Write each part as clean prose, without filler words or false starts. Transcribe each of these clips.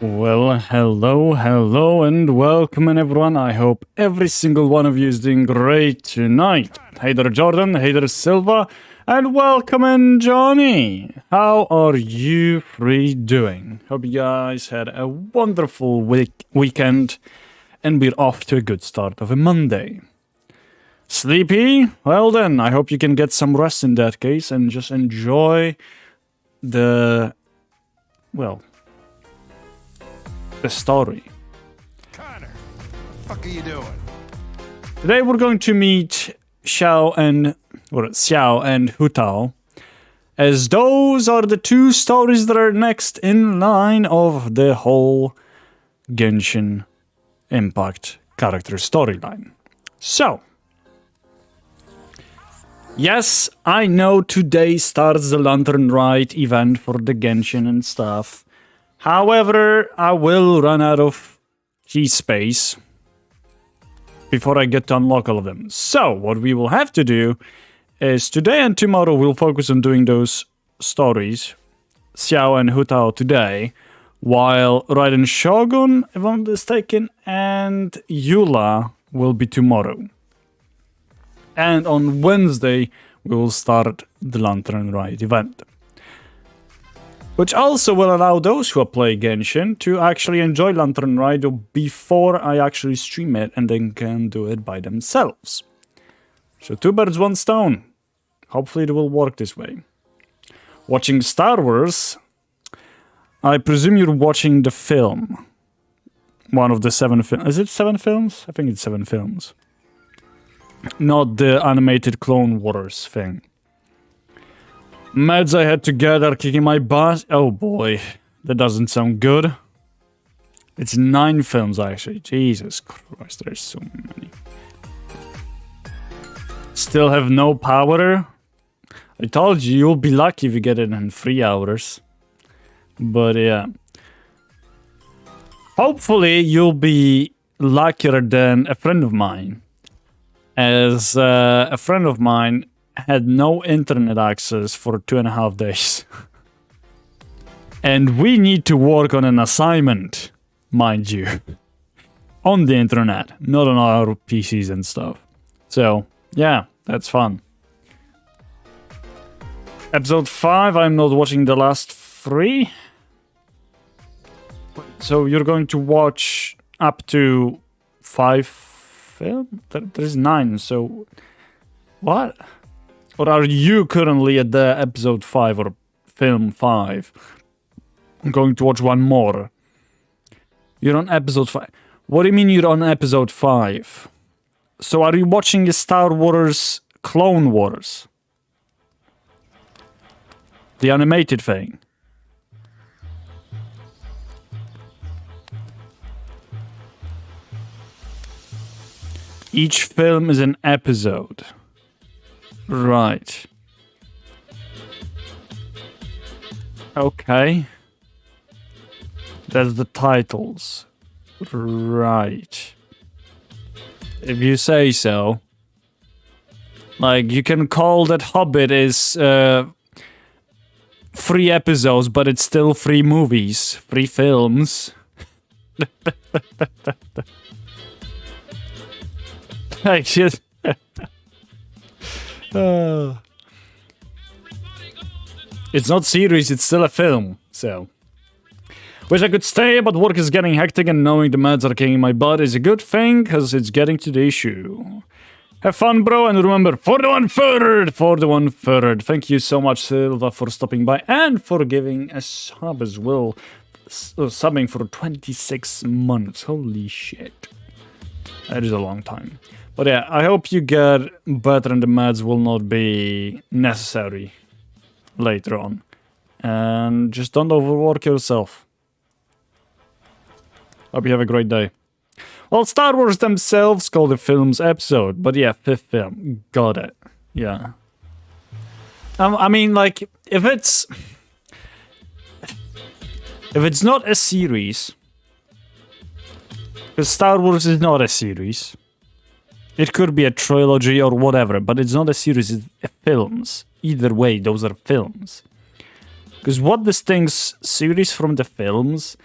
Well, hello, and welcome everyone. I hope every single one of you is doing great tonight. Hey there, Jordan. Hey there, Silva. And welcome in, Johnny. How are you three doing? Hope you guys had a wonderful weekend, and we're off to a good start of a Monday. Sleepy? Well then, I hope you can get some rest in that case and just enjoy the story. Connor, what the fuck are you doing? Today we're going to meet Xiao and Hu Tao, as those are the two stories that are next in line of the whole Genshin Impact character storyline. So, yes, I know today starts the Lantern Rite event for the Genshin and stuff. However, I will run out of key space before I get to unlock all of them. So, what we will have to do is today and tomorrow we'll focus on doing those stories, Xiao and Hu Tao today, while Raiden Shogun, if I'm not mistaken, and Eula will be tomorrow. And on Wednesday, we will start the Lantern Rite event, which also will allow those who play Genshin to actually enjoy Lantern Rite before I actually stream it, and then can do it by themselves. So two birds, one stone. Hopefully it will work this way. Watching Star Wars, I presume you're watching the film. One of the 7 films. Is it 7 films? I think it's 7 films. Not the animated Clone Wars thing. Meds I had to get are kicking my butt. Oh boy, that doesn't sound good. It's 9 films actually. Jesus Christ, there's so many. Still have no power. I told you, you'll be lucky if you get it in 3 hours. But yeah. Hopefully you'll be luckier than a friend of mine. As a friend of mine had no internet access for 2.5 days. And we need to work on an assignment, mind you. On the internet, not on our PCs and stuff. So, yeah, that's fun. Episode 5, I'm not watching the last 3. So you're going to watch up to 5 film? There's 9, so... What? Or are you currently at the episode 5 or film 5? I'm going to watch one more. You're on episode 5. What do you mean you're on episode 5? So are you watching the Star Wars Clone Wars? The animated thing? Each film is an episode. Right. Okay. That's the titles. Right. If you say so. Like, you can call that Hobbit is 3 episodes, but it's still 3 movies, 3 films. Like, shit. It's not series, it's still a film, so. Wish I could stay, but work is getting hectic and knowing the meds are kicking my butt is a good thing, because it's getting to the issue. Have fun, bro, and remember, for the one third. Thank you so much, Silva, for stopping by and for giving a sub as well. Subbing for 26 months. Holy shit. That is a long time. But yeah, I hope you get better and the meds will not be necessary later on. And just don't overwork yourself. Hope you have a great day. Well, Star Wars themselves call the film's episode, but yeah, 5th film. Got it. Yeah. I mean, like, if it's not a series, because Star Wars is not a series. It could be a trilogy or whatever, but it's not a series, it's films. Either way, those are films. Because what distinguishes series from the films?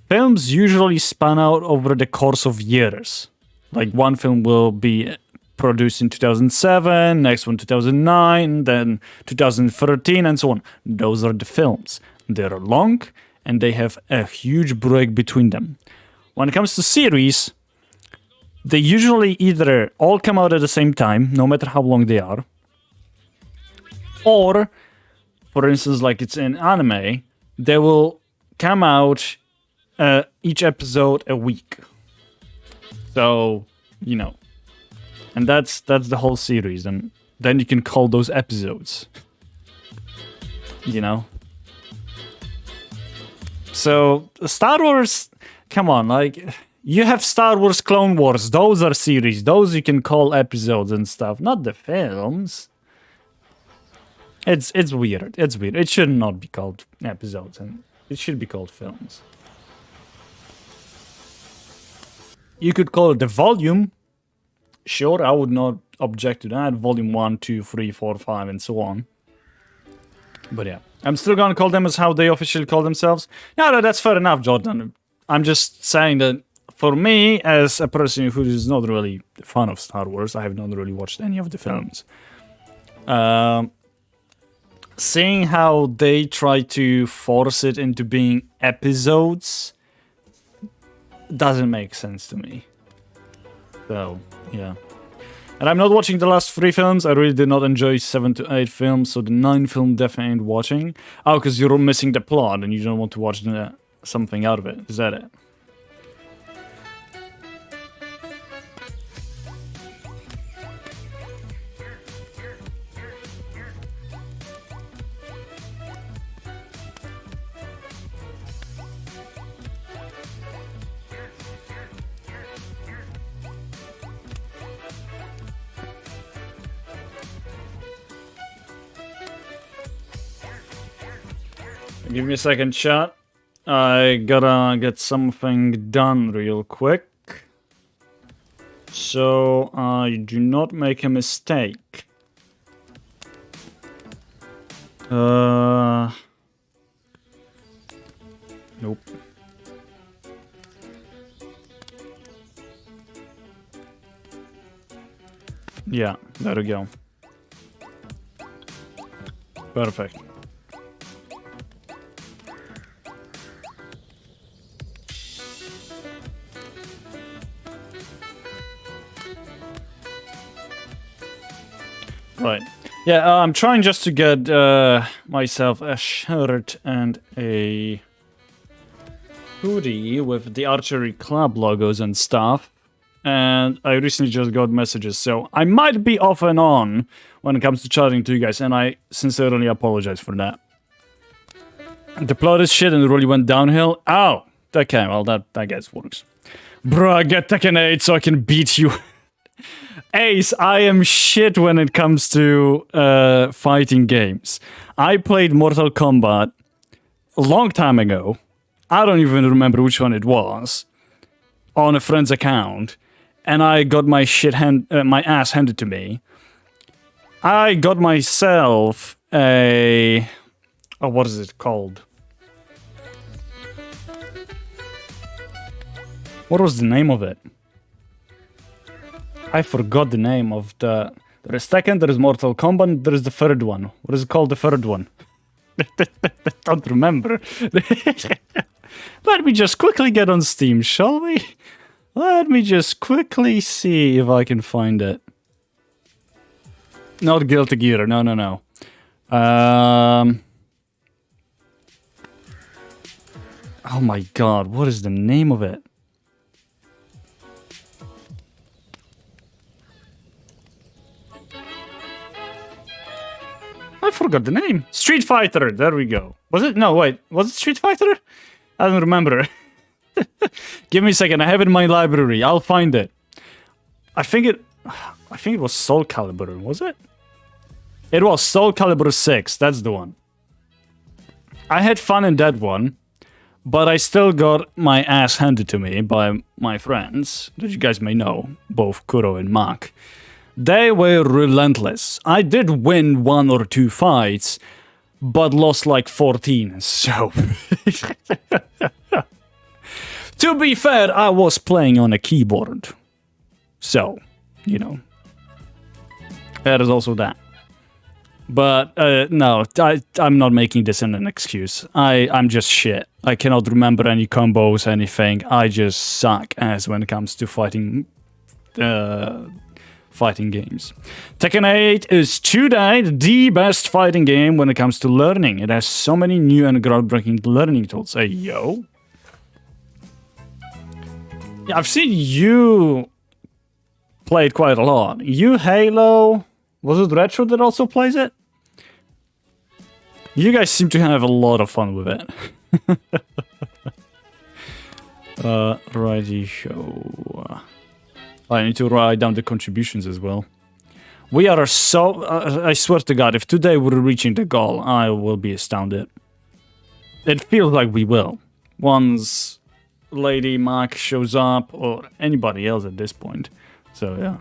films usually span out over the course of years. Like one film will be produced in 2007, next one 2009, then 2013, and so on. Those are the films. They're long, and they have a huge break between them. When it comes to series, they usually either all come out at the same time, no matter how long they are, or, for instance, like it's in anime, they will come out each episode a week. So, you know, and that's the whole series, and then you can call those episodes. You know? So, Star Wars, come on, like, you have Star Wars Clone Wars, those are series, those you can call episodes and stuff, not the films. It's weird, it should not be called episodes, and it should be called films. You could call it the volume. Sure, I would not object to that. Volume 1, 2, 3, 4, 5, and so on. But yeah, I'm still gonna call them as how they officially call themselves. No, that's fair enough, Jordan. I'm just saying that for me, as a person who is not really a fan of Star Wars, I have not really watched any of the films. Seeing how they try to force it into being episodes doesn't make sense to me. So, yeah. And I'm not watching the last 3 films. I really did not enjoy 7 to 8 films, so the 9th film definitely ain't watching. Oh, because you're missing the plot and you don't want to watch something out of it. Is that it? Give me a second, chat. I gotta get something done real quick, so I do not make a mistake. Nope. Yeah, there we go. Perfect. Right. Yeah, I'm trying just to get myself a shirt and a hoodie with the Archery Club logos and stuff. And I recently just got messages, so I might be off and on when it comes to chatting to you guys, and I sincerely apologize for that. The plot is shit and it really went downhill. Oh, okay, well, that I guess works. Bruh, get Tekken 8 so I can beat you. Ace, I am shit when it comes to fighting games. I played Mortal Kombat a long time ago. I don't even remember which one it was. On a friend's account. And I got my my ass handed to me. I got myself a... Oh, what is it called? What was the name of it? I forgot the name of the... There is Tekken, there is Mortal Kombat, there is the third one. What is it called, the third one? I don't remember. Let me just quickly get on Steam, shall we? Let me just quickly see if I can find it. Not Guilty Gear, no. Oh my god, what is the name of it? I forgot the name. Street Fighter, there we go. Was it? No, wait. Was it Street Fighter? I don't remember. Give me a second, I have it in my library. I'll find it. I think it was Soul Calibur, was it? It was Soul Calibur 6, that's the one. I had fun in that one, but I still got my ass handed to me by my friends, that you guys may know, both Kuro and Mak. They were relentless. I did win 1 or 2 fights, but lost like 14, so... To be fair, I was playing on a keyboard. So, you know. There is also that. But, no, I'm not making this an excuse. I'm just shit. I cannot remember any combos, anything. I just suck ass when it comes to fighting games. Tekken 8 is today the best fighting game when it comes to learning. It has so many new and groundbreaking learning tools. Hey, yo. Yeah, I've seen you play it quite a lot. You, Halo... Was it Retro that also plays it? You guys seem to have a lot of fun with it. Righty show. I need to write down the contributions as well. We are so... I swear to God, if today we're reaching the goal, I will be astounded. It feels like we will. Once Lady Mac shows up, or anybody else at this point. So, yeah.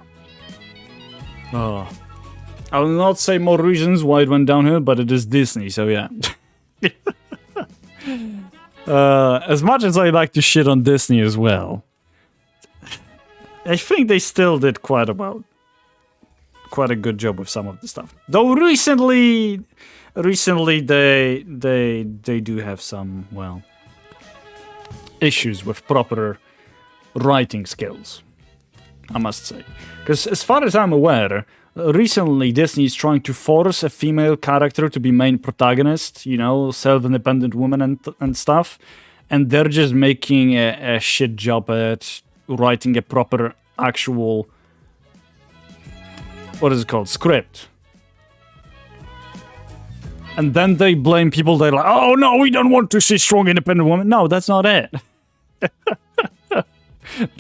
I will not say more reasons why it went downhill, but it is Disney, so yeah. As much as I like to shit on Disney as well, I think they still did quite a good job with some of the stuff. Though recently they do have some, well, issues with proper writing skills, I must say. Because as far as I'm aware, recently Disney is trying to force a female character to be main protagonist, you know, self-independent woman and stuff, and they're just making a shit job at writing a proper actual, what is it called, script. And then they blame people, they're like, oh no, we don't want to see strong independent woman. No, that's not it.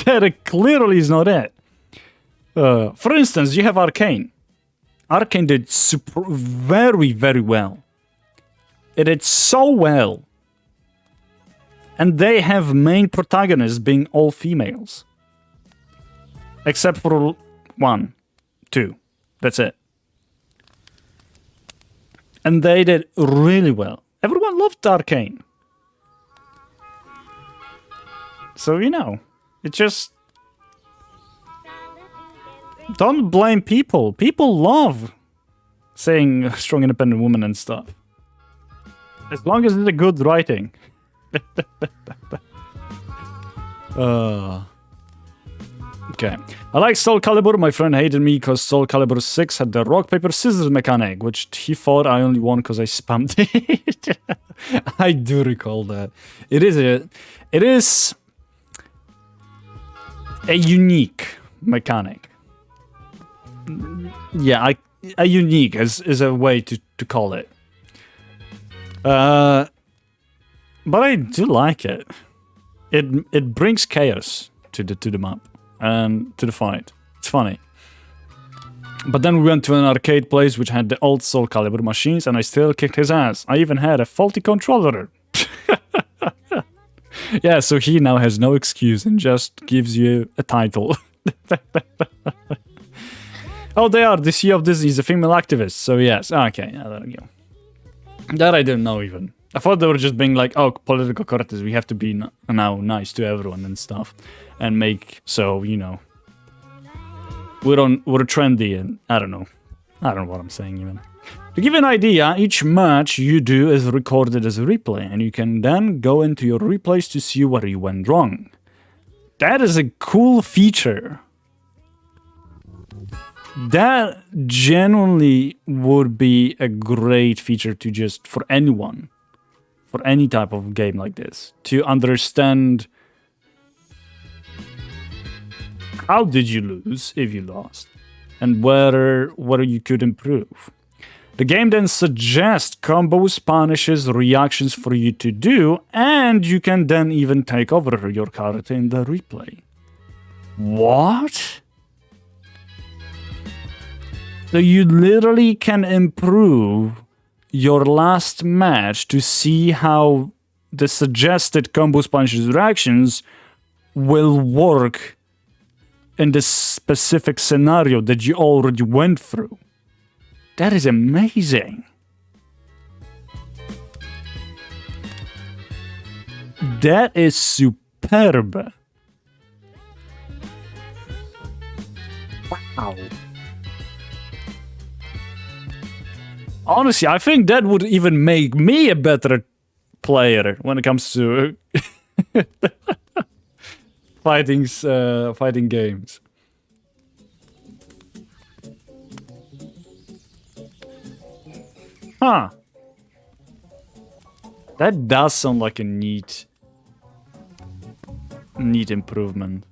That clearly is not it. For instance, you have Arcane. Arcane did very, very well. It did so well. And they have main protagonists being all females. Except for 1, 2. That's it. And they did really well. Everyone loved Arcane. So, you know, it just... Don't blame people. People love saying strong independent woman and stuff. As long as it's a good writing. Okay. I like Soul Calibur. My friend hated me because Soul Calibur 6 had the rock, paper, scissors mechanic, which he thought I only won because I spammed it. I do recall that. It is a unique mechanic. Yeah, a unique is a way to call it. But I do like it. It brings chaos to the map and to the fight. It's funny. But then we went to an arcade place which had the old Soul Calibur machines, and I still kicked his ass. I even had a faulty controller. Yeah, so he now has no excuse and just gives you a title. Oh, they are. The CEO of Disney is a female activist. So yes. Okay, there we go. That I didn't know even. I thought they were just being like, oh, political correctness. We have to be now nice to everyone and stuff. And make, so, you know. We're trendy and I don't know. I don't know what I'm saying even. To give you an idea, each match you do is recorded as a replay. And you can then go into your replays to see where you went wrong. That is a cool feature. That genuinely would be a great feature to just, for anyone, for any type of game like this, to understand how did you lose if you lost, and where you could improve. The game then suggests combos, punishes, reactions for you to do, and you can then even take over your character in the replay. What? So you literally can improve your last match to see how the suggested combos, punishes, reactions will work in the specific scenario that you already went through. That is amazing. That is superb. superb. Wow. Honestly, I think that would even make me a better player when it comes to fighting games. Huh. That does sound like a neat improvement.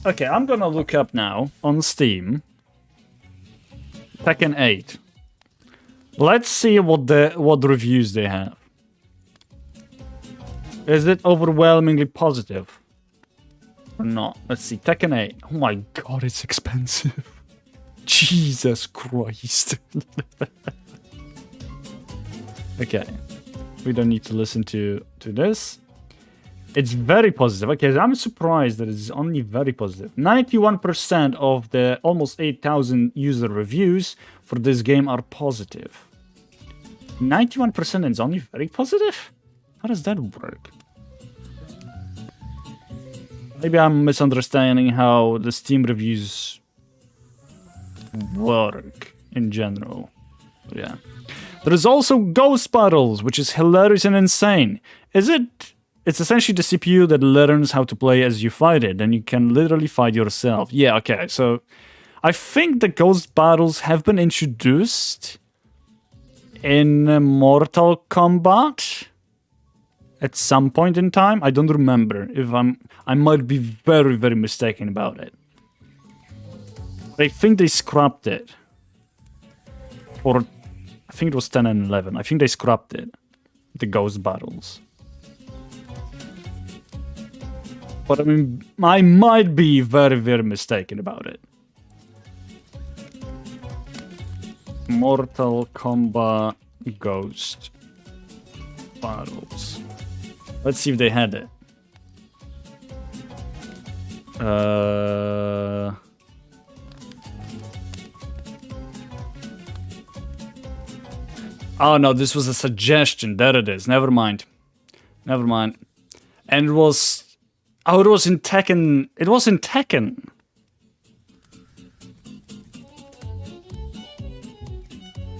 Okay, I'm gonna look up now on Steam Tekken 8. Let's see what reviews they have. Is it overwhelmingly positive or not? Let's see. Tekken 8. Oh my god, it's expensive. Jesus Christ. Okay. We don't need to listen to this. It's very positive. Okay, I'm surprised that it's only very positive. 91% of the almost 8,000 user reviews for this game are positive. 91% is only very positive? How does that work? Maybe I'm misunderstanding how the Steam reviews work in general. Yeah. There is also Ghost Battles, which is hilarious and insane. It's essentially the CPU that learns how to play as you fight it, and you can literally fight yourself. Yeah, okay, so I think the Ghost Battles have been introduced in Mortal Kombat at some point in time. I don't remember. I might be very, very mistaken about it. I think they scrapped it. Or I think it was 10 and 11. I think they scrapped it. The Ghost Battles. But I mean, I might be very, very mistaken about it. Mortal Kombat Ghost Battles. Let's see if they had it. Oh no, this was a suggestion. There it is. Never mind. Never mind. And it was... Oh, it was in Tekken. It was in Tekken.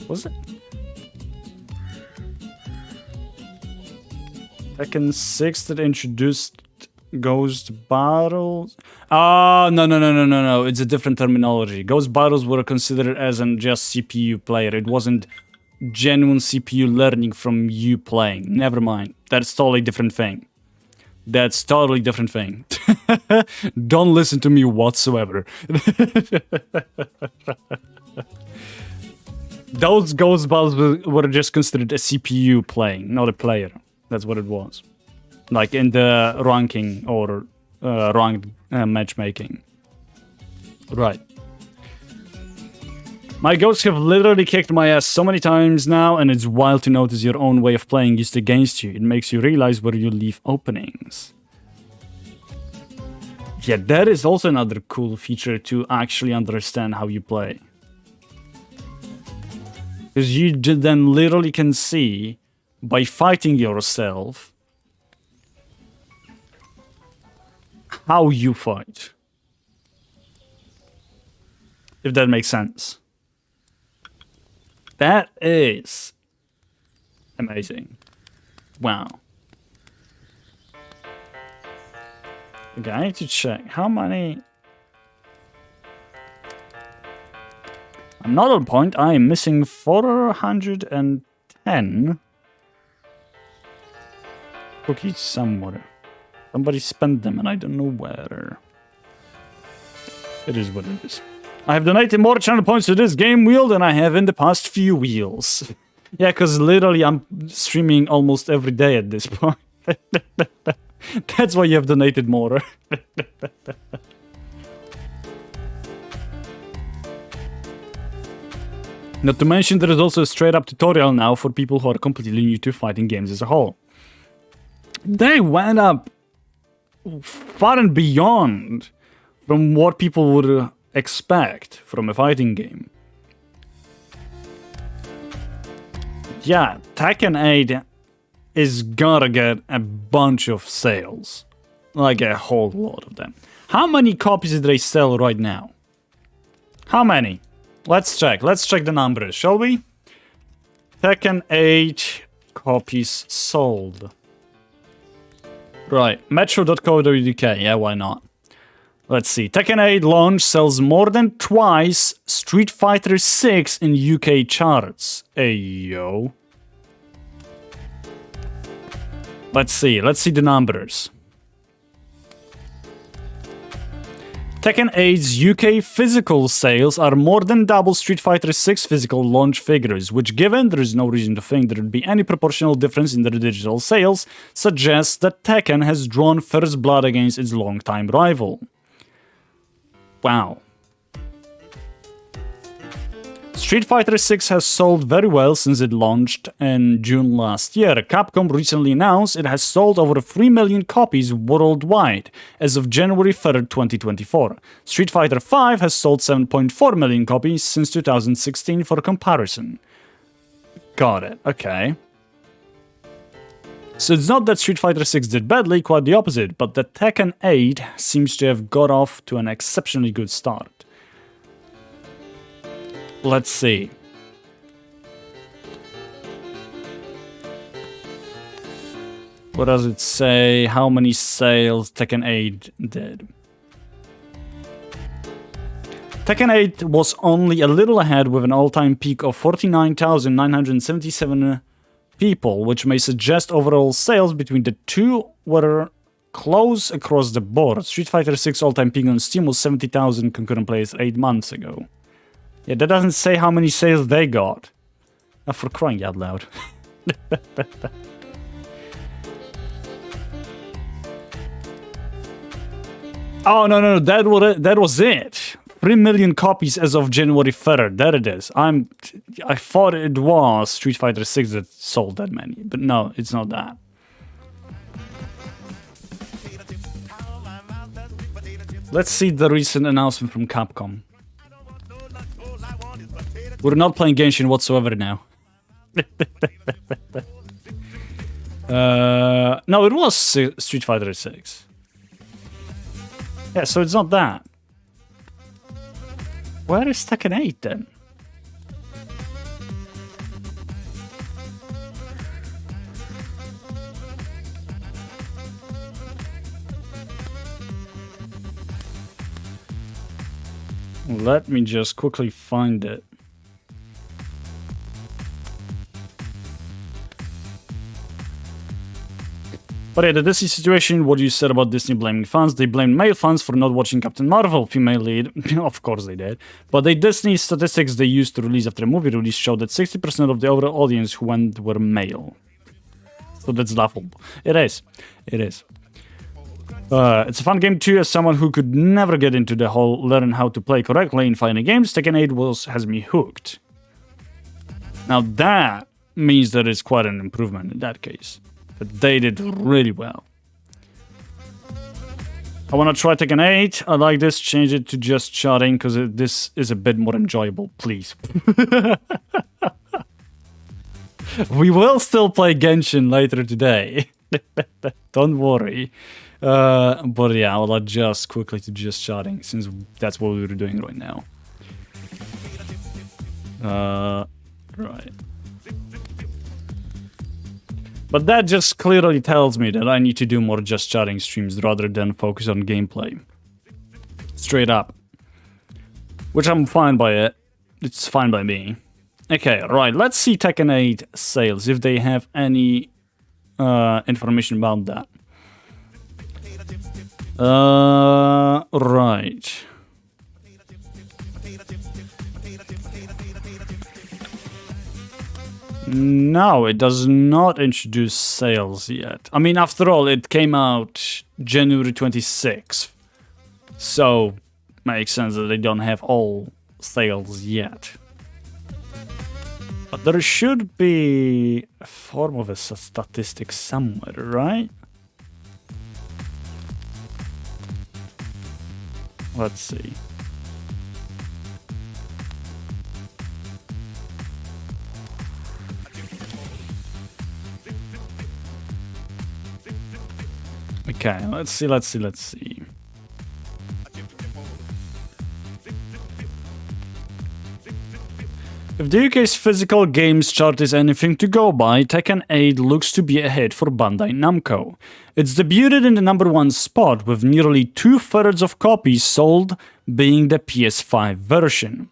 Was it? Tekken 6 that introduced Ghost Battles. Oh, no. It's a different terminology. Ghost Battles were considered as an just CPU player. It wasn't genuine CPU learning from you playing. Never mind. That's totally different thing. That's totally different thing. Don't listen to me whatsoever. Those Ghost Battles were just considered a CPU playing, not a player. That's what it was. Like in the ranking or ranked matchmaking. Right. My ghosts have literally kicked my ass so many times now, and it's wild to notice your own way of playing used against you. It makes you realize where you leave openings. Yeah, that is also another cool feature to actually understand how you play. Because you then literally can see, by fighting yourself, how you fight. If that makes sense. That is amazing. Wow. Okay, I need to check how many. I'm not on point. I am missing 410 cookies somewhere. Somebody spent them and I don't know where. It is what it is. I have donated more channel points to this game wheel than I have in the past few wheels. Yeah, because literally I'm streaming almost every day at this point. That's why you have donated more. Not to mention there is also a straight up tutorial now for people who are completely new to fighting games as a whole. They went up far and beyond from what people would expect from a fighting game. Yeah, Tekken 8 is gonna get a bunch of sales. Like a whole lot of them. How many copies did they sell right now? How many? Let's check. Let's check the numbers, shall we? Tekken 8 copies sold. Right. Metro.co.uk. Yeah, why not? Let's see. Tekken 8 launch sells more than twice Street Fighter 6 in UK charts. Ayo. Let's see. Let's see the numbers. Tekken 8's UK physical sales are more than double Street Fighter 6 physical launch figures, which, given there is no reason to think there would be any proportional difference in their digital sales, suggests that Tekken has drawn first blood against its longtime rival. Wow. Street Fighter 6 has sold very well since it launched in June last year. Capcom recently announced it has sold over 3 million copies worldwide as of January 3rd, 2024. Street Fighter 5 has sold 7.4 million copies since 2016 for comparison. Got it, okay. So it's not that Street Fighter 6 did badly, quite the opposite, but that Tekken 8 seems to have got off to an exceptionally good start. Let's see. What does it say? How many sales Tekken 8 did? Tekken 8 was only a little ahead with an all-time peak of 49,977 people, which may suggest overall sales between the two were close across the board. Street Fighter 6 all-time peak on Steam was 70,000 concurrent players 8 months ago. Yeah, that doesn't say how many sales they got. For crying out loud. Oh, no, that was it. 3 million copies as of January 3rd. There it is. I thought it was Street Fighter 6 that sold that many, but no, it's not that. Let's see the recent announcement from Capcom. We're not playing Genshin whatsoever now. No, it was Street Fighter 6. Yeah, so it's not that. Where is Tekken 8 then? Let me just quickly find it. But yeah, the Disney situation, what you said about Disney blaming fans, they blamed male fans for not watching Captain Marvel, female lead, of course they did. But the Disney statistics they used to release after a movie release showed that 60% of the overall audience who went were male. So that's laughable. It is. It is. It's a fun game too, as someone who could never get into the whole learn how to play correctly in fighting games, Tekken 8 has me hooked. Now that means that it's quite an improvement in that case. But they did really well. I want to try Tekken 8. I like this. Change it to just chatting because this is a bit more enjoyable, please. We will still play Genshin later today. Don't worry. But yeah, I'll adjust quickly to just chatting since that's what we're doing right now. Right. But that just clearly tells me that I need to do more just chatting streams rather than focus on gameplay. Straight up. Which I'm fine by it. It's fine by me. Okay, right. Let's see Tekken 8 sales, if they have any information about that. Right. No, it does not introduce sales yet. I mean, after all, it came out January 26th. So, makes sense that they don't have all sales yet. But there should be a form of a statistic somewhere, right? Let's see. Okay, let's see. If the UK's physical games chart is anything to go by, Tekken 8 looks to be a hit for Bandai Namco. It's debuted in the #1 spot with nearly 2/3 of copies sold being the PS5 version.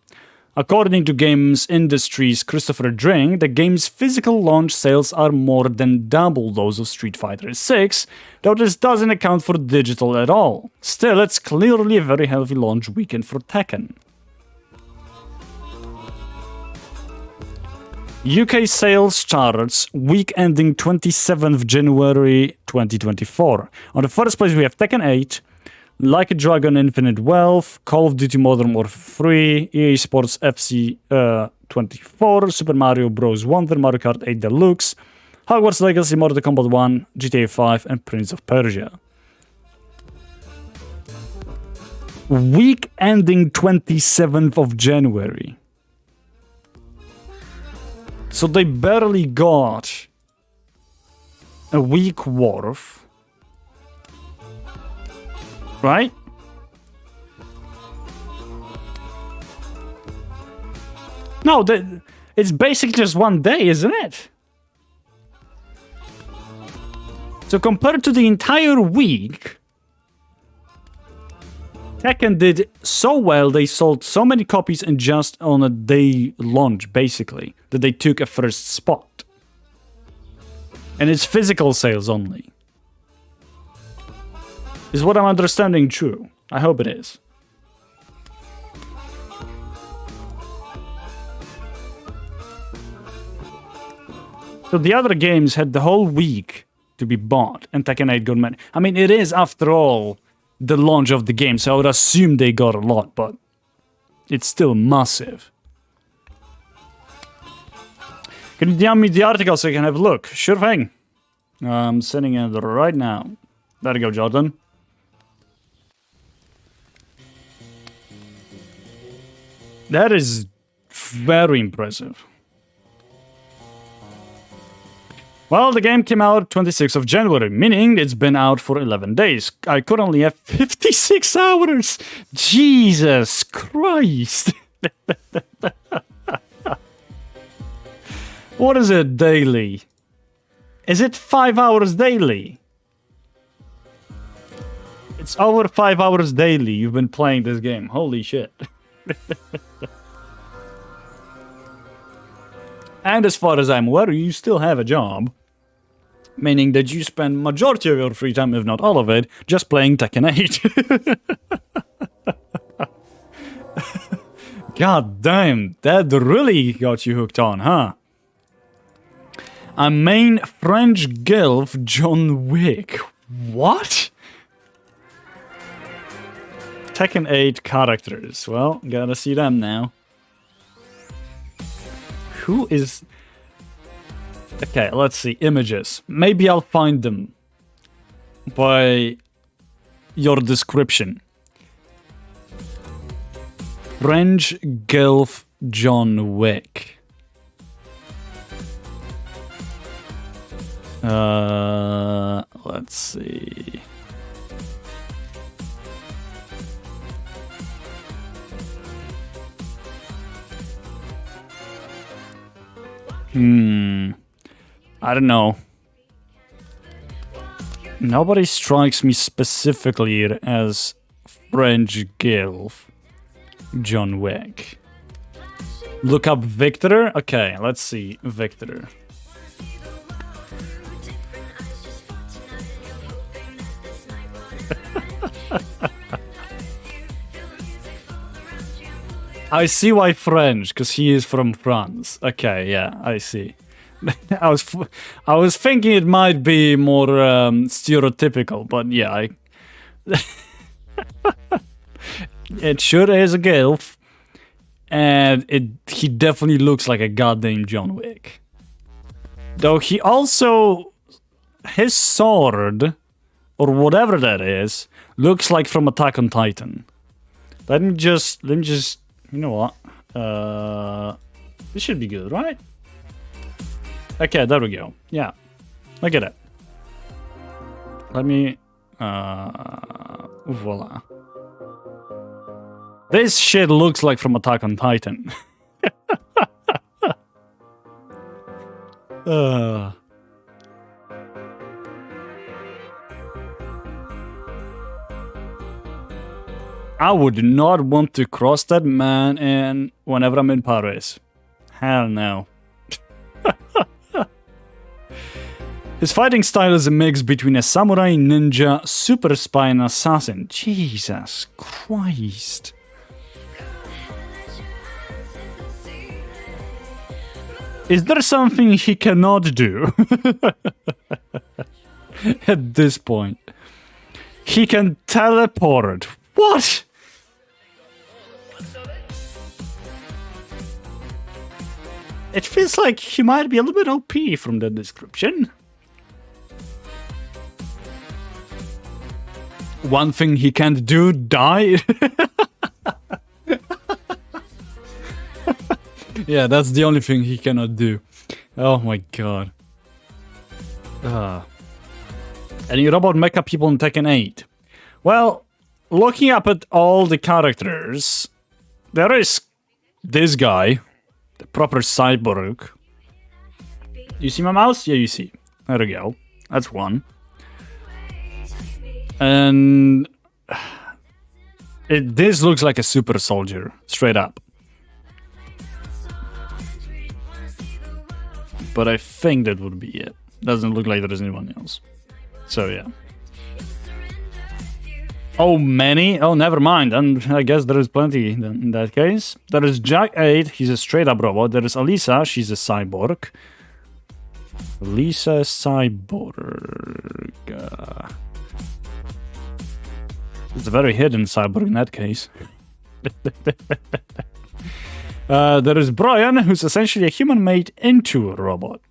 According to Games Industry's Christopher Dring, the game's physical launch sales are more than double those of Street Fighter 6, though this doesn't account for digital at all. Still, it's clearly a very healthy launch weekend for Tekken. UK sales charts, week ending 27th January 2024. On the first place we have Tekken 8, Like a Dragon Infinite Wealth, Call of Duty Modern Warfare 3, EA Sports FC 24, Super Mario Bros. Wonder, Mario Kart 8 Deluxe, Hogwarts Legacy, Mortal Kombat 1, GTA 5, and Prince of Persia. Week ending 27th of January. So they barely got a week worth, right? No, it's basically just one day, isn't it? So compared to the entire week, Tekken did so well, they sold so many copies in just on a day launch, basically, that they took a first spot. And it's physical sales only. Is what I'm understanding true? I hope it is. So the other games had the whole week to be bought, and Tekken 8 got many. I mean, it is, after all, the launch of the game, so I would assume they got a lot, but it's still massive. Can you DM me the article so I can have a look? Sure thing. I'm sending it right now. There you go, Jordan. That is very impressive. Well, the game came out 26th of January, meaning it's been out for 11 days. I currently have 56 hours. Jesus Christ. What is it daily? Is it 5 hours daily? It's over 5 hours daily you've been playing this game. Holy shit. And as far as I'm aware, you still have a job. Meaning that you spend majority of your free time, if not all of it, just playing Tekken 8. God damn, that really got you hooked on, huh? A main French gilf, John Wick. What? Tekken 8 characters. Well, gotta see them now. Who is... Okay, let's see. Images. Maybe I'll find them by your description. French gilf John Wick. Let's see. I don't know. Nobody strikes me specifically as French gilf John Wick. Look up Victor. Okay, let's see Victor. I see why French, because he is from France. Okay, yeah, I see. I was thinking it might be more stereotypical, but yeah, it sure is a gilf, and he definitely looks like a goddamn John Wick. Though he also, his sword or whatever that is looks like from Attack on Titan. Let me just, you know what? This should be good, right? Okay, there we go. Yeah. Look at it. Let me... Voila. This shit looks like from Attack on Titan. I would not want to cross that man and whenever I'm in Paris. Hell no. His fighting style is a mix between a samurai, ninja, super spy, and assassin. Jesus Christ. Is there something he cannot do? At this point. He can teleport. What? It feels like he might be a little bit OP from the description. One thing he can't do, die. Yeah, that's the only thing he cannot do. Oh my god. Any robot mecha people in Tekken 8? Well, looking up at all the characters, there is this guy, the proper cyborg. You see my mouse? Yeah, you see. There we go. That's one. And this looks like a super soldier, straight up. But I think that would be it. Doesn't look like there's anyone else. So yeah. Oh, many? Oh, never mind. And I guess there is plenty in that case. There is Jack 8, he's a straight up robot. There is Alisa, she's a cyborg. Alisa cyborg. It's a very hidden cyborg in that case. There is Brian, who's essentially a human made into a robot.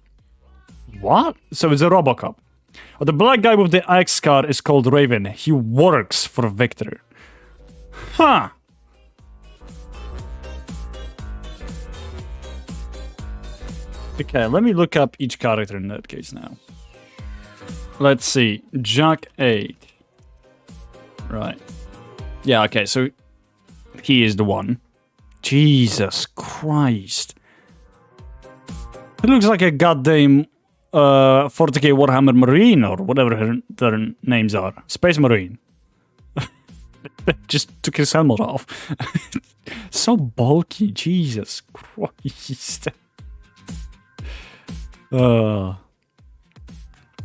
What? So it's a Robocop. Oh, the black guy with the X car is called Raven. He works for Victor. Huh. Okay, let me look up each character in that case now. Let's see. Jack 8. Right. Yeah, okay, so he is the one. Jesus Christ. It looks like a goddamn 40k Warhammer Marine or whatever their names are. Space Marine. Just took his helmet off. So bulky, Jesus Christ.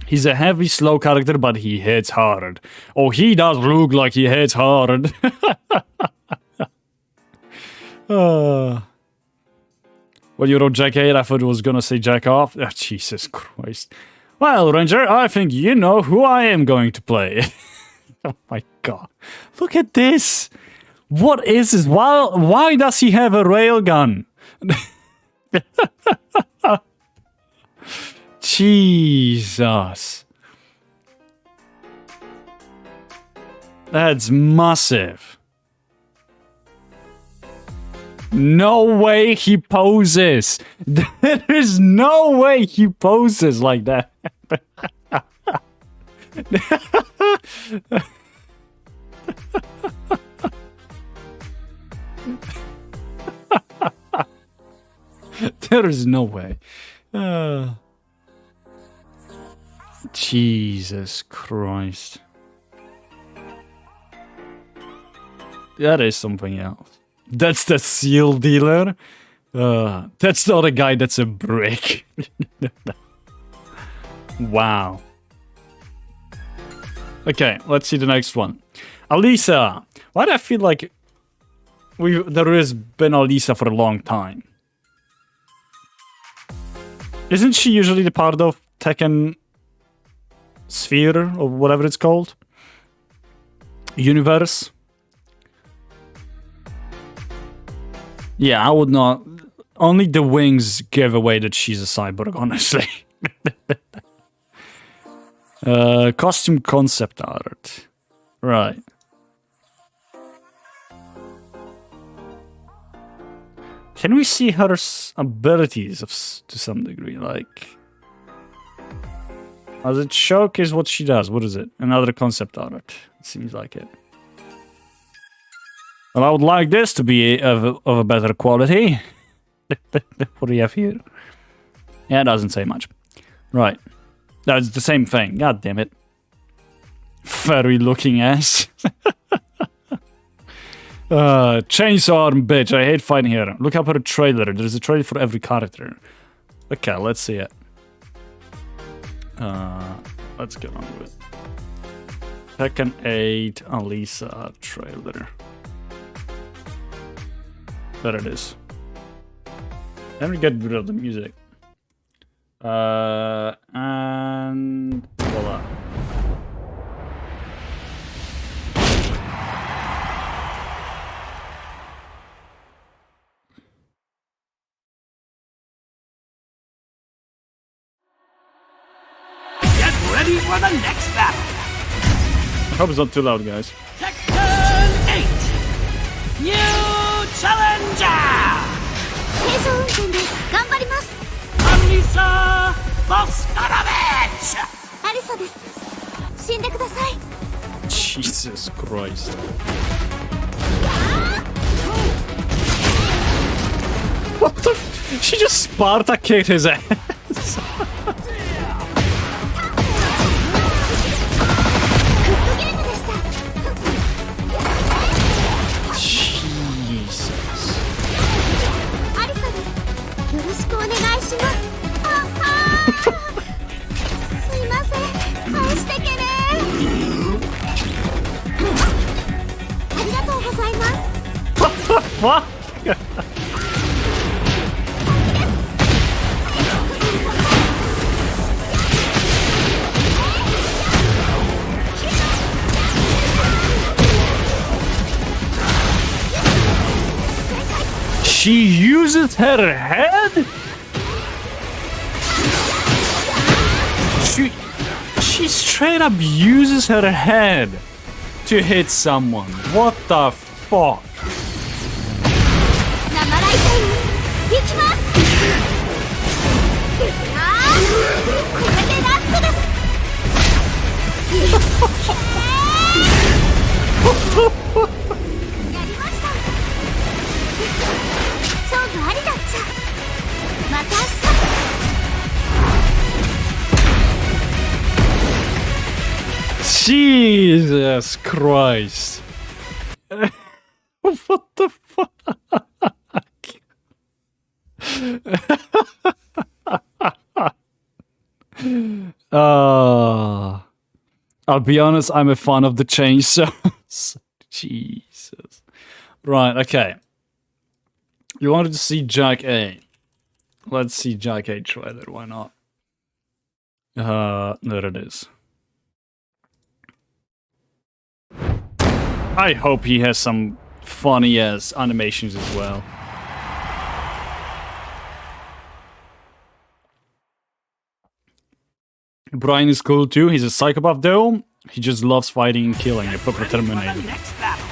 He's a heavy, slow character, but he hits hard. Oh, he does look like he hits hard. Well, you wrote Jack 8, I thought it was gonna say Jack off. Oh, Jesus Christ. Well, Ranger, I think you know who I am going to play. Oh my god. Look at this. What is this? Why does he have a railgun? Jesus. That's massive. No way he poses. There is no way he poses like that. There is no way. Jesus Christ. That is something else. That's the seal dealer. That's not a guy, that's a brick. Wow. Okay, let's see the next one. Alisa. Why do I feel like there has been Alisa for a long time? Isn't she usually the part of Tekken Sphere or whatever it's called? Universe? Yeah, I would not. Only the wings give away that she's a cyborg, honestly. Costume concept art. Right. Can we see her abilities to some degree? Like, Does it showcase what she does? What is it? Another concept art. It seems like it. Well, I would like this to be of a better quality. What do you have here? Yeah, it doesn't say much. Right. That's the same thing. God damn it. Furry looking ass. Chainsaw arm bitch. I hate fighting her. Look up her trailer. There's a trailer for every character. Okay, let's see it. Let's get on with it. Tekken 8 Alisa trailer. There it is. Let me get rid of the music. And voila. Ready for the next battle. I hope it's not too loud, guys. Tekken 8. New challenger. Alisa Voskonovich. Jesus Christ. What the f- She just Sparta kicked his ass. What? She uses her head? She straight up uses her head to hit someone. What the fuck? Jesus Christ. What the fuck? I'll be honest, I'm a fan of the chainsaws. Jesus. Right, okay. You wanted to see Jack A. Let's see Jack A trailer, why not? There it is. I hope he has some funny ass animations as well. Brian is cool too. He's a psychopath though. He just loves fighting and killing. A proper Terminator. Next battle.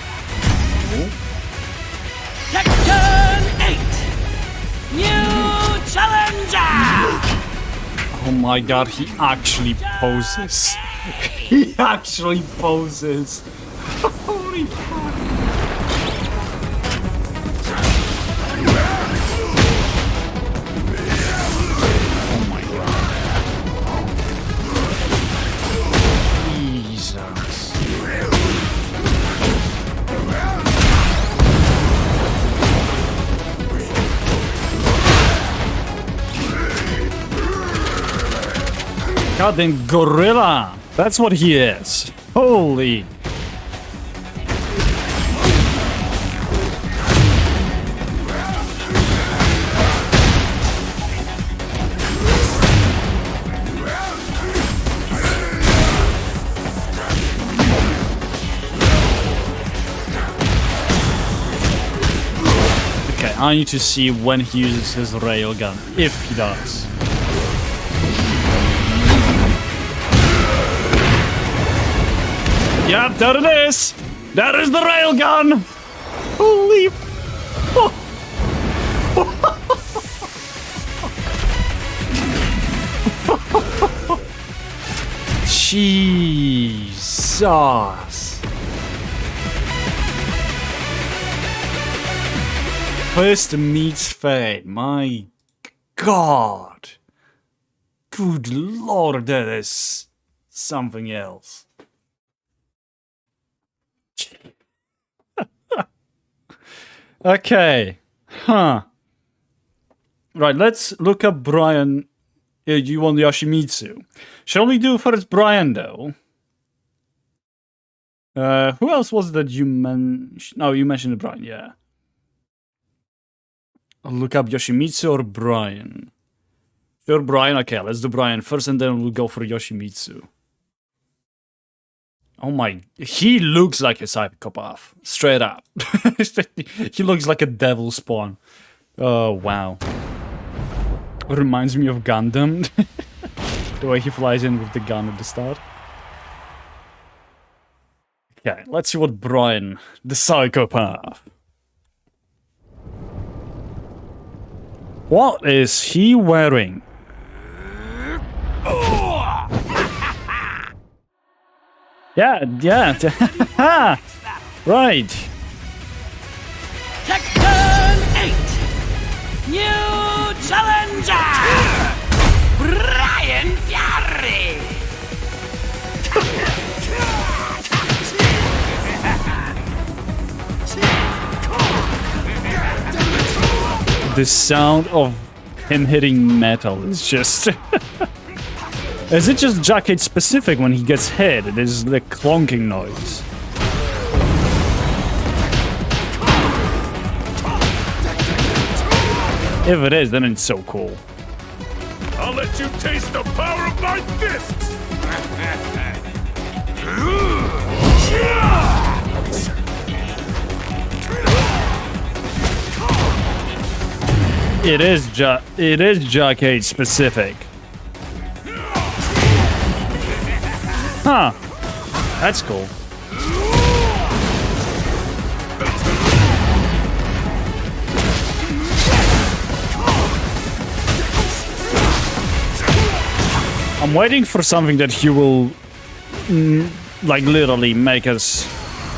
Tekken 8. New challenger. Oh my god, he actually poses. He actually poses. Holy fuck. Oh my god. Jesus. Goddamn gorilla. That's what he is. Holy. Okay, I need to see when he uses his railgun, if he does. Yep, there it is! There is the railgun! Holy... Jesus. First meets fate. My God. Good Lord, that is something else. Okay. Huh. Right, let's look up Brian. You want Yoshimitsu. Shall we do first Brian, though? Who else was that you mentioned? No, you mentioned Brian, yeah. I'll look up Yoshimitsu or Brian. Sure, Brian. Okay, let's do Brian first, and then we'll go for Yoshimitsu. Oh my... He looks like a psychopath. Straight up. He looks like a devil spawn. Oh, wow. Reminds me of Gundam. The way he flies in with the gun at the start. Okay, let's see what Brian, the psychopath. What is he wearing? Yeah. Right. Tekken 8! New challenger! Brian Fury! The sound of him hitting metal is just... Is it just Jacket specific when he gets hit? It is the clonking noise. If it is, then it's so cool. I'll let you taste the power of my fists! It is Jacket specific. Huh. That's cool. I'm waiting for something that he will, like, literally make us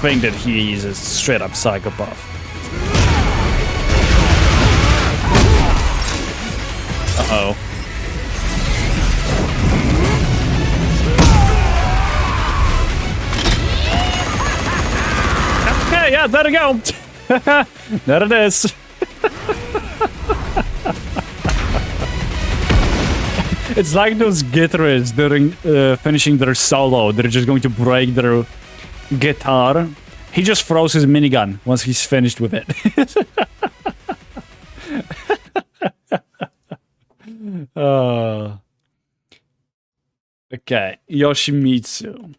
think that he is a straight up psychopath. Uh-oh. Okay, yeah, there we go. There it is. It's like those guitarists during finishing their solo. They're just going to break their guitar. He just throws his minigun once he's finished with it. Okay, Yoshimitsu.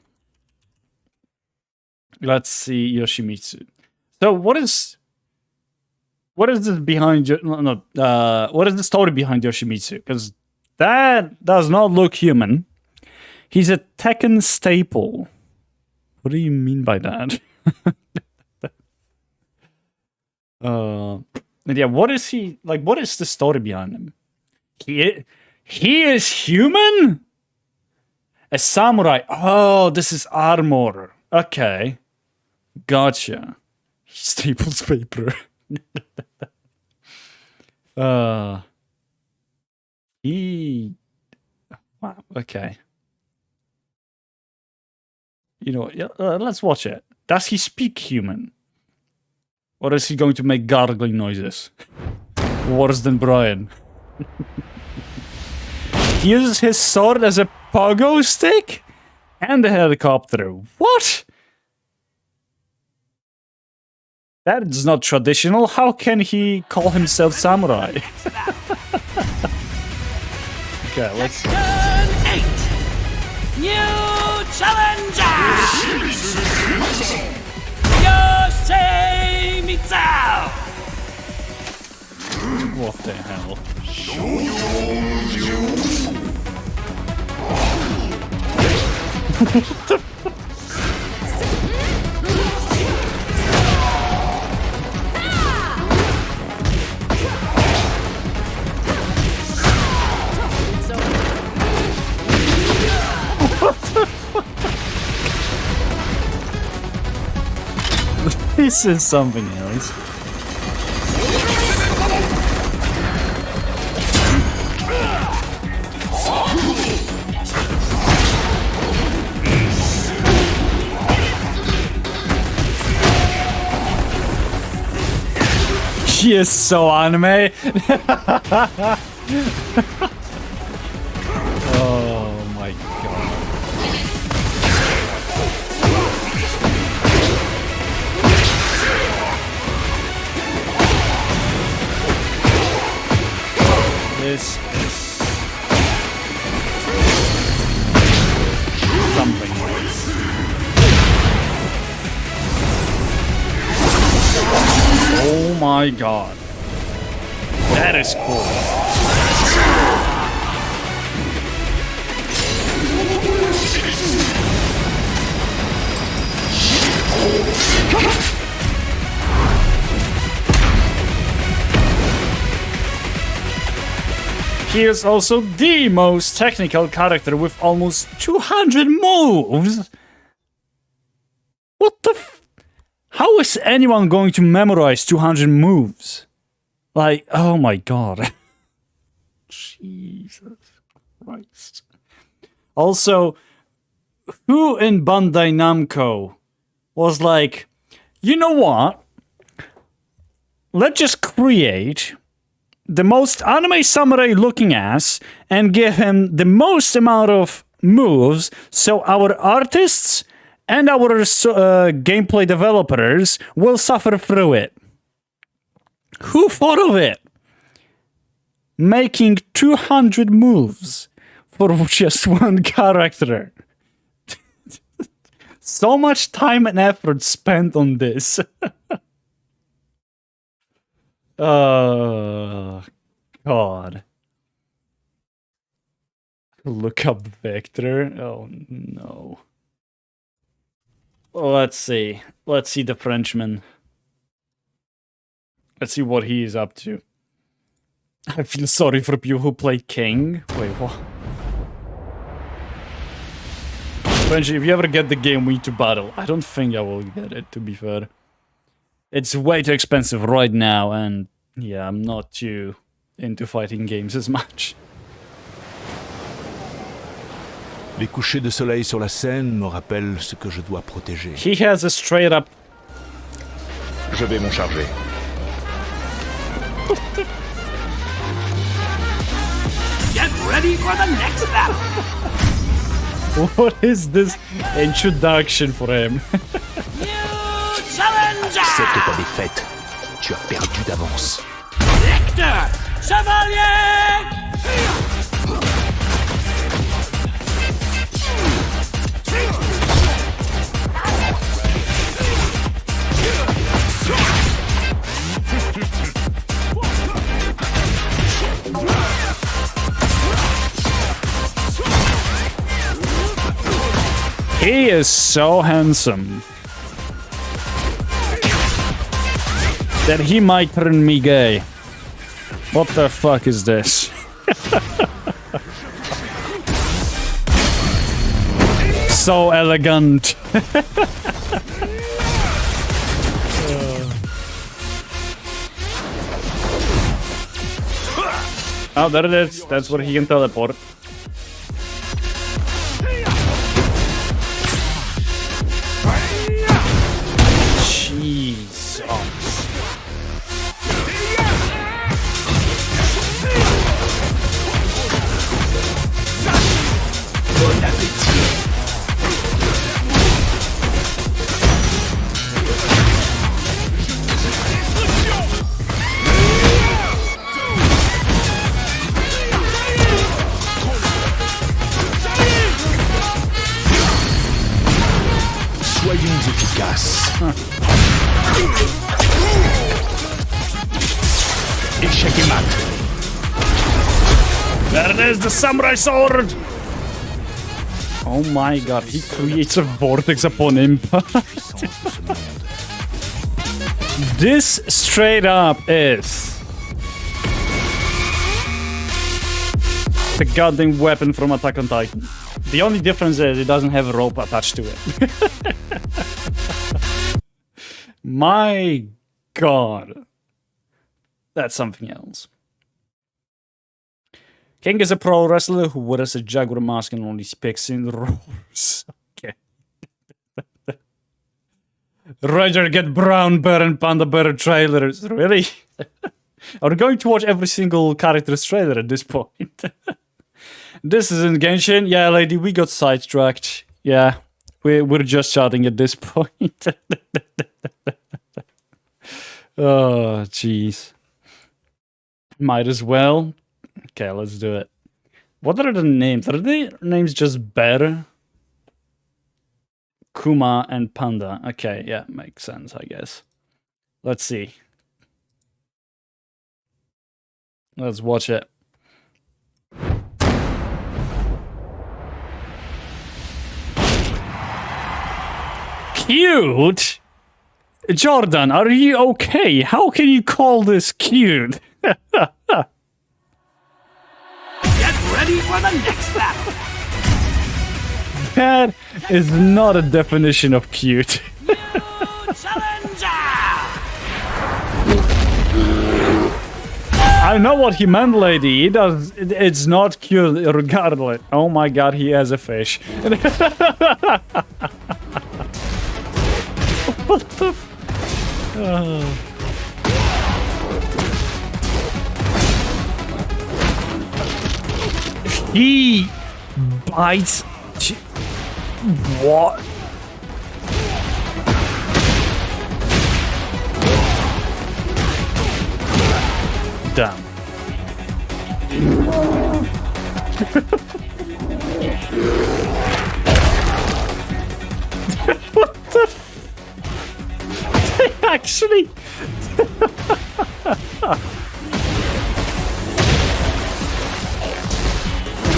Let's see Yoshimitsu. So what is this behind? What is the story behind Yoshimitsu? Because that does not look human. He's a Tekken staple. What do you mean by that? Yeah, what is he like? What is the story behind him? He is human? A samurai. Oh, this is armor. Okay. Gotcha. He staples paper. Wow, okay. You know, let's watch it. Does he speak human? Or is he going to make gargling noises? Worse than Brian. He uses his sword as a pogo stick? And a helicopter. What? That is not traditional. How can he call himself samurai? Okay, let's... Tekken 8! New challenger! Yoshimitsu! What the hell? This is something else. She is so anime. Oh my god. This is something else. Oh my god. That is cool. He is also the most technical character with almost 200 moves. What the f- How is anyone going to memorize 200 moves? Like, oh my god. Jesus Christ. Also, who in Bandai Namco was like, you know what? Let's just create the most anime samurai looking ass and give him the most amount of moves so our artists and our gameplay developers will suffer through it. Who thought of it? Making 200 moves for just one character. So much time and effort spent on this. Oh, God. Look up Vector. Oh, no. Let's see. Let's see the Frenchman. Let's see what he is up to. I feel sorry for people who play King. Wait, what? Frenchie, if you ever get the game, we need to battle. I don't think I will get it, to be fair. It's way too expensive right now, and yeah, I'm not too into fighting games as much. Les couchers de soleil sur la Seine me rappellent ce que je dois protéger. He has a straight up... Je vais m'en charger. Get ready for the next battle. What is this introduction for him? New challenger. Accepte ta défaite. Tu as perdu d'avance. Victor Chevalier. He is so handsome that he might turn me gay. What the fuck is this? So elegant. Oh, there it is. That's where he can teleport. Jesus. Soyons efficaces. Échec et mat. There it is, the samurai sword! Oh my god, he creates a vortex upon impact. This straight up is the goddamn weapon from Attack on Titan. The only difference is it doesn't have a rope attached to it. My god. That's something else. King is a pro wrestler who wears a jaguar mask and only speaks in roars. Okay. Roger, get brown bear and panda bear trailers. Really? Are we going to watch every single character's trailer at this point? This isn't Genshin. Yeah, lady, we got sidetracked. Yeah, we're just chatting at this point. Oh, jeez. Might as well. Okay, let's do it. What are the names? Are the names just Bear, Kuma, and Panda? Okay, yeah, makes sense, I guess. Let's see. Let's watch it. Cute? Jordan, are you okay? How can you call this cute? Get ready for the next battle. That is not a definition of cute. New challenger. I know what he meant, lady. It's not cute regardless. Oh my god, he has a fish. What the He bites. What? Damn. What the They actually...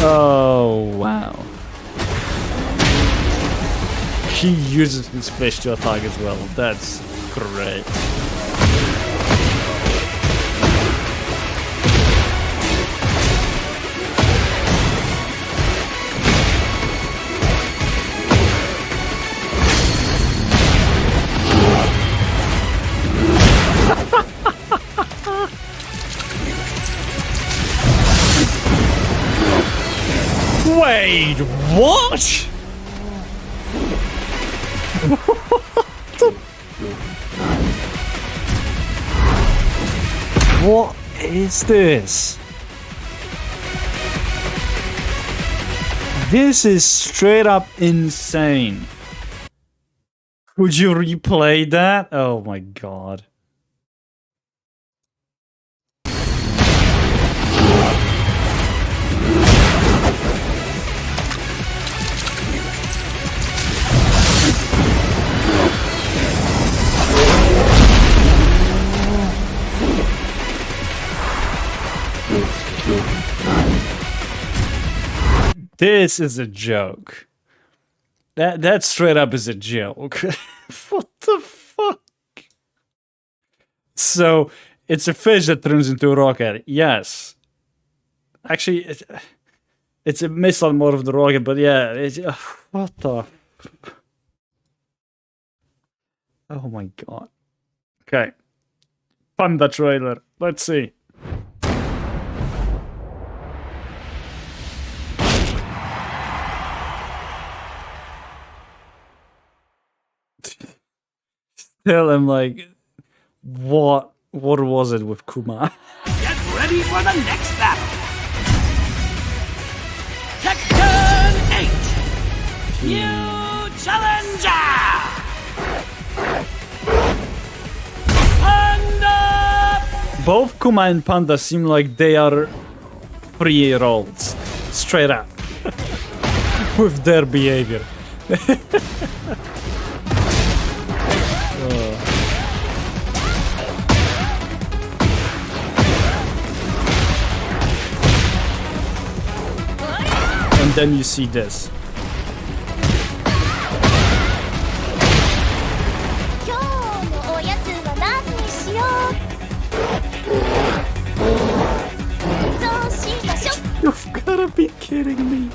Oh, wow. He uses his fish to attack as well. That's great. Wait, what? What is this? This is straight up insane. Would you replay that? Oh my god. This is a joke. That straight up is a joke. What the fuck? So, it's a fish that turns into a rocket. Yes. Actually, it's a missile more of the rocket, but yeah. What the... Oh my god. Okay. Panda trailer. Let's see. Still, I'm like, what was it with Kuma? Get ready for the next battle. Section 8. New challenger. Panda. Both Kuma and Panda seem like they are 3-year-olds. Straight up. With their behavior. And then you see this. You've gotta be kidding me.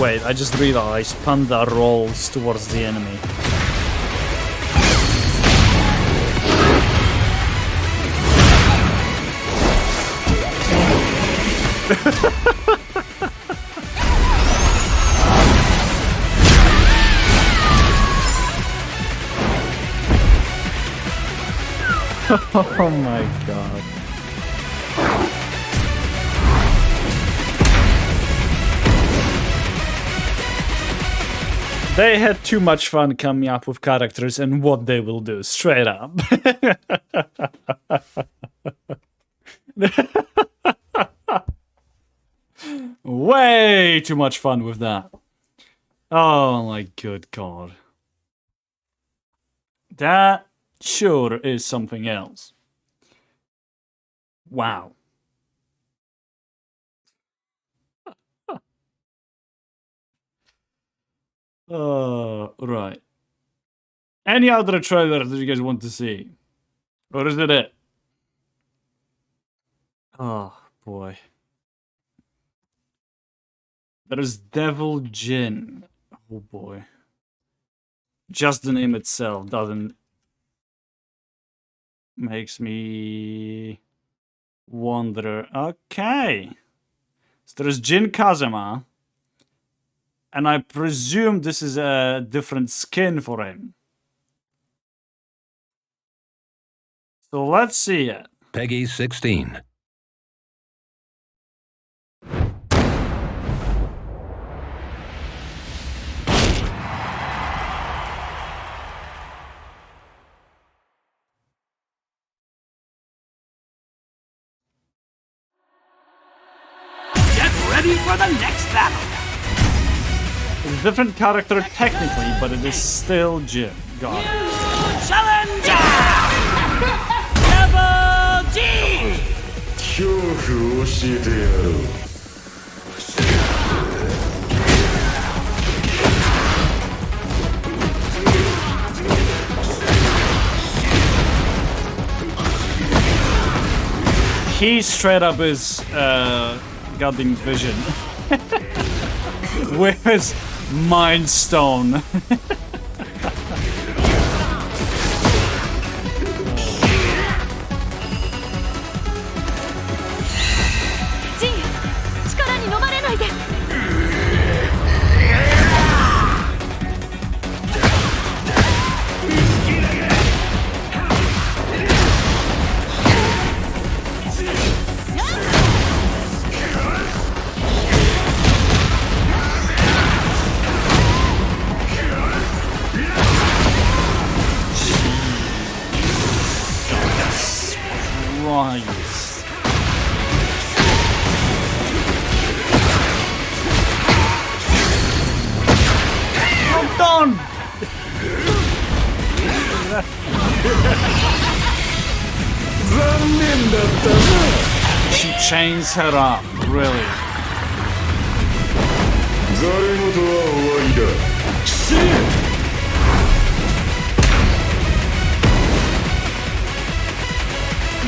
Wait, I just realized Panda rolls towards the enemy. Oh my god. They had too much fun coming up with characters and what they will do, straight up. Way too much fun with that. Oh my good god. That sure is something else. Wow. Right. Any other trailers that you guys want to see? Or is it? Oh, boy. There's Devil Jin. Oh, boy. Just the name itself doesn't... makes me... wonder. Okay. So there's Jin Kazama. And I presume this is a different skin for him. So let's see it. Peggy 16. Get ready for the next battle. It's a different character technically, but it is still Jin. Got it. New challenger! Double D! 恐怖を教えてやろう He straight up is goddamn vision. With his mind stone. Christ. I'm done! She chains her up, really.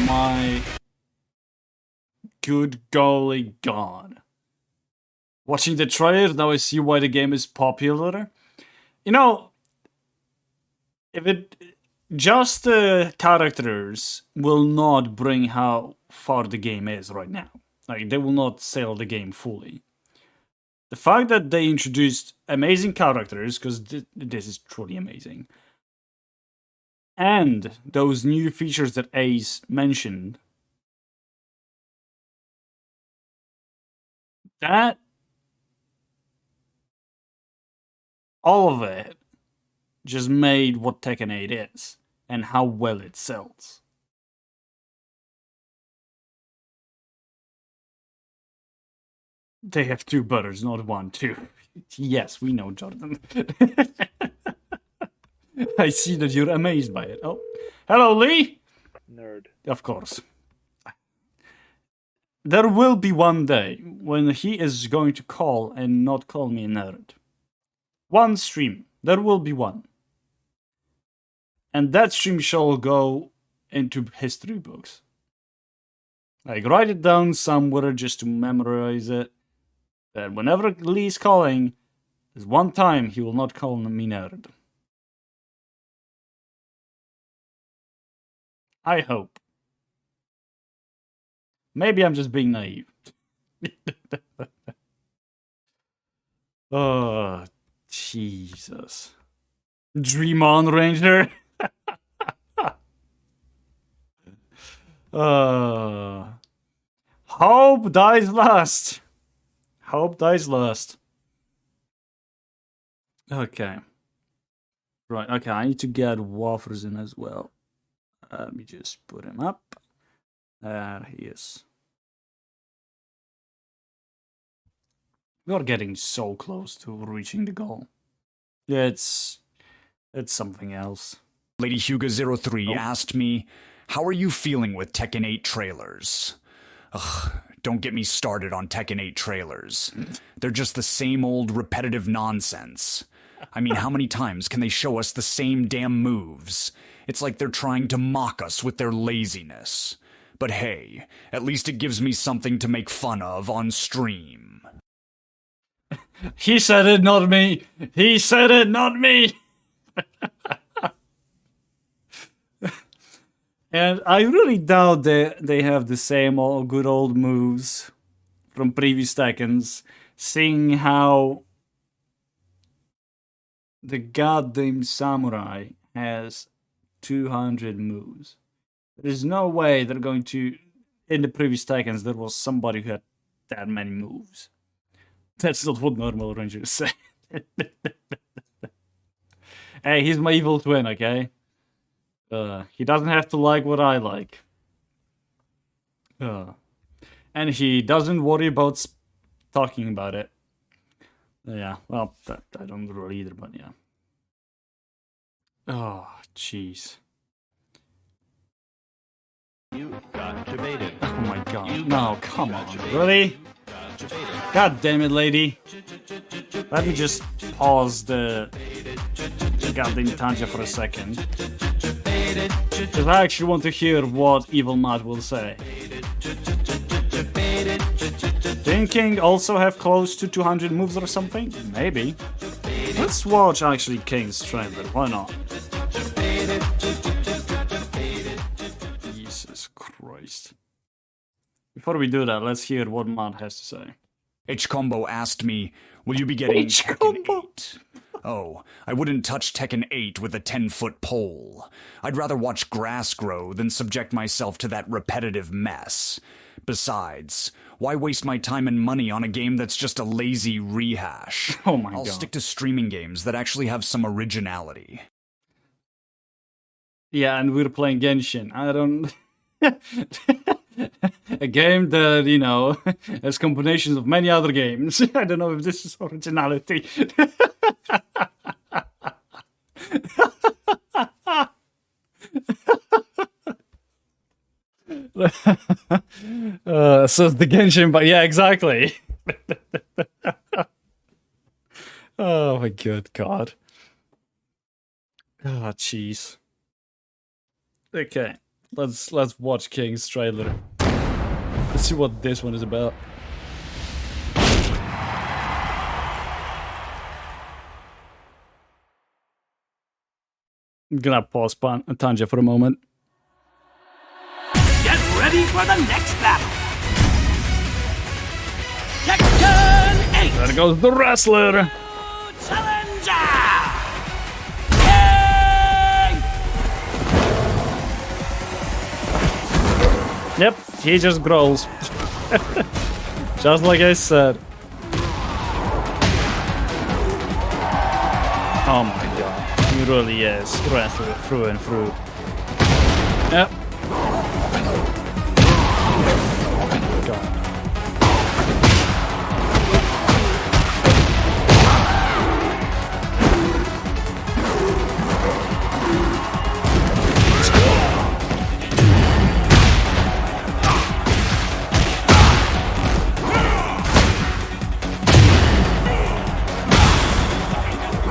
My good golly god. Watching the trailer, now I see why the game is popular. You know, if it just the characters will not bring how far the game is right now. Like, they will not sell the game fully. The fact that they introduced amazing characters, because this is truly amazing, and those new features that Ace mentioned, that all of it just made what Tekken 8 is and how well it sells. They have two butters, not one, two. Yes, we know, Jordan. I see that you're amazed by it. Oh, hello, Lee. Nerd. Of course. There will be one day when he is going to call and not call me a nerd. One stream. There will be one. And that stream shall go into history books. Like, write it down somewhere just to memorize it. That whenever Lee's calling, There's one time he will not call me nerd. I hope. Maybe I'm just being naive. Oh, Jesus. Dream on, Ranger. Hope dies last. Hope dies last. Okay. Right, okay, I need to get Waffers in as well. Let me just put him up. There he is. We are getting so close to reaching the goal. Yeah, it's something else. Lady Huga03 asked me, how are you feeling with Tekken 8 trailers? Ugh, don't get me started on Tekken 8 trailers. They're just the same old repetitive nonsense. I mean, how many times can they show us the same damn moves? It's like they're trying to mock us with their laziness. But hey, at least it gives me something to make fun of on stream. He said it, not me. He said it, not me. And I really doubt they have the same old good old moves from previous Tekkens, seeing how the goddamn samurai has 200 moves. There is no way they're going to... In the previous Tekkens, there was somebody who had that many moves. That's not what normal rangers say. Hey, he's my evil twin, okay? He doesn't have to like what I like. And he doesn't worry about talking about it. Yeah, well, that I don't really either, but yeah. Oh, jeez. You got debated. Oh my god. No, come on. Really? God damn it, lady. Let me just pause the goddamn tanja for a second. Because I actually want to hear what Evil Matt will say. Didn't King also have close to 200 moves or something? Maybe. Let's watch actually King's trailer. Why not? Jesus Christ. Before we do that, let's hear what Matt has to say. H-Combo asked me, will you be getting Tekken 8? Oh, I wouldn't touch Tekken 8 with a 10-foot pole. I'd rather watch grass grow than subject myself to that repetitive mess. Besides, why waste my time and money on a game that's just a lazy rehash? Oh my god. I'll stick to streaming games that actually have some originality. Yeah, and we're playing Genshin. I don't... A game that, you know, has combinations of many other games. I don't know if this is originality. So the Genshin, but yeah, exactly. Oh my good god. Oh jeez. Okay, let's watch King's trailer. Let's see what this one is about. I'm gonna pause Tanja for a moment. Get ready for the next battle! Tekken 8! There goes the wrestler! Challenger! King! Yep, he just growls. Just like I said. Oh my god, he really is wrestler through and through. Yep. God.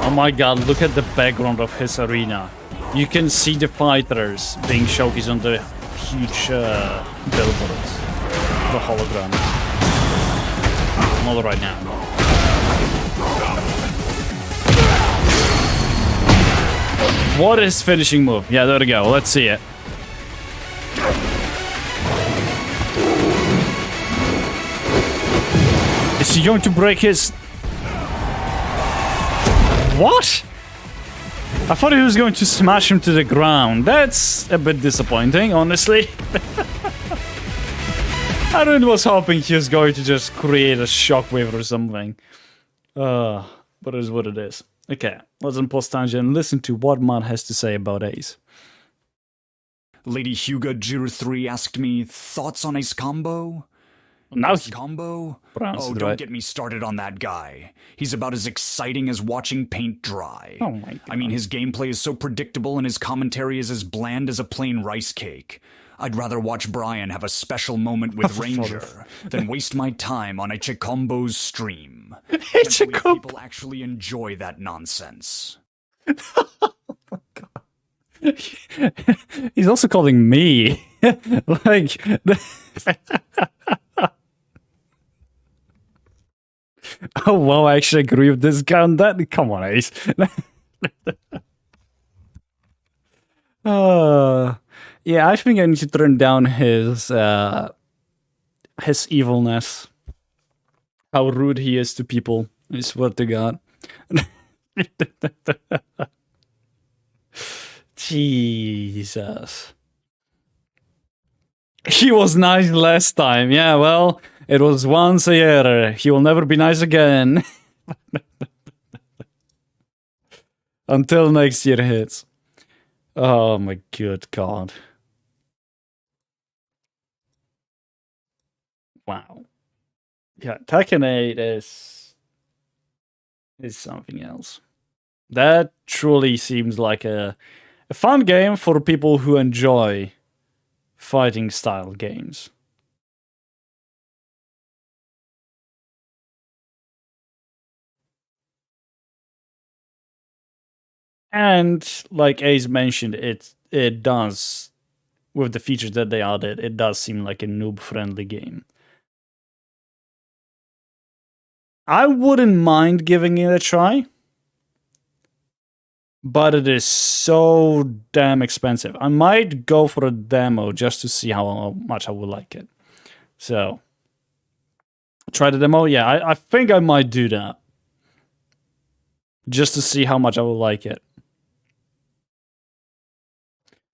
Oh my god, look at the background of his arena. You can see the fighters being showcased on the huge billboards. The holograms. Not right now. What is finishing move? Yeah, there we go. Let's see it. Is he going to break his... What? I thought he was going to smash him to the ground. That's a bit disappointing, honestly. I really was hoping he was going to just create a shockwave or something. But it is what it is. Okay, let's unpause tangent and listen to what Matt has to say about Ace. Lady Hyuga Jiru 3 asked me, thoughts on Ace Combo? Now Ace Combo? Oh, don't get me started on that guy. He's about as exciting as watching paint dry. Oh my god. I mean, his gameplay is so predictable and his commentary is as bland as a plain rice cake. I'd rather watch Brian have a special moment with Ranger than waste my time on Ichikombo's stream. Can't believe people actually enjoy that nonsense. Oh god. He's also calling me. Like... Oh wow, I actually agree with this guy on that. Come on, Ace. Yeah, I think I need to turn down his evilness. How rude he is to people. I swear to God. Jesus. He was nice last time. Yeah, well, it was once a year. He will never be nice again. Until next year hits. Oh my good God. Wow. Yeah, Tekken 8 is something else. That truly seems like a fun game for people who enjoy fighting style games. And like Ace mentioned, it does, with the features that they added, it does seem like a noob-friendly game. I wouldn't mind giving it a try, but it is so damn expensive. I might go for a demo just to see how much I would like it. So, try the demo? Yeah, I think I might do that. Just to see how much I will like it.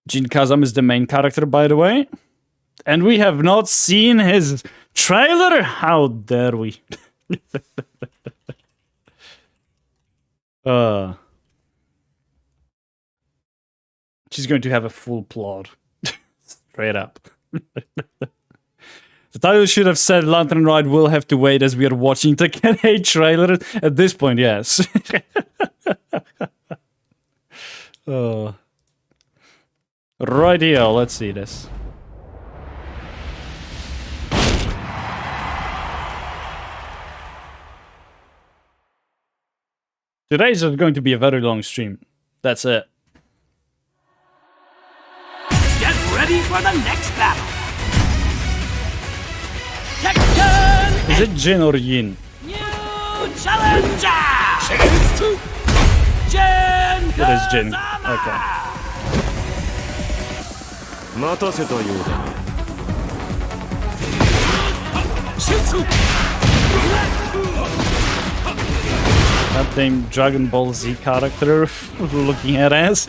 Jin Kazam is the main character, by the way. And we have not seen his trailer? How dare we? She's going to have a full plot. Straight up. The title should have said Lantern Ride will have to wait as we are watching the Tekken 8 trailer. At this point, yes. Rightio, let's see this. Today is going to be a very long stream. That's it. Get ready for the next battle. Tekken! Is it Jin or Yin? New challenger! Jin! It is Jin. Okay. 待たせたようだ。 That damn Dragon Ball Z character looking at us.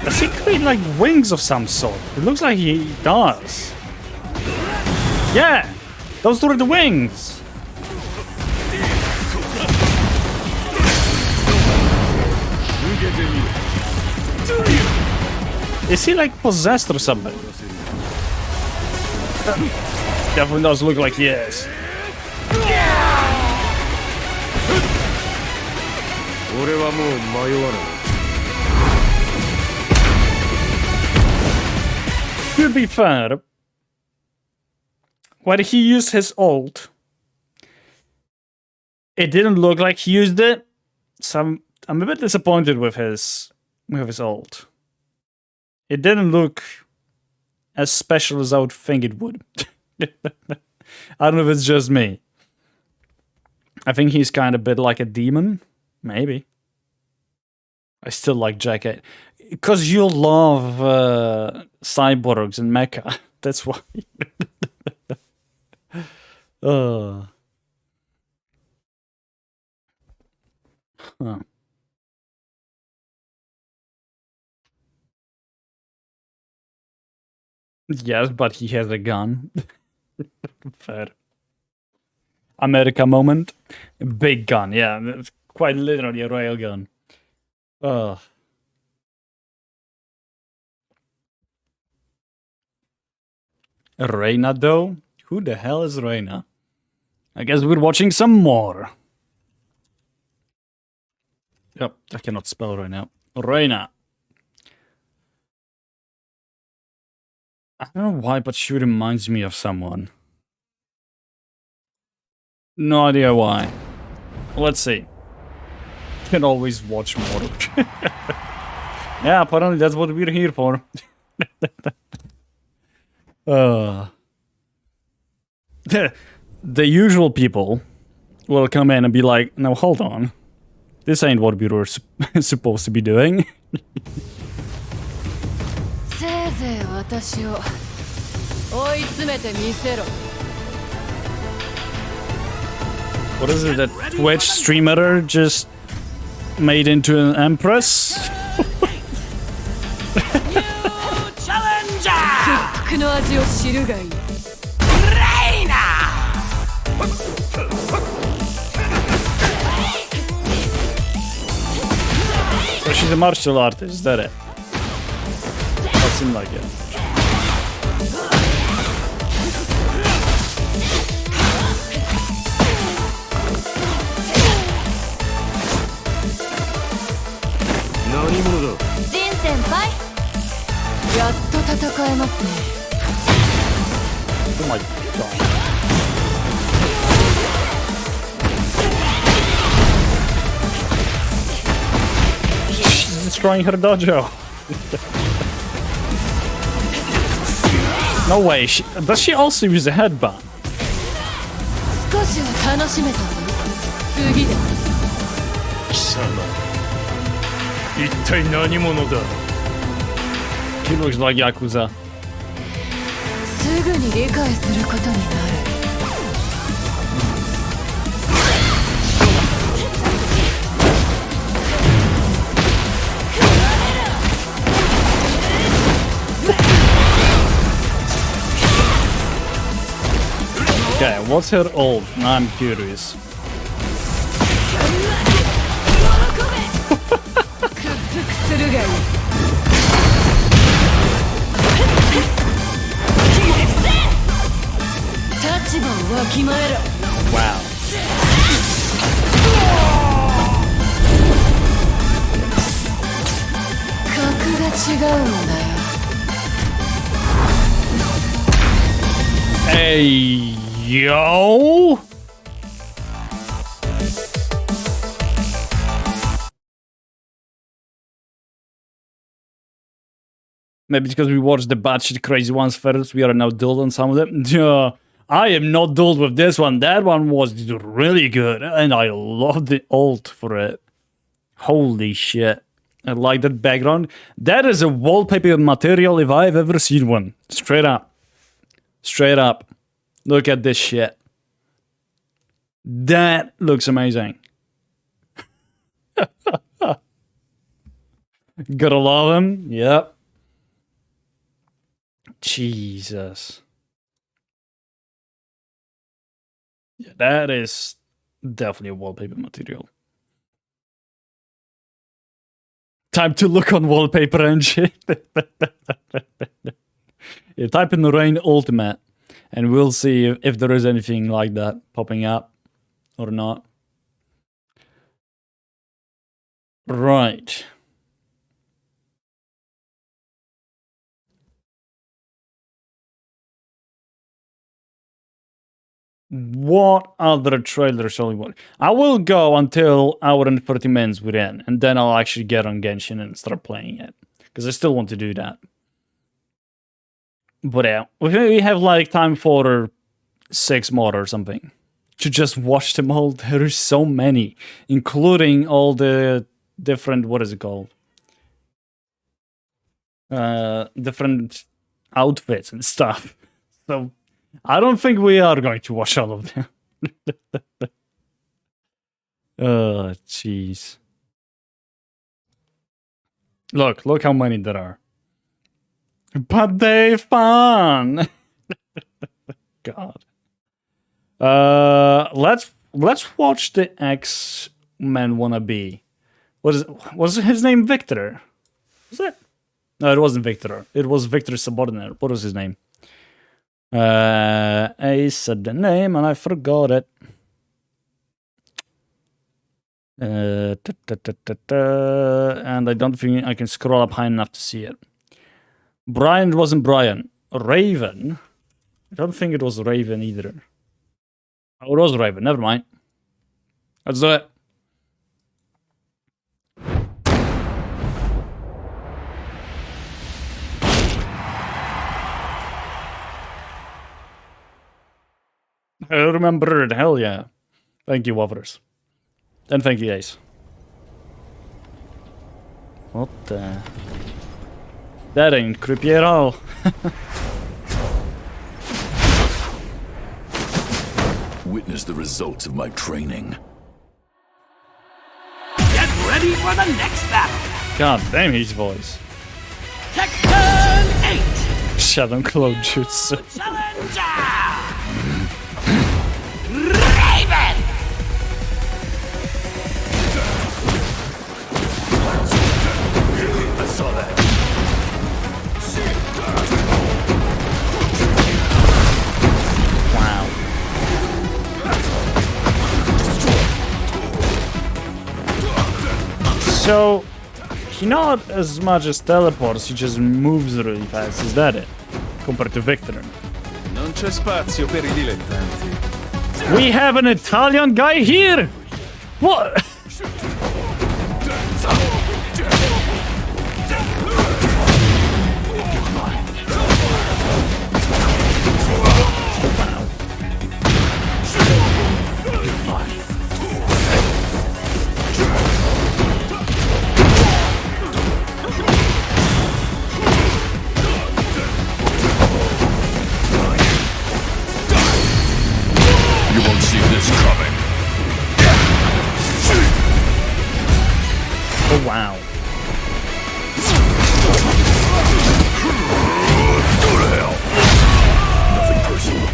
Does he create like wings of some sort? It looks like he does. Yeah! Those were the wings! Is he like possessed or something? Definitely does look like he is. To be fair, when he used his ult, It didn't look like he used it, so I'm a bit disappointed with his ult. It didn't look as special as I would think it would. I don't know if it's just me. I think he's kind of a bit like a demon. Maybe. I still like Jack 8. Because you love cyborgs and mecha. That's why. Huh. Yes, but he has a gun. Fair. America moment. Big gun, yeah. It's quite literally a rail gun. Ugh. Reina, though? Who the hell is Reina? I guess we're watching some more. Yep, I cannot spell right now. Reina. I don't know why, but she reminds me of someone. No idea why. Let's see. Can always watch more. Yeah, apparently that's what we're here for. The usual people will come in and be like, "No, hold on. This ain't what we were supposed to be doing." What is it, that Twitch streamer just made into an empress? So she's a martial artist, is that it? That seemed like it. Oh my god. She's destroying her dojo. No way. Does she also use a headband? 一体何者だ He looks like Yakuza. すぐに理解することになる Okay, what's her ult? I'm curious. 屈服するがいい 立場をわきまえろ Wow. 格が違うんだよ Hey, yo! Maybe because we watched the batshit crazy ones first, we are now dulled on some of them. Yeah, I am not dulled with this one. That one was really good, and I love the ult for it. Holy shit. I like that background. That is a wallpaper material if I've ever seen one. Straight up. Straight up. Look at this shit. That looks amazing. Gotta love him. Yep. Jesus. Yeah, that is definitely a wallpaper material. Time to look on wallpaper and shit. Yeah, type in the Rain Ultimate and we'll see if there is anything like that popping up or not. Right. What other trailer shall we watch? I will go until hour and 30 minutes we're in, and then I'll actually get on Genshin and start playing it. Because I still want to do that. But yeah, we have like time for 6 more or something. To just watch them all. There are so many. Including all the different, what is it called? Different outfits and stuff. So I don't think we are going to watch all of them. Oh, jeez. Look how many there are. But they fun. God. Let's watch the X-Men wannabe. Was his name Victor? Was it? No, it wasn't Victor. It was Victor's subordinate. What was his name? I said the name and I forgot it. And I don't think I can scroll up high enough to see it. Brian, it wasn't Brian. Raven. I don't think it was Raven either. Oh, it was Raven. Never mind. Let's do it. I remembered. Hell yeah. Thank you, Waffers. And thank you, Ace. What the... That ain't creepy at all. Witness the results of my training. Get ready for the next battle. God damn his voice. Tekken 8. Shadow Clone Jutsu. Challenger. Raven. I saw that. Wow. So, he not as much as teleports, he just moves really fast. Is that it? Compared to Victor. Non c'è spazio per i dilettanti. We have an Italian guy here! What? You won't see this coming. Oh, wow. Go to hell. Nothing personal.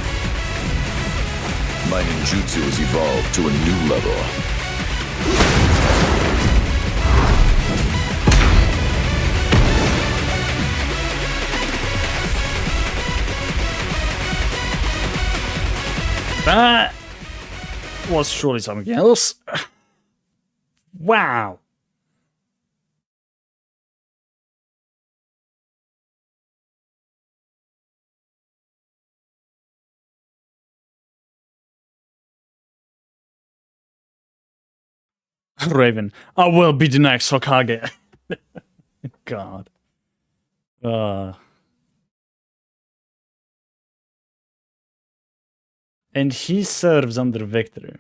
My ninjutsu has evolved to a new level. That was surely something else. Wow. Raven, I will be the next Hokage. God. And he serves under Victor.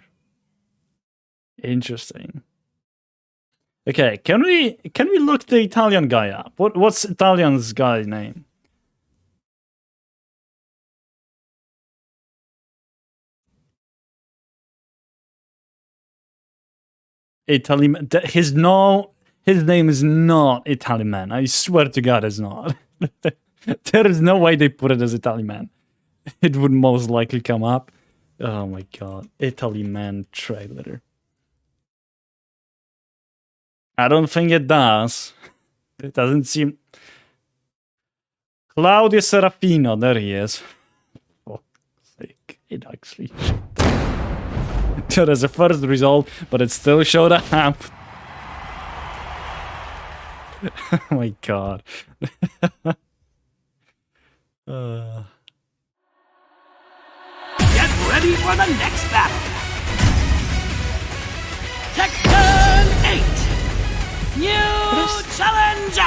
Interesting. Okay, can we look the Italian guy up? What's Italian's guy's name? Italian. His name is not Italian man. I swear to God, it's not. There is no way they put it as Italian man. It would most likely come up. Oh my God, Italian man trailer. I don't think it does. It doesn't seem. Claudio Serafino, there he is. For sake, it actually. There is a first result, but it still showed up. Oh my God. Get ready for the next battle. Tekken 8! New challenger!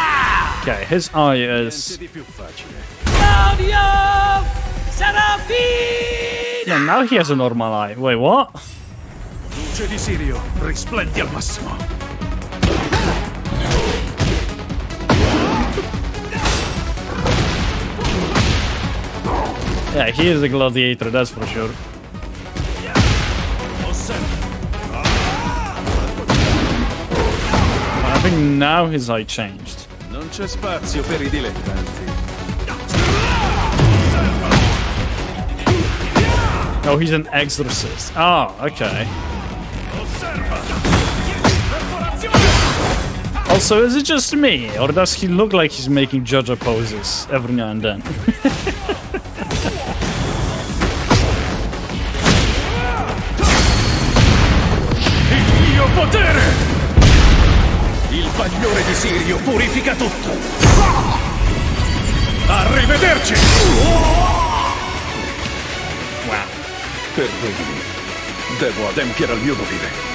Okay, his eye is... Di più facile. Claudio Serafini! Yeah, now he has a normal eye. Wait, what? Luce di Sirio, risplendi al massimo. Yeah, he is a gladiator, that's for sure. I think now his eye changed. Non c'è spazio per I dilettanti. Oh, he's an exorcist. Oh, okay. Also, is it just me, or does he look like he's making JoJo poses every now and then? Il mio potere! Il bagliore di Sirio purifica tutto! Arrivederci! Wow. Perdonami. Devo adempiere al mio dovere.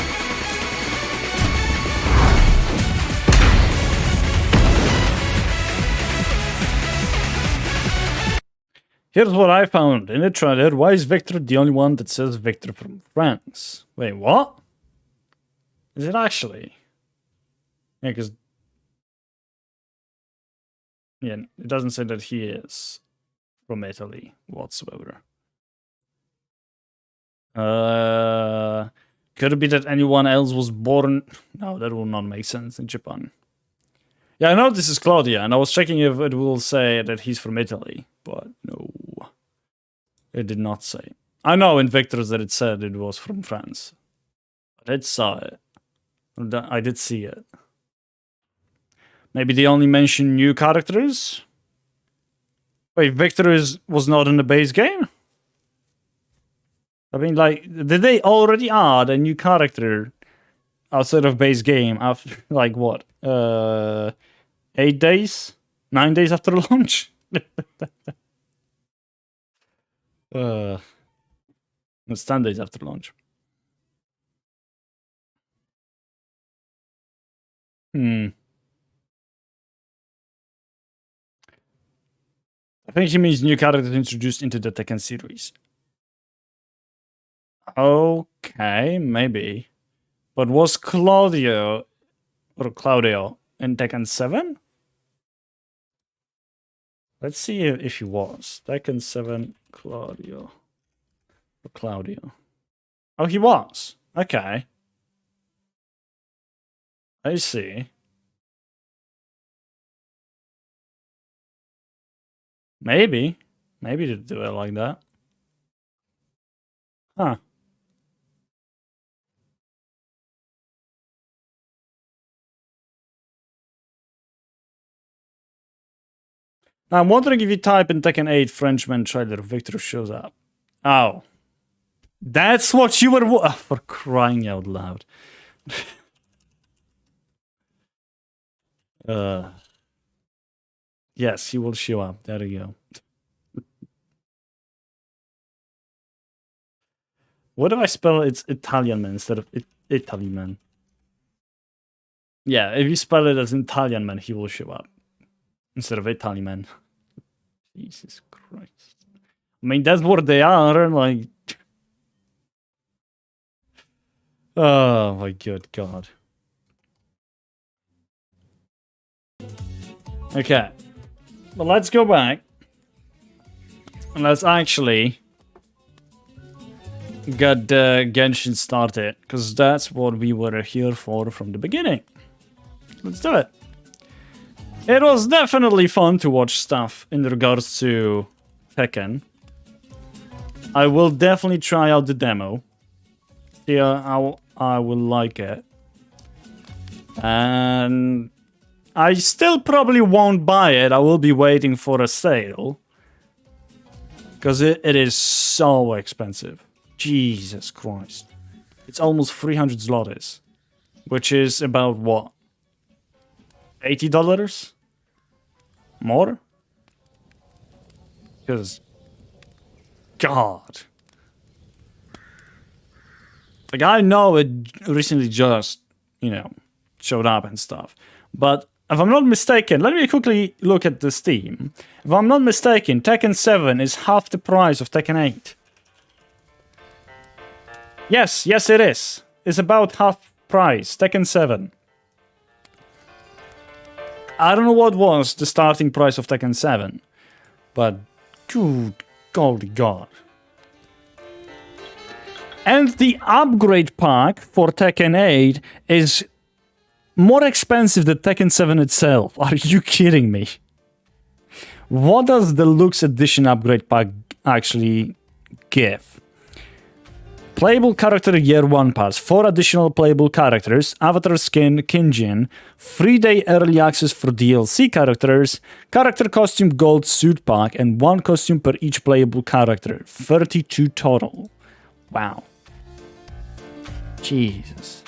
Here's what I found in the trailer. Why is Victor the only one that says Victor from France? Wait, what? Is it actually? Yeah, because... yeah, it doesn't say that he is from Italy whatsoever. Could it be that anyone else was born... no, that will not make sense in Japan. Yeah, I know this is Claudia, and I was checking if it will say that he's from Italy, but no. It did not say. I know in Victor's that it said it was from France. I did saw it. I did see it. Maybe they only mention new characters? Wait, Victor was not in the base game? I mean, like, did they already add a new character outside of base game after, like, what? 8 days? 9 days after launch? It's 10 days after launch. I think he means new characters introduced into the Tekken series. Okay, maybe. But was Claudio in Tekken 7? Let's see if he was. Tekken 7 Claudio. Or Claudio. Oh, he was. Okay. I see. Maybe. Maybe to do it like that. Huh. Now, I'm wondering if you type in Tekken 8 Frenchman trailer, Victor shows up. Oh. That's what you were... for crying out loud. Yes, he will show up. There you go. What if I spell it's Italian man instead of Italy man? Yeah, if you spell it as Italian man, he will show up. Instead of Italian man. Jesus Christ. I mean, that's what they are, like... oh my good God. Okay. Well, let's go back. And let's actually get Genshin started. Because that's what we were here for from the beginning. Let's do it. It was definitely fun to watch stuff in regards to Tekken. I will definitely try out the demo. See how I will like it. And I still probably won't buy it. I will be waiting for a sale. Because it is so expensive. Jesus Christ. It's almost 300 zlotys. Which is about what? $80? More? Because... God. Like, I know it recently just, showed up and stuff. But if I'm not mistaken, let me quickly look at the Steam. If I'm not mistaken, Tekken 7 is half the price of Tekken 8. Yes, it is. It's about half price. Tekken 7. I don't know what was the starting price of Tekken 7, but good golly god. And the upgrade pack for Tekken 8 is more expensive than Tekken 7 itself. Are you kidding me? What does the Deluxe Edition upgrade pack actually give? Playable character year 1 pass, 4 additional playable characters, avatar skin, Kinjin, 3-day early access for DLC characters, character costume gold suit pack, and 1 costume per each playable character. 32 total. Wow. Jesus.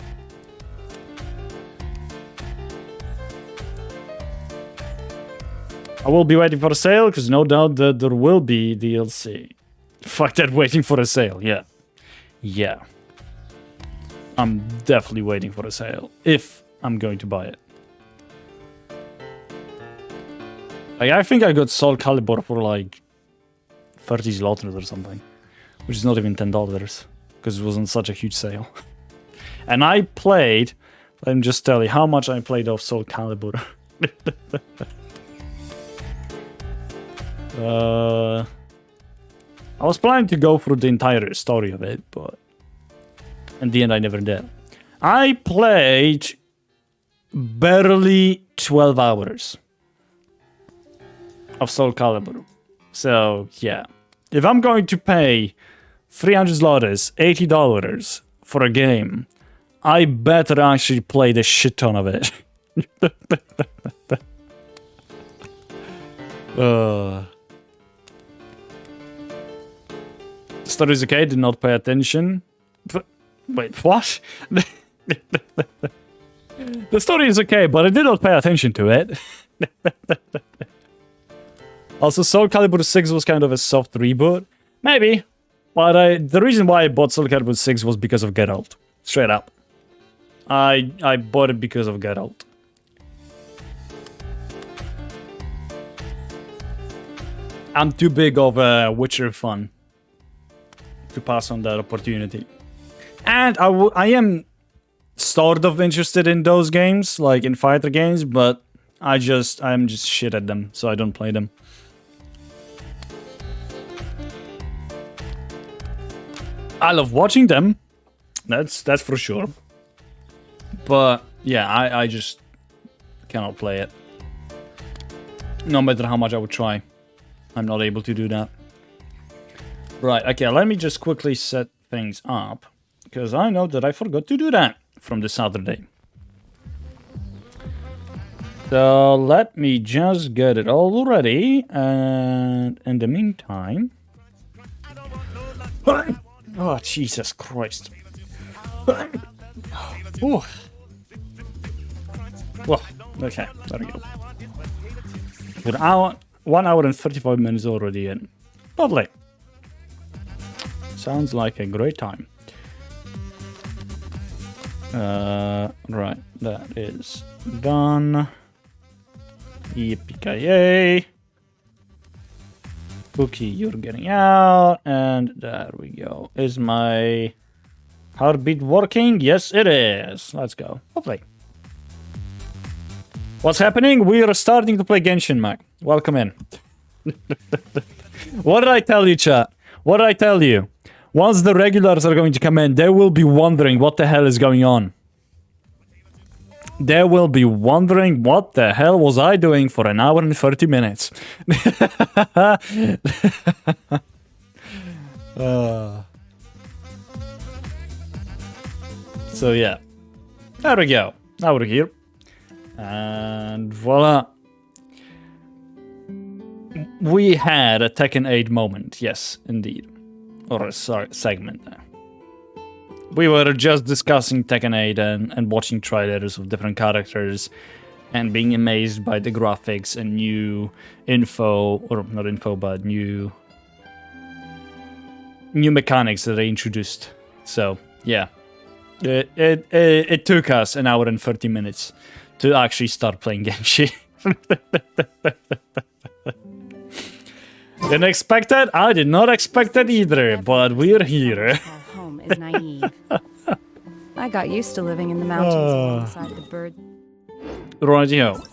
I will be waiting for a sale, because no doubt that there will be DLC. Fuck that, waiting for a sale, yeah. Yeah. I'm definitely waiting for a sale, if I'm going to buy it. Like, I think I got Soul Calibur for like 30 zlotys or something, which is not even $10, because it wasn't such a huge sale. And I played, let me just tell you how much I played of Soul Calibur. I was planning to go through the entire story of it, but in the end I never did. I played barely 12 hours of Soul Calibur. So, yeah. If I'm going to pay 300 zlotys, $80 for a game, I better actually play the shit ton of it. The story is okay, did not pay attention. Wait, what? The story is okay, but I did not pay attention to it. Also, Soul Calibur 6 was kind of a soft reboot. Maybe. But the reason why I bought Soul Calibur 6 was because of Geralt. Straight up. I bought it because of Geralt. I'm too big of a Witcher fan to pass on that opportunity. And I am sort of interested in those games, like in fighter games, but I'm just shit at them, so I don't play them. I love watching them, that's for sure. But yeah, I just cannot play it. No matter how much I would try, I'm not able to do that. Right, okay, let me just quickly set things up, because I know that I forgot to do that from the Saturday. So let me just get it all ready, and in the meantime... Oh, Jesus Christ. Ooh. Well, okay, there we go. We're 1 hour and 35 minutes already in. Lovely. Sounds like a great time. Right, that is done. Yippee-ki-yay. Bookie, you're getting out, and there we go. Is my heartbeat working? Yes, it is. Let's go. Lovely. What's happening? We are starting to play Genshin, Mac. Welcome in. What did I tell you, chat? What did I tell you? Once the regulars are going to come in, they will be wondering what the hell is going on. They will be wondering what the hell was I doing for an hour and 30 minutes. So yeah. There we go. Now we're here. And voila. We had a Tekken 8 moment. Yes, indeed. Or a segment there. We were just discussing Tekken 8 and watching trailers of different characters and being amazed by the graphics and new info, or not info, but new mechanics that they introduced. So, yeah, It took us an hour and 30 minutes to actually start playing Genshin. Didn't expect it? I did not expect it either, but we're here. Home is naive. I got used to living in the mountains alongside the birds. Rightio.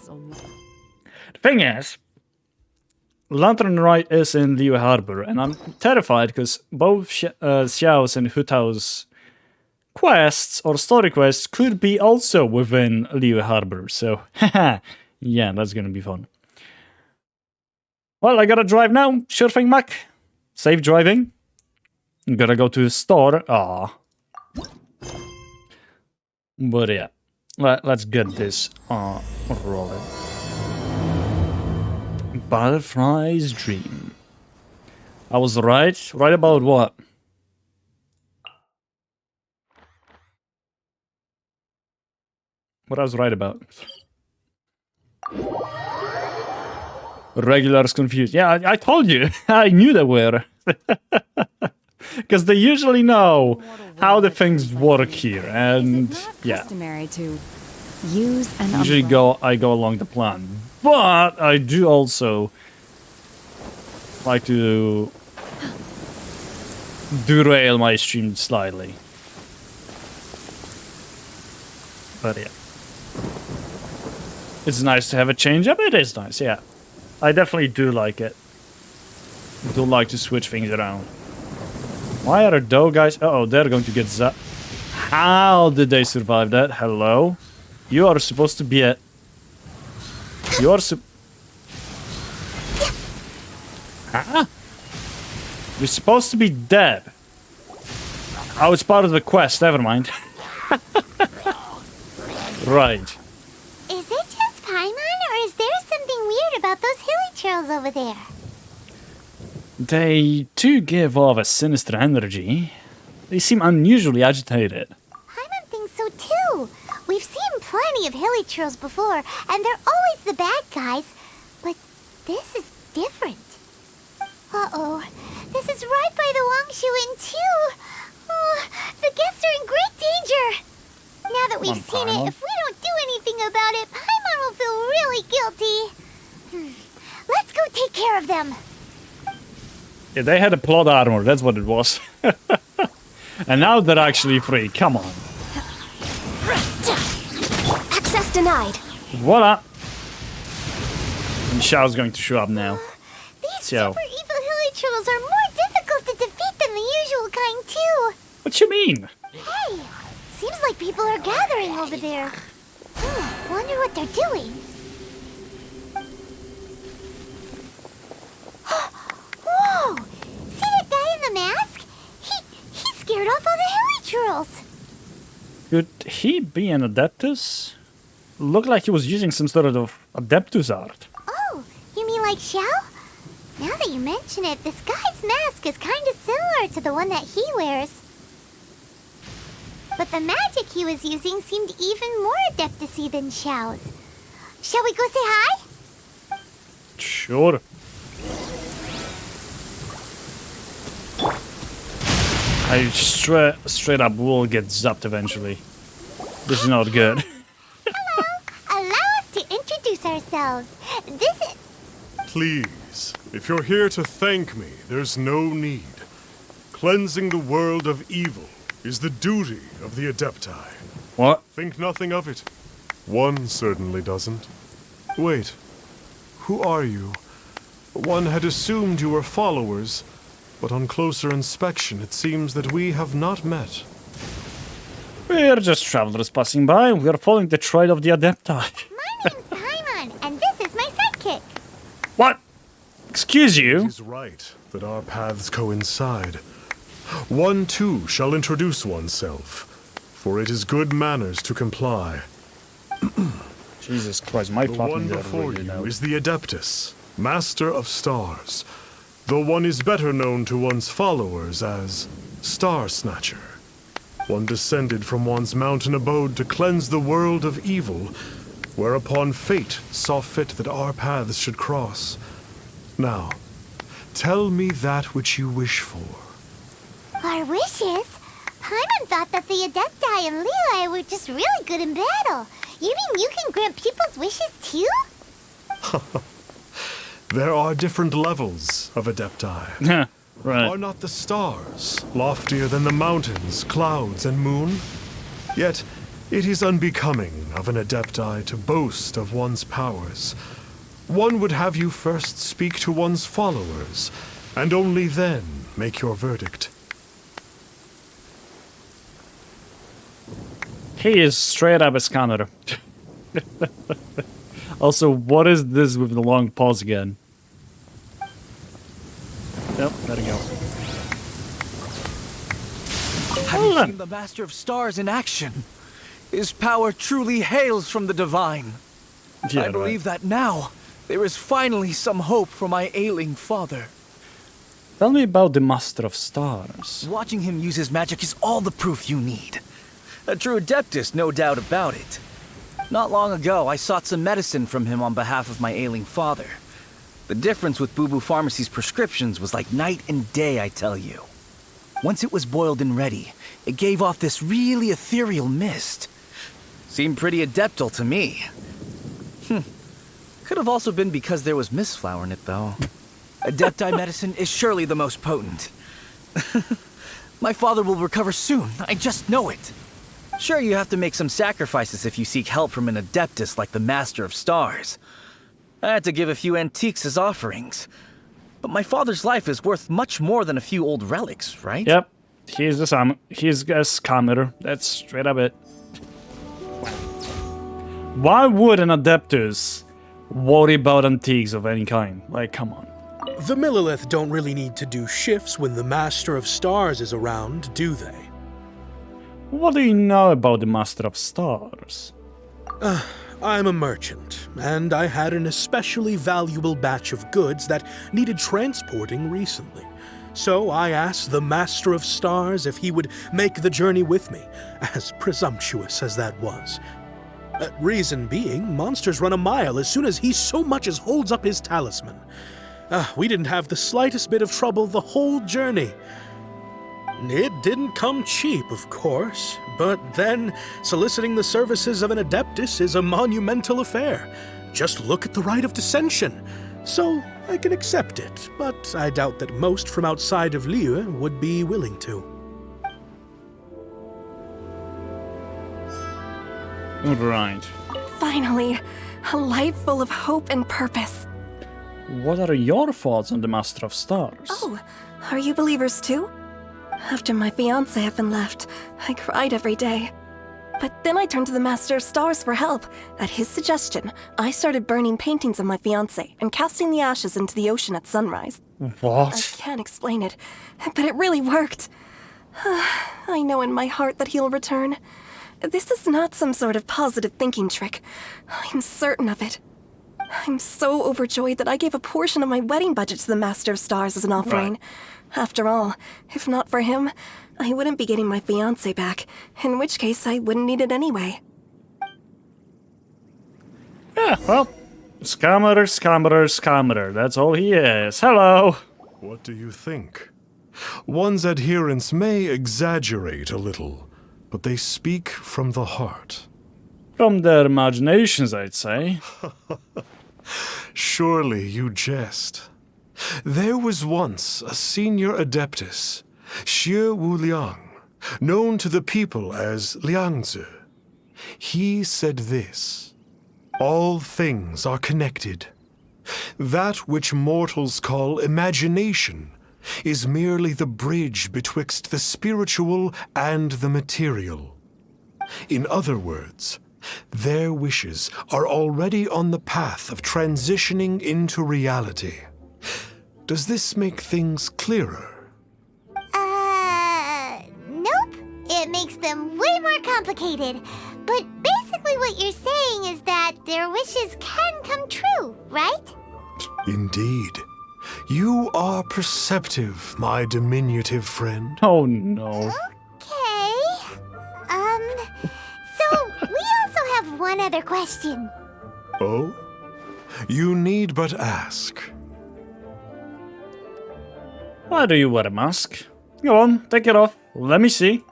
The thing is, Lantern Rite is in Liu Harbor, and I'm terrified because both Xiao's and Hu Tao's quests or story quests could be also within Liu Harbor. So, yeah, that's gonna be fun. Well, I gotta drive now. Sure thing, Mac. Safe driving. Gotta go to the store. But yeah, let's get this rolling. Butterfly's Dream. I was right. Right about what? What I was right about? Regulars confused. Yeah, I told you. I knew they were. Because they usually know how the things work here, and yeah. Customary to use an Usually I go along the plan, but I do also like to derail my stream slightly. But yeah, it's nice to have a change up. It is nice, yeah. I definitely do like it. I do like to switch things around. Why are those guys? Uh-oh, they're going to get zapped. How did they survive that? Hello? You are supposed to be a... You are Huh? You're supposed to be dead. Oh, it's part of the quest. Never mind. Right. Is it just Paimon, or is there something weird about those hilly trails over there? They do give off a sinister energy. They seem unusually agitated. Paimon thinks so too. We've seen plenty of hilly trails before, and they're always the bad guys. But this is different. Uh-oh. This is right by the Wangshu Inn too. Oh, the guests are in great danger. Now that we've seen it, if we don't do anything about it, Paimon will feel really guilty. Let's go take care of them. Yeah, they had a plot armor, that's what it was. And now they're actually free, come on. Access denied. Voila! And Xiao's going to show up now. These Xiao. super evil hilly trolls are more difficult to defeat than the usual kind too. What you mean? Hey, seems like people are gathering over there. Wonder what they're doing. Whoa! See that guy in the mask? He scared off all the hilly trolls. Could he be an Adeptus? Looked like he was using some sort of Adeptus art. Oh, you mean like Xiao? Now that you mention it, this guy's mask is kind of similar to the one that he wears. But the magic he was using seemed even more Adeptus-y than Xiao's. Shall we go say hi? Sure. I straight up will get zapped eventually. This is not good. Hello. Allow us to introduce ourselves. This is... Please, if you're here to thank me, there's no need. Cleansing the world of evil is the duty of the Adepti. What? Think nothing of it. One certainly doesn't. Wait. Who are you? One had assumed you were followers, but on closer inspection it seems that we have not met. We're just travelers passing by. We're following the trail of the Adepti. My name's Paimon, and this is my sidekick. What? Excuse It you? is right that our paths coincide. One too shall introduce oneself, for it is good manners to comply. Jesus Christ, my The one partner before really you knows. is the Adeptus, Master of Stars, though one is better known to one's followers as Star Snatcher. One descended from one's mountain abode to cleanse the world of evil, whereupon fate saw fit that our paths should cross. Now, tell me that which you wish for. Our wishes? Paimon thought that the Adepti and Levi were just really good in battle. You mean you can grant people's wishes too? There are different levels of Adepti. Right. Are not the stars loftier than the mountains, clouds, and moon? Yet, it is unbecoming of an Adepti to boast of one's powers. One would have you first speak to one's followers, and only then make your verdict. He is straight up a scammer. Also, what is this with the long pause again? Yep, there we go. Have you seen the Master of Stars in action? His power truly hails from the divine. Yeah, I believe that now there is finally some hope for my ailing father. Tell me about the Master of Stars. Watching him use his magic is all the proof you need. A true adeptus, no doubt about it. Not long ago, I sought some medicine from him on behalf of my ailing father. The difference with Boo Boo Pharmacy's prescriptions was like night and day, I tell you. Once it was boiled and ready, it gave off this really ethereal mist. Seemed pretty adeptal to me. Could have also been because there was mistflower in it, though. Adepti medicine is surely the most potent. My father will recover soon, I just know it. Sure, you have to make some sacrifices if you seek help from an adeptus like the Master of Stars. I had to give a few antiques as offerings. But my father's life is worth much more than a few old relics, right? Yep, he's a scammer. That's straight up it. Why would an Adeptus worry about antiques of any kind? Like, come on. The Millilith don't really need to do shifts when the Master of Stars is around, do they? What do you know about the Master of Stars? I'm a merchant, and I had an especially valuable batch of goods that needed transporting recently. So I asked the Master of Stars if he would make the journey with me, as presumptuous as that was. Reason being, monsters run a mile as soon as he so much as holds up his talisman. We didn't have the slightest bit of trouble the whole journey. It didn't come cheap, of course, but then soliciting the services of an Adeptus is a monumental affair. Just look at the Rite of Dissension. So I can accept it, but I doubt that most from outside of Liyue would be willing to. Right. Finally, a life full of hope and purpose. What are your thoughts on the Master of Stars? Oh, are you believers too? After my fiancé had been left, I cried every day. But then I turned to the Master of Stars for help. At his suggestion, I started burning paintings of my fiancé and casting the ashes into the ocean at sunrise. What? I can't explain it, but it really worked. I know in my heart that he'll return. This is not some sort of positive thinking trick. I'm certain of it. I'm so overjoyed that I gave a portion of my wedding budget to the Master of Stars as an offering. Right. After all, if not for him, I wouldn't be getting my fiancé back, in which case I wouldn't need it anyway. Yeah, well, scammer. That's all he is. Hello. What do you think? One's adherents may exaggerate a little, but they speak from the heart. From their imaginations, I'd say. Surely you jest. There was once a senior adeptus, Xie Wuliang, known to the people as Liangzi. He said this: all things are connected. That which mortals call imagination is merely the bridge betwixt the spiritual and the material. In other words, their wishes are already on the path of transitioning into reality. Does this make things clearer? Nope. It makes them way more complicated. But basically what you're saying is that their wishes can come true, right? Indeed. You are perceptive, my diminutive friend. Oh no. Okay. So we also have one other question. Oh? You need but ask. Why do you wear a mask? Go on, take it off. Let me see.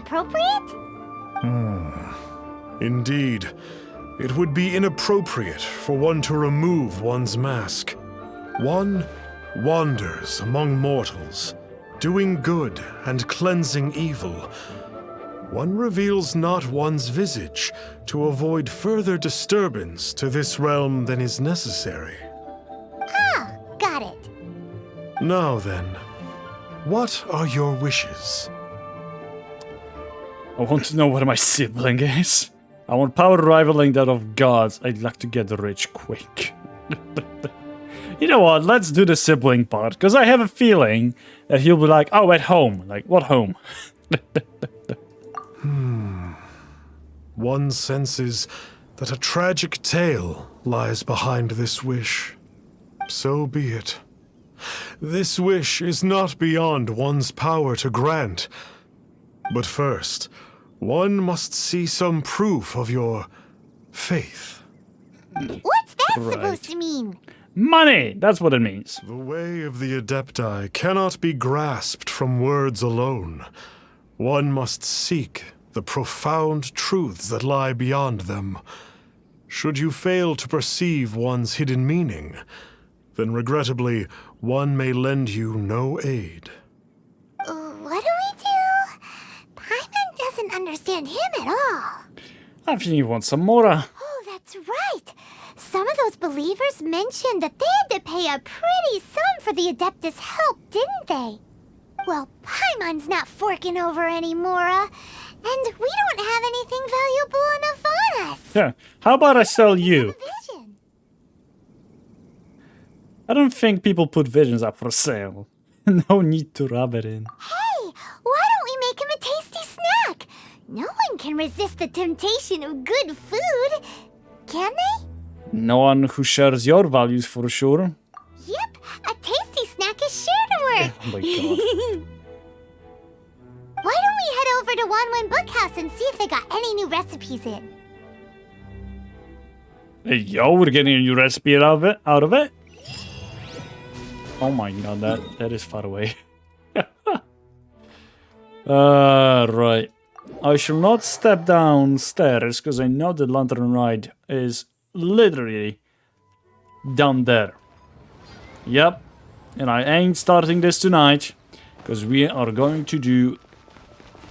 inappropriate? Indeed. It would be inappropriate for one to remove one's mask. One wanders among mortals, doing good and cleansing evil. One reveals not one's visage to avoid further disturbance to this realm than is necessary. Ah, got it. Now then, what are your wishes? I want to know where my sibling is. I want power rivaling that of gods. I'd like to get rich quick. You know what? Let's do the sibling part, because I have a feeling that he'll be like, oh, at home. Like, what home? One senses that a tragic tale lies behind this wish. So be it. This wish is not beyond one's power to grant. But first, one must see some proof of your faith. What's that supposed to mean? Money! That's what it means. The way of the Adepti cannot be grasped from words alone. One must seek the profound truths that lie beyond them. Should you fail to perceive one's hidden meaning, then regrettably, one may lend you no aid. What do we do? Paimon doesn't understand him at all. I think you want some more. Oh, that's right. Some of those believers mentioned that they had to pay a pretty sum for the Adeptus' help, didn't they? Well, Paimon's not forking over anymore, and we don't have anything valuable enough on us. Yeah. How about I sell you? Vision. I don't think people put visions up for sale. No need to rub it in. Hey, why don't we make him a tasty snack? No one can resist the temptation of good food, can they? No one who shares your values for sure. Yep, a tasty snack is sure to work. Oh my god. Why don't we head over to Wanwen Bookhouse and see if they got any new recipes in? Hey, yo, we're getting a new recipe out of it. Oh my god, that is far away. Right. I shall not step downstairs because I know the lantern ride is literally down there. Yep. And I ain't starting this tonight because we are going to do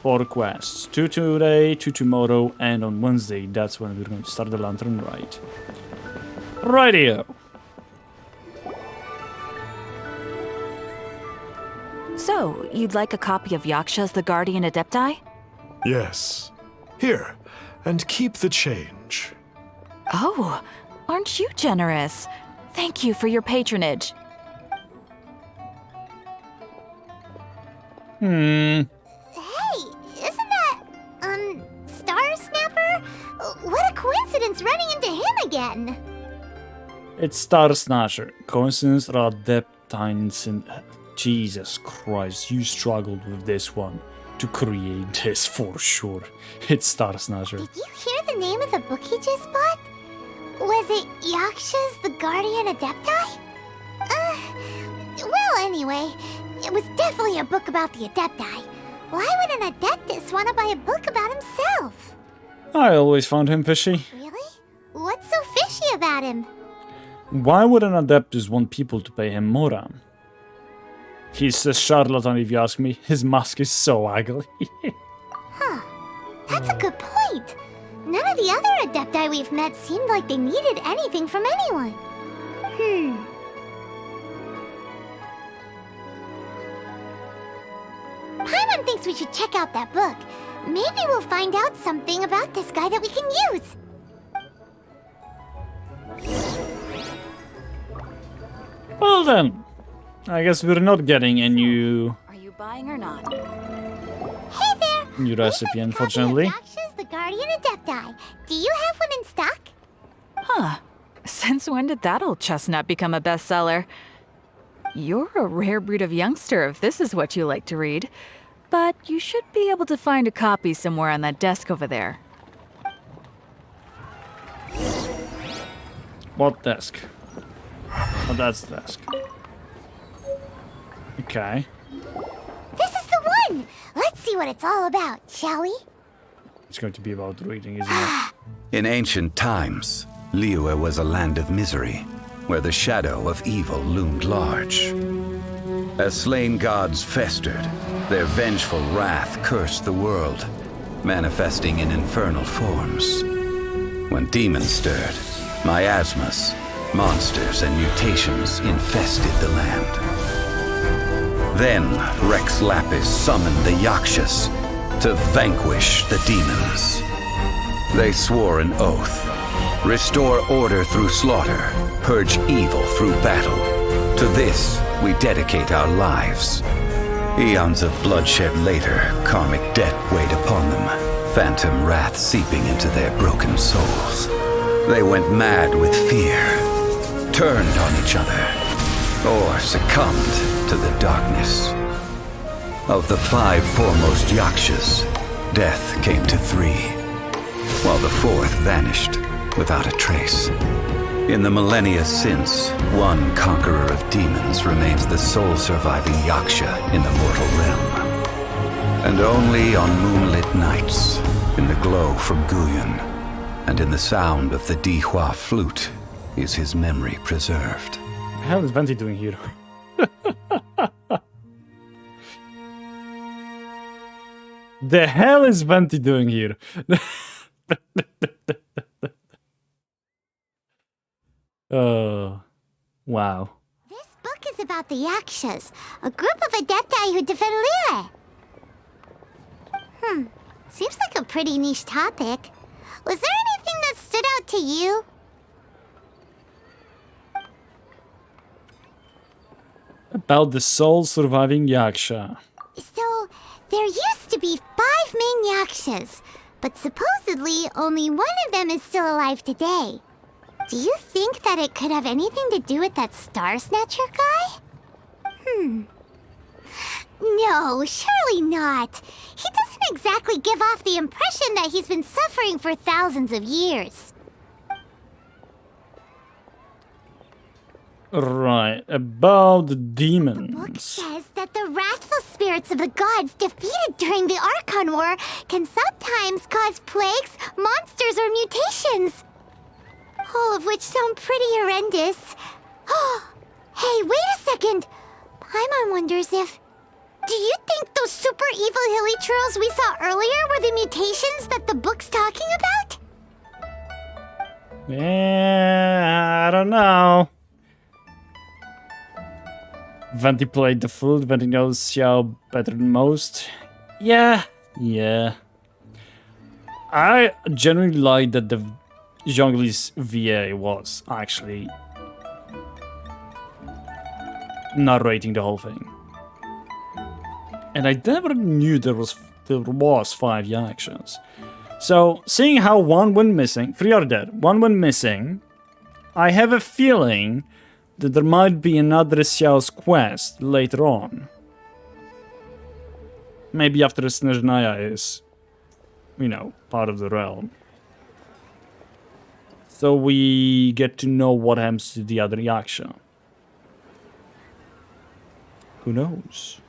4 quests. 2 today, 2 tomorrow, and on Wednesday, that's when we're going to start the lantern ride. Rightio. So, you'd like a copy of Yaksha's The Guardian Adepti? Yes. Here, and keep the change. Oh, aren't you generous? Thank you for your patronage. Hey, isn't that, Star Snapper? What a coincidence running into him again. It's Star Snatcher. Coincidence or Adeptines and... Jesus Christ, you struggled with this one to create this for sure. It's Star Snatcher. Did you hear the name of the book he just bought? Was it Yaksha's The Guardian Adepti? Well, anyway, it was definitely a book about the Adepti. Why would an Adeptus want to buy a book about himself? I always found him fishy. Really? What's so fishy about him? Why would an Adeptus want people to pay him more? He's a charlatan if you ask me. His mask is so ugly. Huh. That's a good point. None of the other Adepti we've met seemed like they needed anything from anyone. Paimon thinks we should check out that book. Maybe we'll find out something about this guy that we can use. Well then, I guess we're not getting a new... Are you buying or not? Hey there! New recipe, unfortunately. Yaksha's The Guardian Adepti. Do you have one in stock? Huh. Since when did that old chestnut become a bestseller? You're a rare breed of youngster if this is what you like to read. But you should be able to find a copy somewhere on that desk over there. What desk? Oh, that's the desk. Okay. This is the one! Let's see what it's all about, shall we? It's going to be about reading, isn't it? In ancient times, Liyue was a land of misery, where the shadow of evil loomed large. As slain gods festered, their vengeful wrath cursed the world, manifesting in infernal forms. When demons stirred, miasmas, monsters, and mutations infested the land. Then Rex Lapis summoned the Yakshas to vanquish the demons. They swore an oath: restore order through slaughter, purge evil through battle. To this, we dedicate our lives. Eons of bloodshed later, karmic debt weighed upon them, phantom wrath seeping into their broken souls. They went mad with fear, turned on each other, or succumbed to the darkness. Of the 5 foremost Yakshas, death came to 3, while the 4th vanished without a trace. In the millennia since, one conqueror of demons remains the sole surviving Yaksha in the mortal realm. And only on moonlit nights, in the glow from Guyon, and in the sound of the Dihua flute, is his memory preserved. What the hell is Venti doing here? The hell is Venti doing here? Oh, wow. This book is about the Yakshas, a group of adepti who defend Liyue. Seems like a pretty niche topic. Was there anything that stood out to you? About the sole surviving Yaksha. So, there used to be 5 main Yakshas, but supposedly only one of them is still alive today. Do you think that it could have anything to do with that Star Snatcher guy? No, surely not. He doesn't exactly give off the impression that he's been suffering for thousands of years. Right, about the demons. The book says that the wrathful spirits of the gods defeated during the Archon War can sometimes cause plagues, monsters, or mutations. All of which sound pretty horrendous. Oh, hey, wait a second. Paimon wonders if... Do you think those super evil hilichurls we saw earlier were the mutations that the book's talking about? Yeah, I don't know. Venti played the flute, Venti knows Xiao better than most. Yeah. I genuinely like that the Zhongli's VA was actually narrating the whole thing. And I never knew there was 5 Yakshas. So, seeing how 1 went missing, 3 are dead, 1 went missing, I have a feeling that there might be another Xiao's quest later on. Maybe after Snezhnaya is, part of the realm. So we get to know what happens to the other Yaksha. Who knows?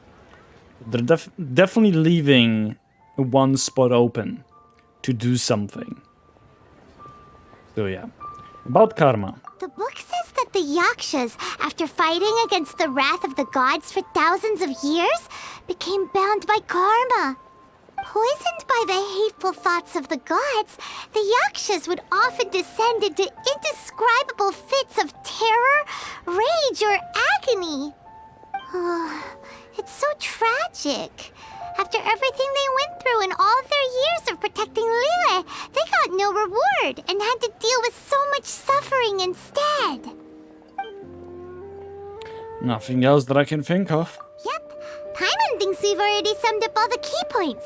They're definitely leaving 1 spot open to do something. So yeah. About karma. The book says that the Yakshas, after fighting against the wrath of the gods for thousands of years, became bound by karma. Poisoned by the hateful thoughts of the gods, the Yakshas would often descend into indescribable fits of terror, rage, or agony. Oh, it's so tragic. After everything they went through in all of their years of protecting Liyue, they got no reward and had to deal with so much suffering instead. Nothing else that I can think of. Yep, Paimon thinks we've already summed up all the key points.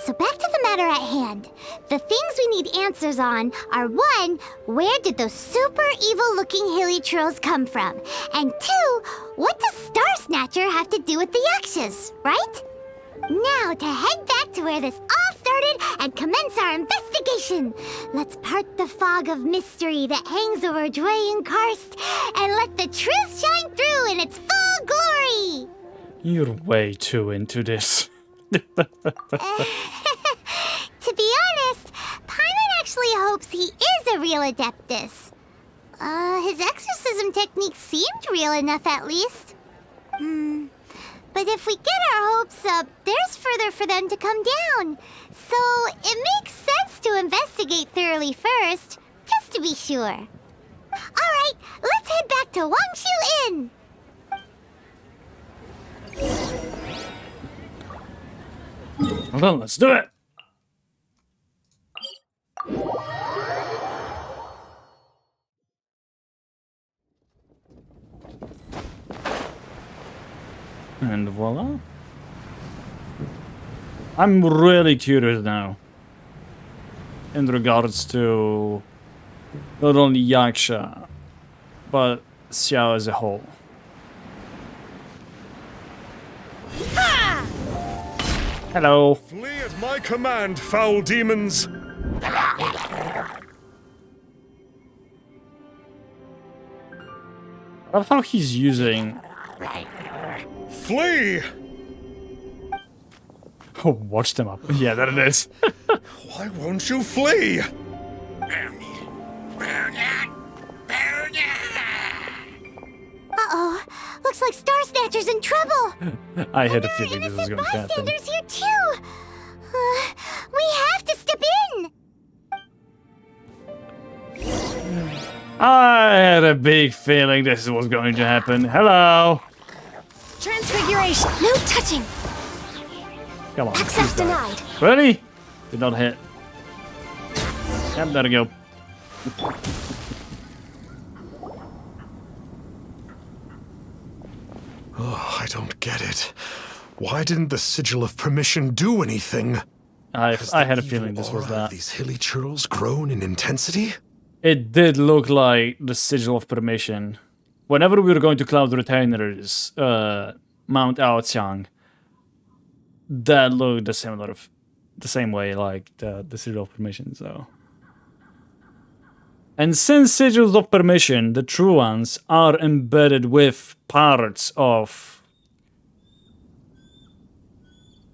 So back to the matter at hand. The things we need answers on are 1, where did those super evil-looking hilichurls come from? And 2, what does Star Snatcher have to do with the Yakshas, right? Now to head back to where this all started and commence our investigation. Let's part the fog of mystery that hangs over Dwayne Karst and let the truth shine through in its full glory. You're way too into this. To be honest, Paimon actually hopes he is a real Adeptus. His exorcism technique seemed real enough at least. But if we get our hopes up, there's further for them to come down. So it makes sense to investigate thoroughly first, just to be sure. Alright, let's head back to Wangshu Inn! Well, let's do it! And voila. I'm really curious now. In regards to not only Yaksha, but Xiao as a whole. Hello. Flee at my command, foul demons! I love how he's using... Flee! Oh, watch them up. Yeah, there it is. Why won't you flee? Uh-oh. Looks like Star Snatcher's in trouble. I had a feeling this was going to happen. Bystanders here too. We have to step in. I had a big feeling this was going to happen. Hello. Transfiguration. No touching. Come on. Access denied. Ready? Did not hit. Yep, there we go. Oh, I don't get it. Why didn't the Sigil of Permission do anything? I had a feeling this was that. These hilly churls grown in intensity? It did look like the Sigil of Permission. Whenever we were going to Cloud Retainers, Mount Aoxiang, that looked the same way like the Sigil of Permission, so. And since Sigils of Permission, the true ones, are embedded with parts of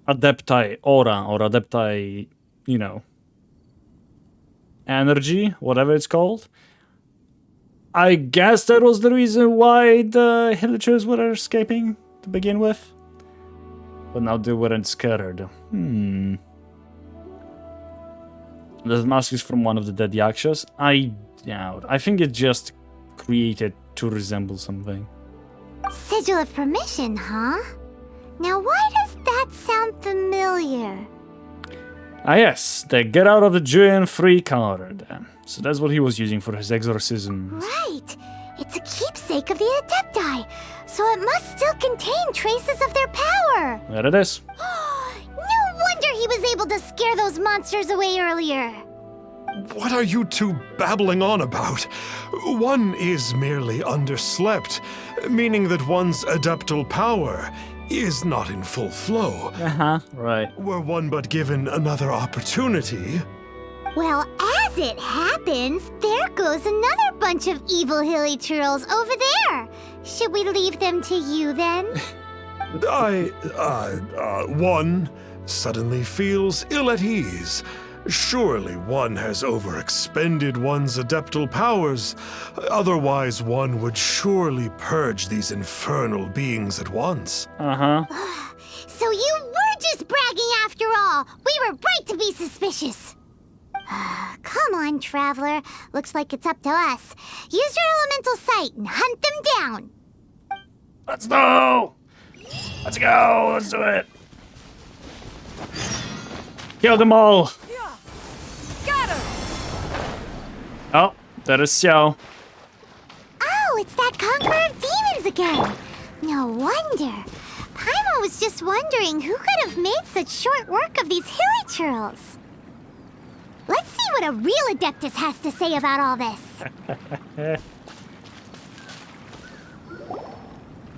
Adepti aura or Adepti, you know, energy, whatever it's called. I guess that was the reason why the Hillagers were escaping to begin with. But now they weren't scared. The mask is from one of the dead Yakshas. I doubt. I think it just created to resemble something. Sigil of Permission, huh? Now why does that sound familiar? Ah yes, the get out of the Julian free card. So that's what he was using for his exorcism. Right. It's a keepsake of the Adepti, so it must still contain traces of their power. There it is. No wonder he was able to scare those monsters away earlier. What are you two babbling on about? One is merely underslept, meaning that one's adeptal power is not in full flow. Right. Were one but given another opportunity... Well, as it happens, there goes another bunch of evil hilly churls over there. Should we leave them to you then? One suddenly feels ill at ease. Surely one has overexpended one's adeptal powers. Otherwise, one would surely purge these infernal beings at once. So you were just bragging after all. We were right to be suspicious. Come on, Traveler. Looks like it's up to us. Use your elemental sight and hunt them down. Let's go! Let's go! Let's do it! Kill them all! Got him! Oh, that is Xiao. Oh, it's that Conqueror of Demons again. No wonder. Paimon was just wondering who could have made such short work of these hilly churls. Let's see what a real Adeptus has to say about all this.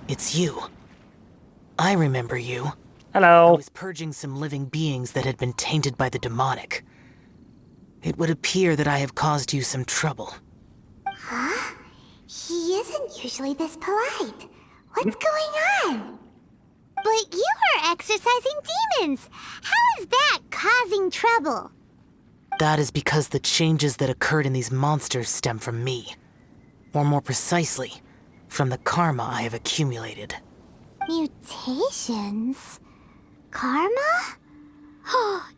It's you. I remember you. Hello. I was purging some living beings that had been tainted by the demonic. It would appear that I have caused you some trouble. Huh? He isn't usually this polite. What's going on? But you are exorcising demons! How is that causing trouble? That is because the changes that occurred in these monsters stem from me. Or more precisely, from the karma I have accumulated. Mutations? Karma?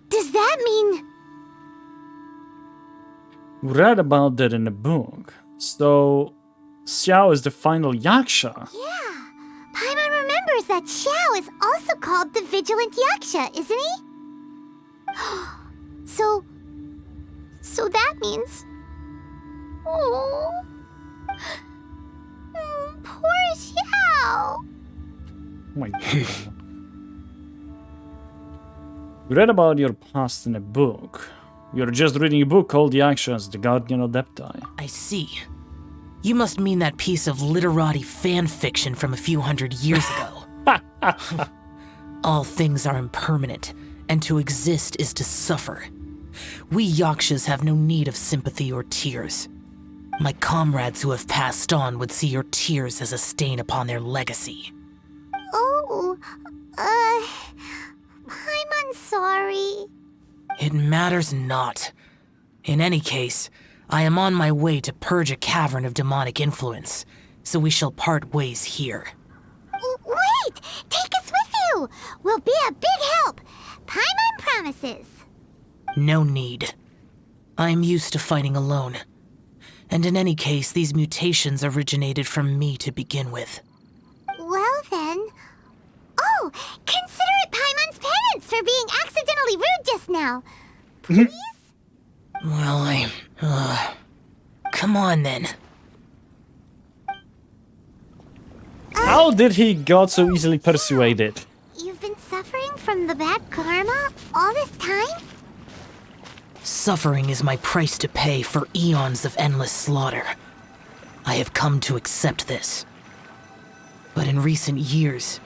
Does that mean... We read about that in the book. So, Xiao is the final Yaksha. Yeah. Paimon remembers that Xiao is also called the Vigilant Yaksha, isn't he? So that means... Oh... Poor Xiao! Oh my god. We read about your past in a book. You're just reading a book called Yakshas, the Guardian Adepti. I see. You must mean that piece of literati fan fiction from a few hundred years ago. All things are impermanent, and to exist is to suffer. We Yakshas have no need of sympathy or tears. My comrades who have passed on would see your tears as a stain upon their legacy. Oh, I'm sorry. It matters not. In any case, I am on my way to purge a cavern of demonic influence, so we shall part ways here. Wait! Take us with you! We'll be a big help! Paimon promises. No need. I am used to fighting alone. And in any case, these mutations originated from me to begin with. Well then... Oh! Consider it Paimon's penance for being accidentally rude just now. Please? Well, come on then. How did he got so easily persuaded? You've been suffering from the bad karma all this time? Suffering is my price to pay for eons of endless slaughter. I have come to accept this. But in recent years,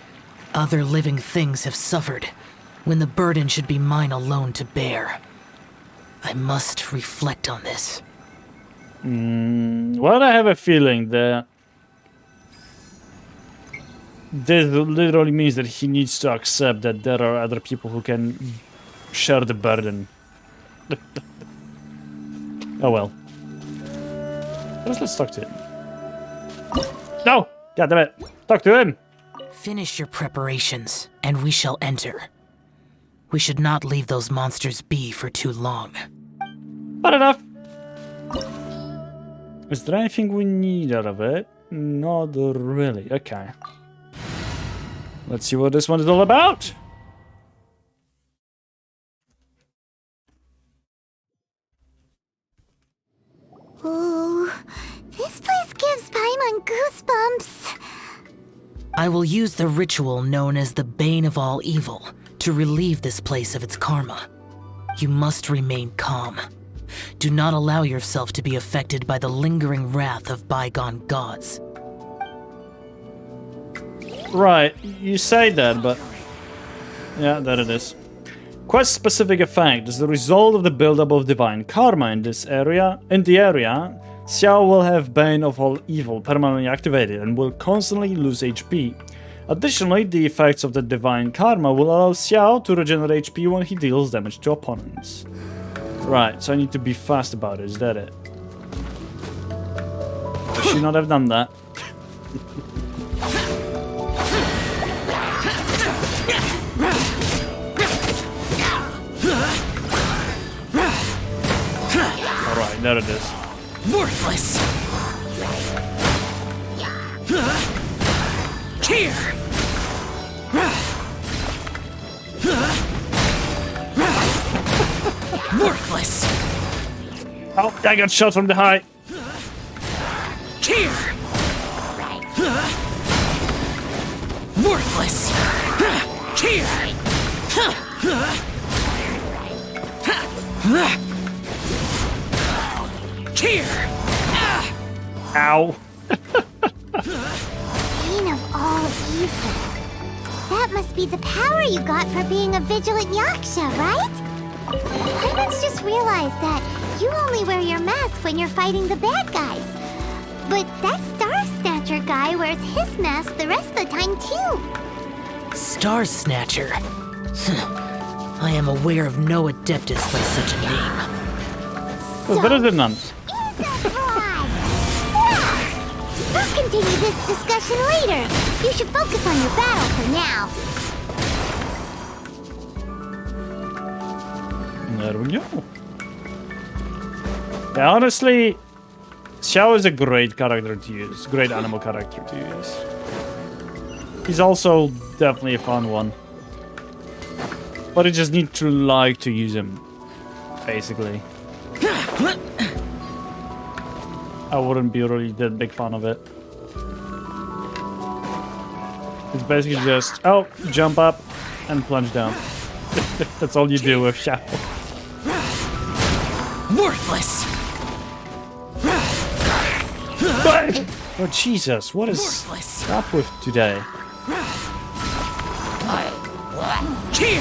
other living things have suffered, when the burden should be mine alone to bear. I must reflect on this. Well, I have a feeling that this literally means that he needs to accept that there are other people who can share the burden. Oh well. First, let's talk to him. No! God damn it! Talk to him! Finish your preparations, and we shall enter. We should not leave those monsters be for too long. Fair enough. Is there anything we need out of it? Not really. Okay. Let's see what this one is all about. Ooh, this place gives Paimon goosebumps. I will use the ritual known as the Bane of All Evil to relieve this place of its karma. You must remain calm. Do not allow yourself to be affected by the lingering wrath of bygone gods. Right, you say that, but... yeah, there it is. Quest-specific effect is the result of the buildup of divine karma in this area. In the area, Xiao will have Bane of All Evil permanently activated and will constantly lose HP. Additionally, the effects of the divine karma will allow Xiao to regenerate HP when he deals damage to opponents. Right, so I need to be fast about it, is that it? I should not have done that. Alright, there it is. Worthless! Here! Worthless! Oh, I got shot from the high. Here! Worthless! Here! Here! Ow. Bane of all evil. That must be the power you got for being a vigilant Yaksha, right? Paimon's just realized that you only wear your mask when you're fighting the bad guys. But that Star Snatcher guy wears his mask the rest of the time, too. Star Snatcher. I am aware of no Adeptus by such a name. Well, better than none. We'll continue this discussion later. You should focus on your battle for now. There we go. Yeah, honestly, Xiao is a great character to use. Great animal character to use. He's also definitely a fun one. But you just need to like to use him, basically. I wouldn't be really that big fan of it. It's basically just, oh, jump up and plunge down. That's all you do with Xiao. Worthless! But, oh Jesus, what is up with today? Here!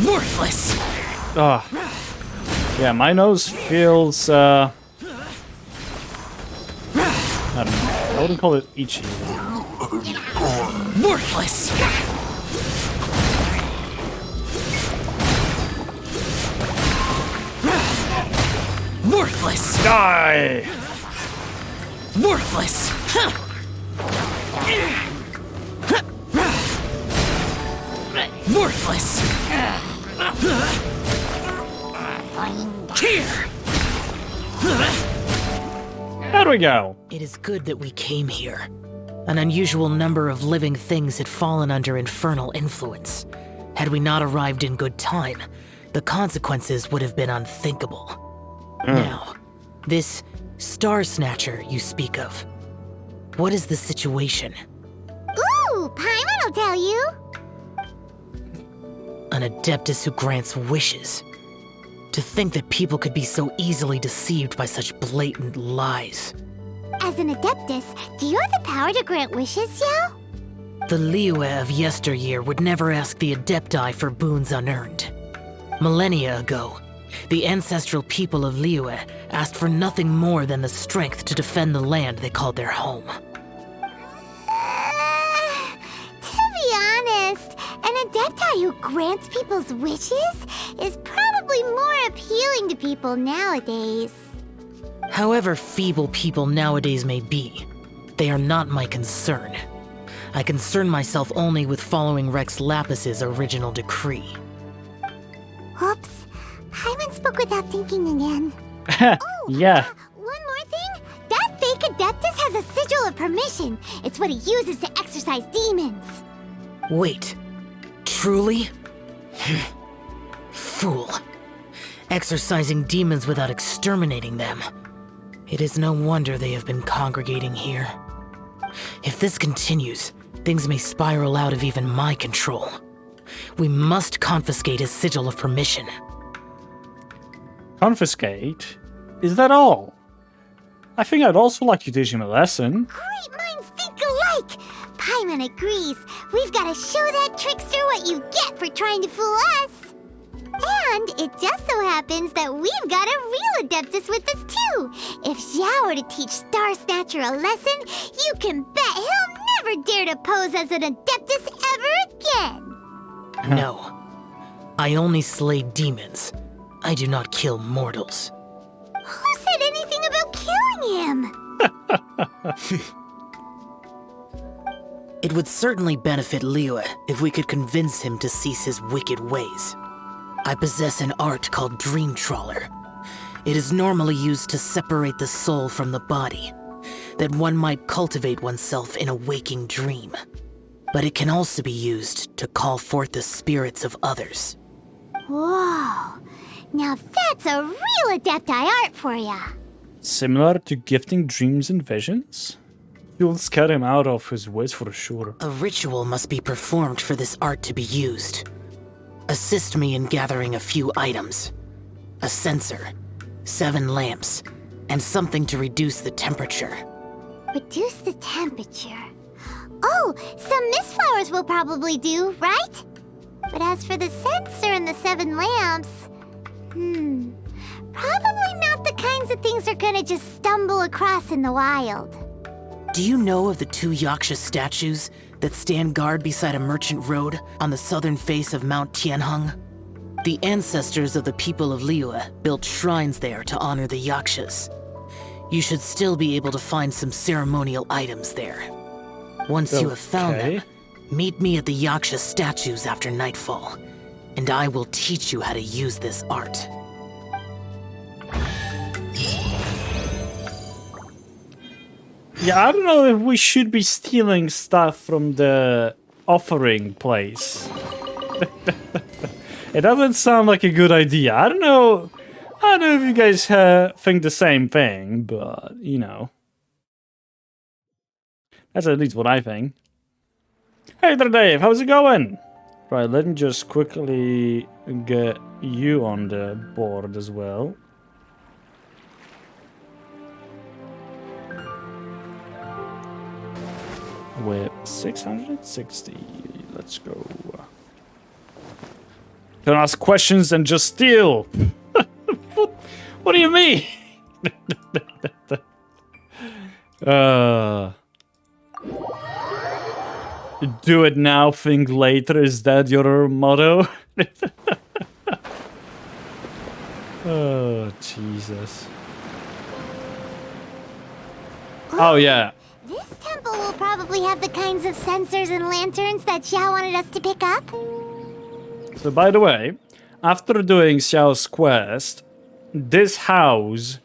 Worthless! Ah, yeah, my nose feels, I don't know, I wouldn't call it itchy. Worthless! Worthless! Die! Worthless! Worthless! Here! There we go. It is good that we came here. An unusual number of living things had fallen under infernal influence. Had we not arrived in good time, the consequences would have been unthinkable. Now, this Star Snatcher you speak of, what is the situation? Ooh, Paimon will tell you. An Adeptus who grants wishes. To think that people could be so easily deceived by such blatant lies. As an Adeptus, do you have the power to grant wishes, Xiao? The Liyue of yesteryear would never ask the Adepti for boons unearned. Millennia ago, the ancestral people of Liyue asked for nothing more than the strength to defend the land they called their home. To be honest, an Adepti who grants people's wishes is probably more appealing to people nowadays. However feeble people nowadays may be, they are not my concern. I concern myself only with following Rex Lapis's original decree. Oops, Paimon spoke without thinking again. Yeah. One more thing, that fake Adeptus has a sigil of permission. It's what he uses to exorcise demons. Wait, truly? Fool. Exorcising demons without exterminating them. It is no wonder they have been congregating here. If this continues, things may spiral out of even my control. We must confiscate his sigil of permission. Confiscate? Is that all? I think I'd also like to teach him a lesson. Great minds think alike! Paimon agrees. We've got to show that trickster what you get for trying to fool us. And it just so happens that we've got a real Adeptus with us too. If Xiao were to teach Star Snatcher a lesson, you can bet he'll never dare to pose as an Adeptus ever again. No. I only slay demons. I do not kill mortals. Who said anything about killing him? It would certainly benefit Liyue if we could convince him to cease his wicked ways. I possess an art called Dream Trawler. It is normally used to separate the soul from the body, that one might cultivate oneself in a waking dream. But it can also be used to call forth the spirits of others. Whoa, now that's a real Adepti art for ya. Similar to gifting dreams and visions? You'll scare him out of his wits for sure. A ritual must be performed for this art to be used. Assist me in gathering a few items. A censer, 7 lamps, and something to reduce the temperature. Reduce the temperature. Oh, some mist flowers will probably do, right? But as for the censer and the 7 lamps, probably not the kinds kinds of things are gonna just stumble across in the wild. Do you know of the 2 Yaksha statues that stand guard beside a merchant road on the southern face of Mount Tianheng? The ancestors of the people of Liyue built shrines there to honor the Yakshas. You should still be able to find some ceremonial items there. Once you have found them, meet me at the Yaksha statues after nightfall, and I will teach you how to use this art. Yeah, I don't know if we should be stealing stuff from the offering place. It doesn't sound like a good idea. I don't know if you guys think the same thing, but, you know. That's at least what I think. Hey there, Dave. How's it going? Right, let me just quickly get you on the board as well. With 660. Let's go. Don't ask questions and just steal. What do you mean? Do it now, think later. Is that your motto? Oh, Jesus. Oh, yeah. This temple will probably have the kinds of sensors and lanterns that Xiao wanted us to pick up. So, by the way, after doing Xiao's quest, this house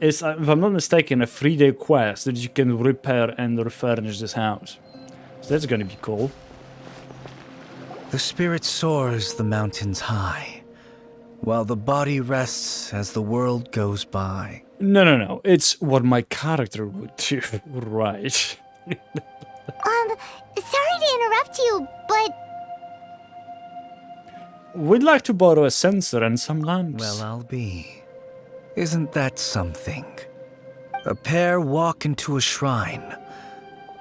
is, if I'm not mistaken, a 3-day quest that you can repair and refurnish this house. So that's gonna be cool. The spirit soars the mountains high, while the body rests as the world goes by. No. It's what my character would do, right? Sorry to interrupt you, but... We'd like to borrow a sensor and some lamps. Well, I'll be. Isn't that something? A pair walk into a shrine,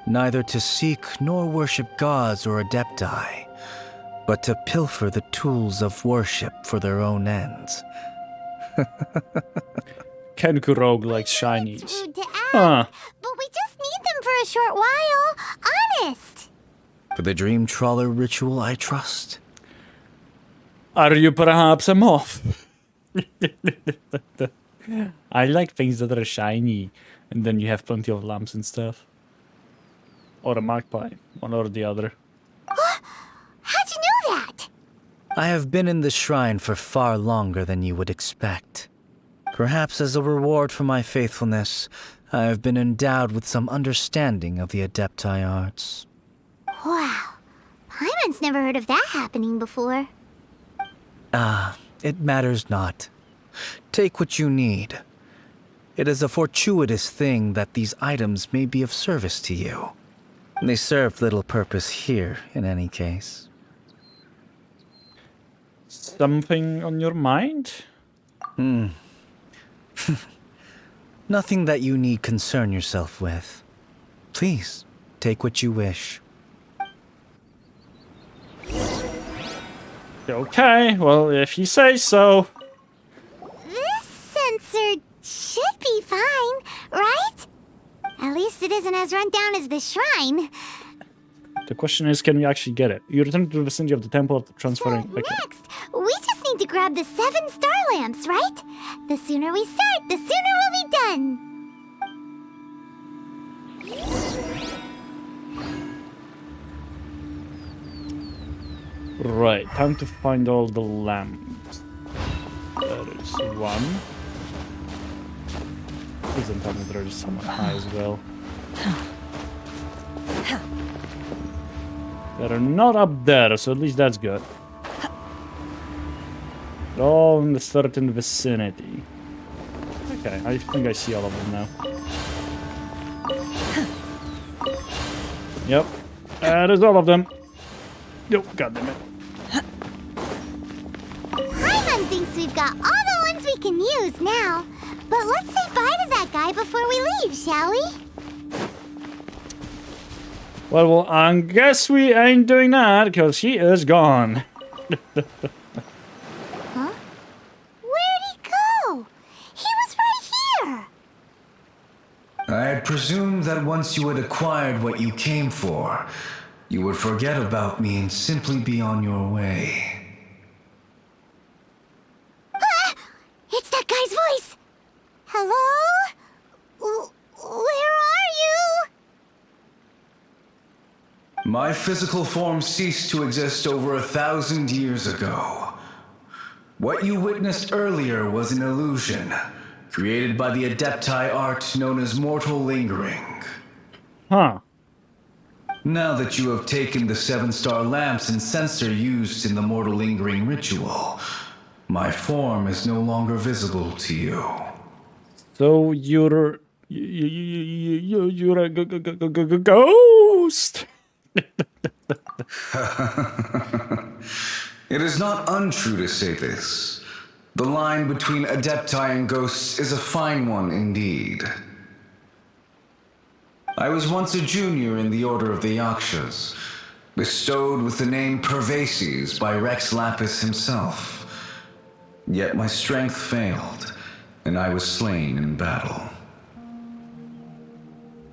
neither to seek nor worship gods or adepti, but to pilfer the tools of worship for their own ends. Kenku roguelike shinies. Rude to ask, but we just need them for a short while. Honest. For the dream trawler ritual, I trust. Are you perhaps a moth? I like things that are shiny, and then you have plenty of lamps and stuff. Or a magpie, one or the other. How'd you know that? I have been in the shrine for far longer than you would expect. Perhaps as a reward for my faithfulness, I have been endowed with some understanding of the adepti arts. Wow. Paimon's never heard of that happening before. It matters not. Take what you need. It is a fortuitous thing that these items may be of service to you. They serve little purpose here, in any case. Something on your mind? Nothing that you need concern yourself with. Please, take what you wish. Okay, well, if you say so. This sensor should be fine, right? At least it isn't as run down as the shrine. The question is, can we actually get it? You return to the vicinity of the temple after transferring... So next, we just need to grab the 7 star lamps, right? The sooner we start, the sooner we'll be done. Right, time to find all the lamps. There is one. Please don't tell me there is someone high as well. They're not up there, so at least that's good. They're all in a certain vicinity. Okay, I think I see all of them now. Yep, there's all of them. Yep, goddammit. Paimon thinks we've got all the ones we can use now. But let's say bye to that guy before we leave, shall we? Well, I guess we ain't doing that, because he is gone. Huh? Where'd he go? He was right I had presumed that once you had acquired what you came for, you would forget about me and simply be on your way. Ah! It's that guy's voice! Hello? Where are you? My physical form ceased to exist over 1,000 years ago. What you witnessed earlier was an illusion, created by the Adepti art known as mortal lingering. Huh. Now that you have taken the 7-star lamps and censer used in the mortal lingering ritual, my form is no longer visible to you. So you're a ghost. It is not untrue to say this. The line between Adepti and ghosts is a fine one indeed. I was once a junior in the Order of the Yakshas, bestowed with the name Pervases by Rex Lapis himself. Yet my strength failed, and I was slain in battle.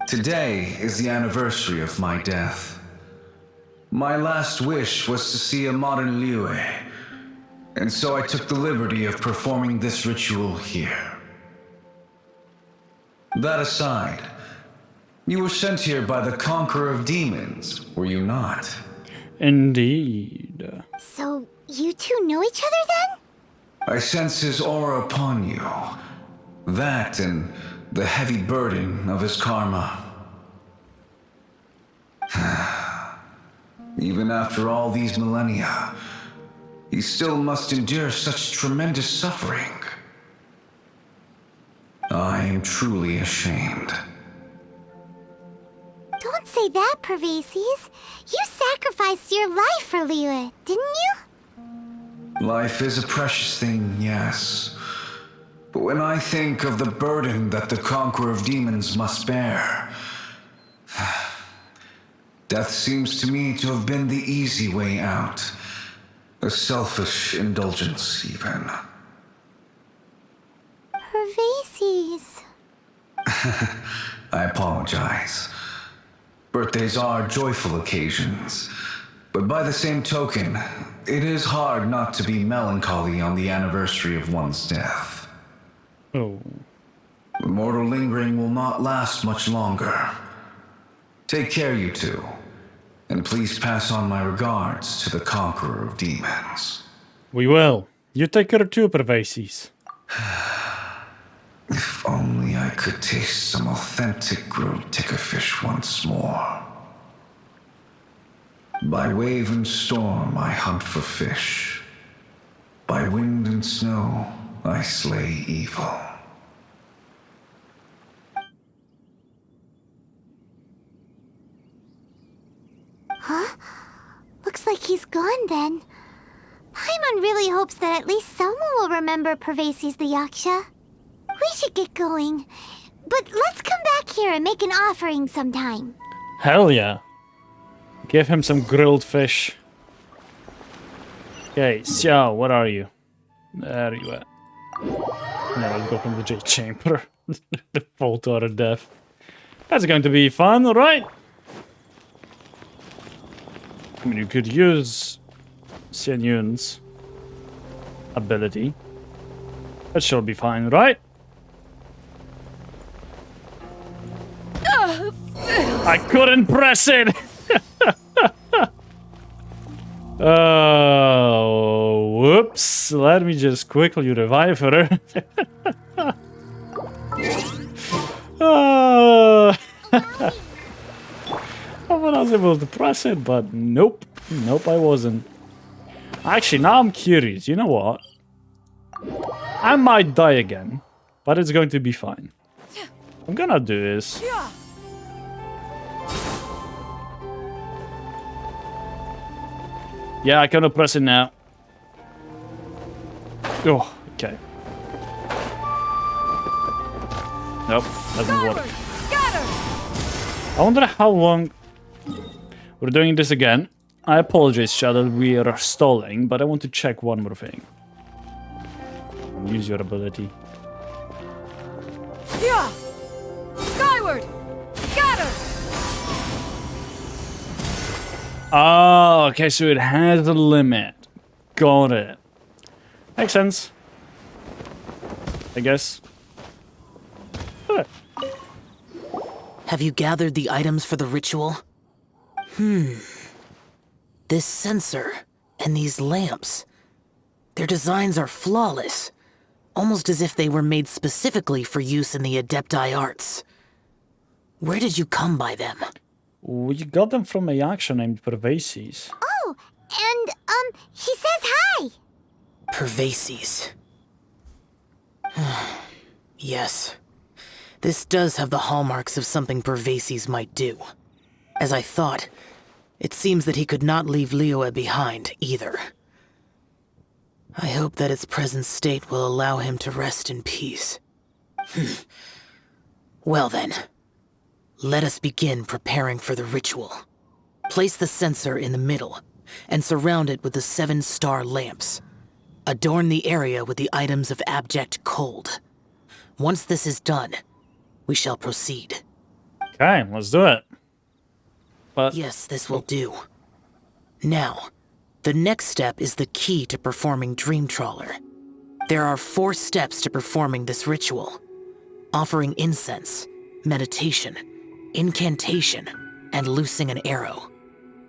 Today is the anniversary of my death. My last wish was to see a modern Liyue, and so I took the liberty of performing this ritual here. That aside, you were sent here by the Conqueror of Demons, were you not? Indeed. So, you two know each other then? I sense his aura upon you. That and the heavy burden of his karma. Even after all these millennia, he still must endure such tremendous suffering. I am truly ashamed. Don't say that, Pervases. You sacrificed your life for Liyue, didn't you? Life is a precious thing, yes. But when I think of the burden that the Conqueror of Demons must bear, death seems to me to have been the easy way out. A selfish indulgence, even. Pervases. I apologize. Birthdays are joyful occasions, but by the same token, it is hard not to be melancholy on the anniversary of one's death. Oh. The mortal lingering will not last much longer. Take care, you two, and please pass on my regards to the Conqueror of Demons. We will. You take care too, Pervases. If only I could taste some authentic grilled ticker fish once more. By wave and storm I hunt for fish. By wind and snow I slay evil. Huh? Looks like he's gone then. Paimon really hopes that at least someone will remember Pervases the Yaksha. We should get going. But let's come back here and make an offering sometime. Hell yeah. Give him some grilled fish. Okay, Xiao, what are you? There you are. Now let's go from the J chamber. The fall to our death. That's going to be fun, right? I mean, you could use Xian Yun's ability. That should be fine, right? I couldn't press it! Oh, whoops. Let me just quickly revive her. I was able to press it, but nope. Nope, I wasn't. Actually, now I'm curious. You know what? I might die again, but it's going to be fine. What I'm gonna do is... Yeah, I cannot press it now. Oh, okay. Nope, doesn't work. I wonder how long we're doing this again. I apologize, Shadow, that we are stalling, but I want to check one more thing. Use your ability. Skyward! Skyward! Scatter! Oh, okay, so it has a limit. Got it. Makes sense. I guess. Good. Have you gathered the items for the ritual? This censer and these lamps. Their designs are flawless. Almost as if they were made specifically for use in the Adepti arts. Where did you come by them? We got them from a yaksha named Pervases. Oh, and, he says hi! Pervases. Yes. This does have the hallmarks of something Pervases might do. As I thought, it seems that he could not leave Liyue behind, either. I hope that its present state will allow him to rest in peace. Well then, let us begin preparing for the ritual. Place the censer in the middle, and surround it with the 7-star lamps. Adorn the area with the items of abject cold. Once this is done, we shall proceed. Okay, let's do it. But yes, this will do. Now, the next step is the key to performing Dream Trawler. There are 4 steps to performing this ritual. Offering incense, meditation, incantation, and loosing an arrow.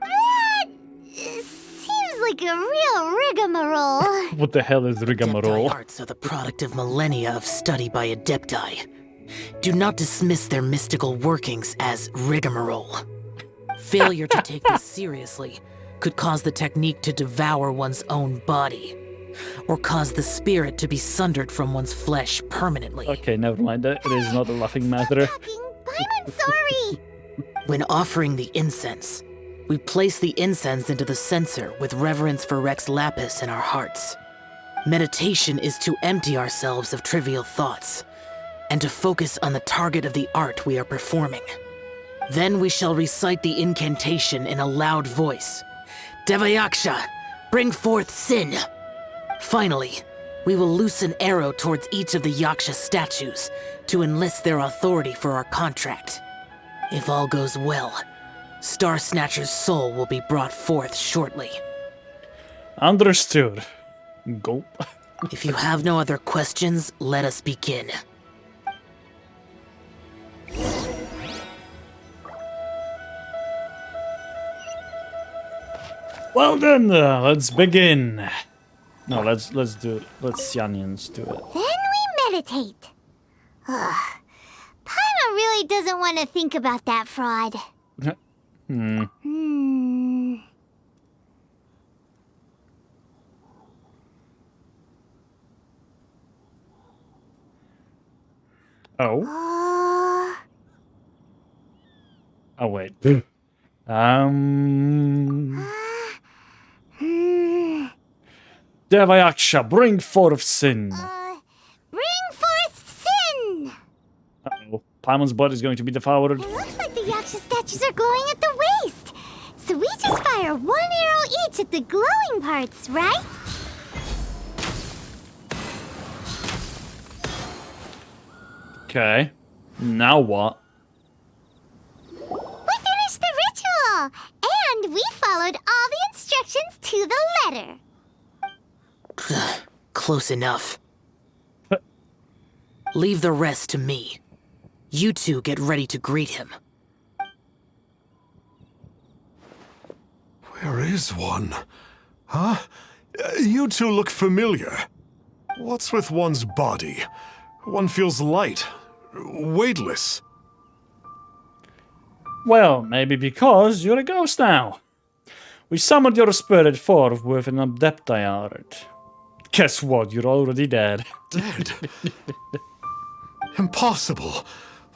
That seems like a real rigmarole. What the hell is rigmarole? Adepti arts are the product of millennia of study by Adepti. Do not dismiss their mystical workings as rigmarole. Failure to take this seriously could cause the technique to devour one's own body, or cause the spirit to be sundered from one's flesh permanently. Okay, never mind. That is not a laughing matter. I'm sorry! When offering the incense, we place the incense into the censer with reverence for Rex Lapis in our hearts. Meditation is to empty ourselves of trivial thoughts, and to focus on the target of the art we are performing. Then we shall recite the incantation in a loud voice. Devayaksha, bring forth sin! Finally, we will loose an arrow towards each of the Yaksha statues to enlist their authority for our contract. If all goes well, Star Snatcher's soul will be brought forth shortly. Understood. Gulp. If you have no other questions, let us begin. Well then, let's begin. No, let's do it. Let's Xianyans do it. Then we meditate. Paimon really doesn't want to think about that fraud. Oh. Oh wait. Devayaksha, bring forth sin. Bring forth sin! Uh-oh. Paimon's blood is going to be devoured. It looks like the Yaksha statues are glowing at the waist. So we just fire 1 arrow each at the glowing parts, right? Okay. Now what? We finished the ritual! And we followed all the instructions to the letter. Close enough. Leave the rest to me. You two get ready to greet him. Where is one? Huh? You two look familiar. What's with one's body? One feels light, weightless. Well, maybe because you're a ghost now. We summoned your spirit forth with an Adepti art. Guess what? You're already dead. Dead? Impossible.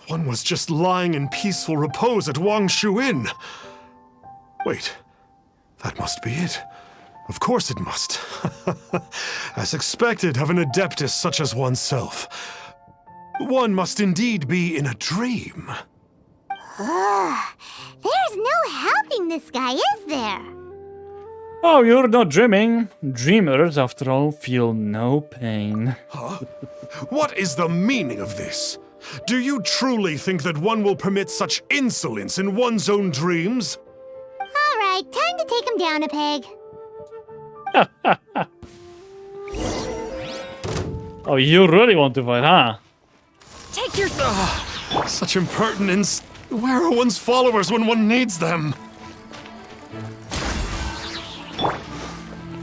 One was just lying in peaceful repose at Wangshu Inn. Wait, that must be it. Of course it must. As expected of an adeptus such as oneself. One must indeed be in a dream. There's no helping this guy, is there? Oh, you're not dreaming. Dreamers, after all, feel no pain. Huh? What is the meaning of this? Do you truly think that one will permit such insolence in one's own dreams? Alright, time to take him down a peg. Oh, you really want to fight, huh? Take your... Such impertinence. Where are one's followers when one needs them?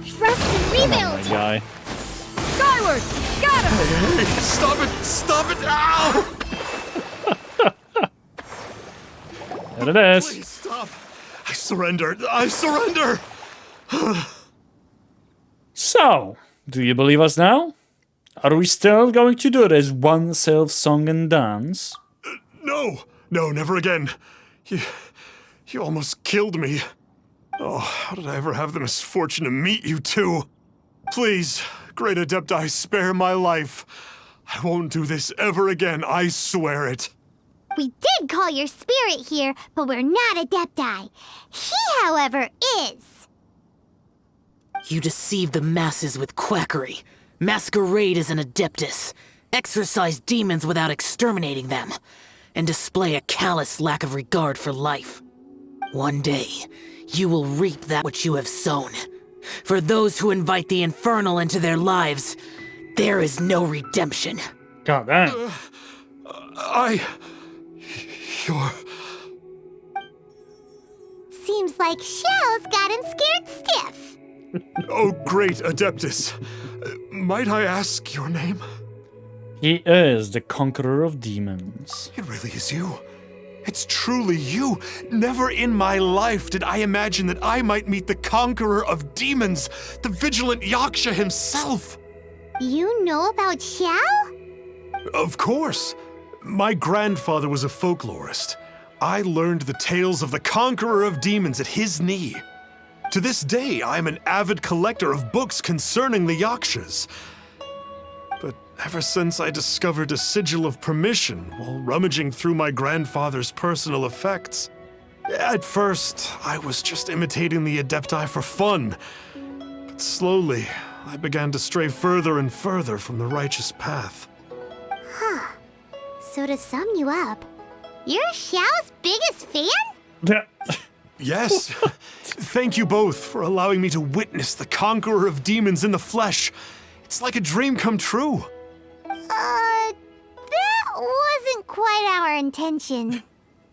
Thrust and rebuild! My guy. Skyward! Got him! Hey, stop it! Stop it! Ow! There it is. Please stop! I surrender! I surrender! So, do you believe us now? Are we still going to do this one song and dance? No! No, never again. You almost killed me. Oh, how did I ever have the misfortune to meet you two? Please, Great Adepti, spare my life. I won't do this ever again, I swear it. We did call your spirit here, but we're not Adepti. He, however, is. You deceive the masses with quackery. Masquerade as an Adeptus. Exorcise demons without exterminating them. And display a callous lack of regard for life. One day, you will reap that which you have sown. For those who invite the infernal into their lives, there is no redemption. God damn. You're... Seems like Shell's got him scared stiff. Oh, great Adeptus. Might I ask your name? He is the conqueror of demons. It really is you. It's truly you. Never in my life did I imagine that I might meet the conqueror of demons, the vigilant Yaksha himself. You know about Shell? Of course. My grandfather was a folklorist. I learned the tales of the conqueror of demons at his knee. To this day, I am an avid collector of books concerning the Yakshas. But ever since I discovered a sigil of permission while rummaging through my grandfather's personal effects, at first, I was just imitating the Adepti for fun. But slowly, I began to stray further and further from the righteous path. Huh. So to sum you up, you're Shell's biggest fan? Yes. Thank you both for allowing me to witness the conqueror of demons in the flesh. It's like a dream come true. That wasn't quite our intention.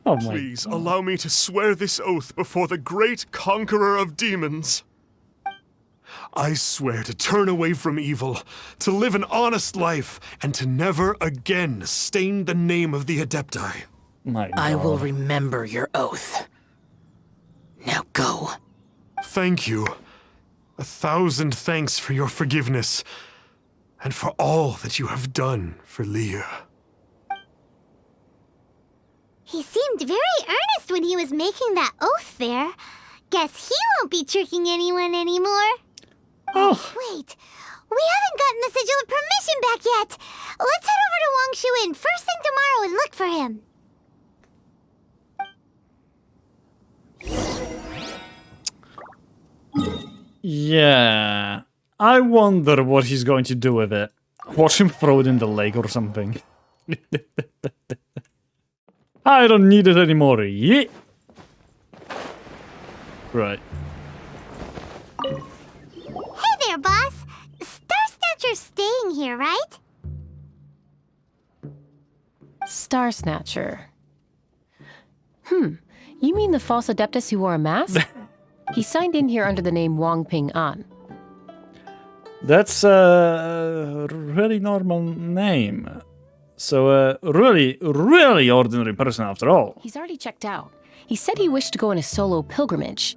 Oh my Please allow me to swear this oath before the great conqueror of demons. I swear to turn away from evil, to live an honest life, and to never again stain the name of the Adepti. My God. I will remember your oath. Now go. Thank you. 1,000 thanks for your forgiveness, and for all that you have done for Leah. He seemed very earnest when he was making that oath there. Guess he won't be tricking anyone anymore. Oh. Wait, we haven't gotten the sigil of permission back yet. Let's head over to Wangshu Inn first thing tomorrow and look for him. Yeah. I wonder what he's going to do with it. Watch him throw it in the lake or something. I don't need it anymore. Yeah. Right. Hey there, boss. Star Snatcher's staying here, right? Star Snatcher. You mean the false Adeptus who wore a mask? He signed in here under the name Wang Ping An. That's a really normal name. So, really ordinary person after all. He's already checked out. He said he wished to go on a solo pilgrimage.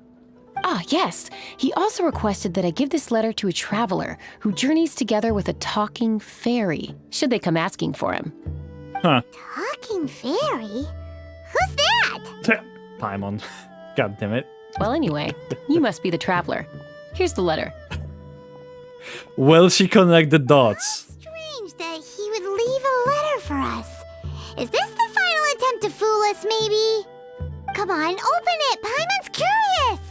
Ah, yes. He also requested that I give this letter to a traveler who journeys together with a talking fairy, should they come asking for him. Huh. Talking fairy? Who's that? Paimon. God damn it. Well, anyway, you must be the traveler. Here's the letter. Will she connect the dots? Strange that he would leave a letter for us. Is this the final attempt to fool us, maybe? Come on, open it! Paimon's curious!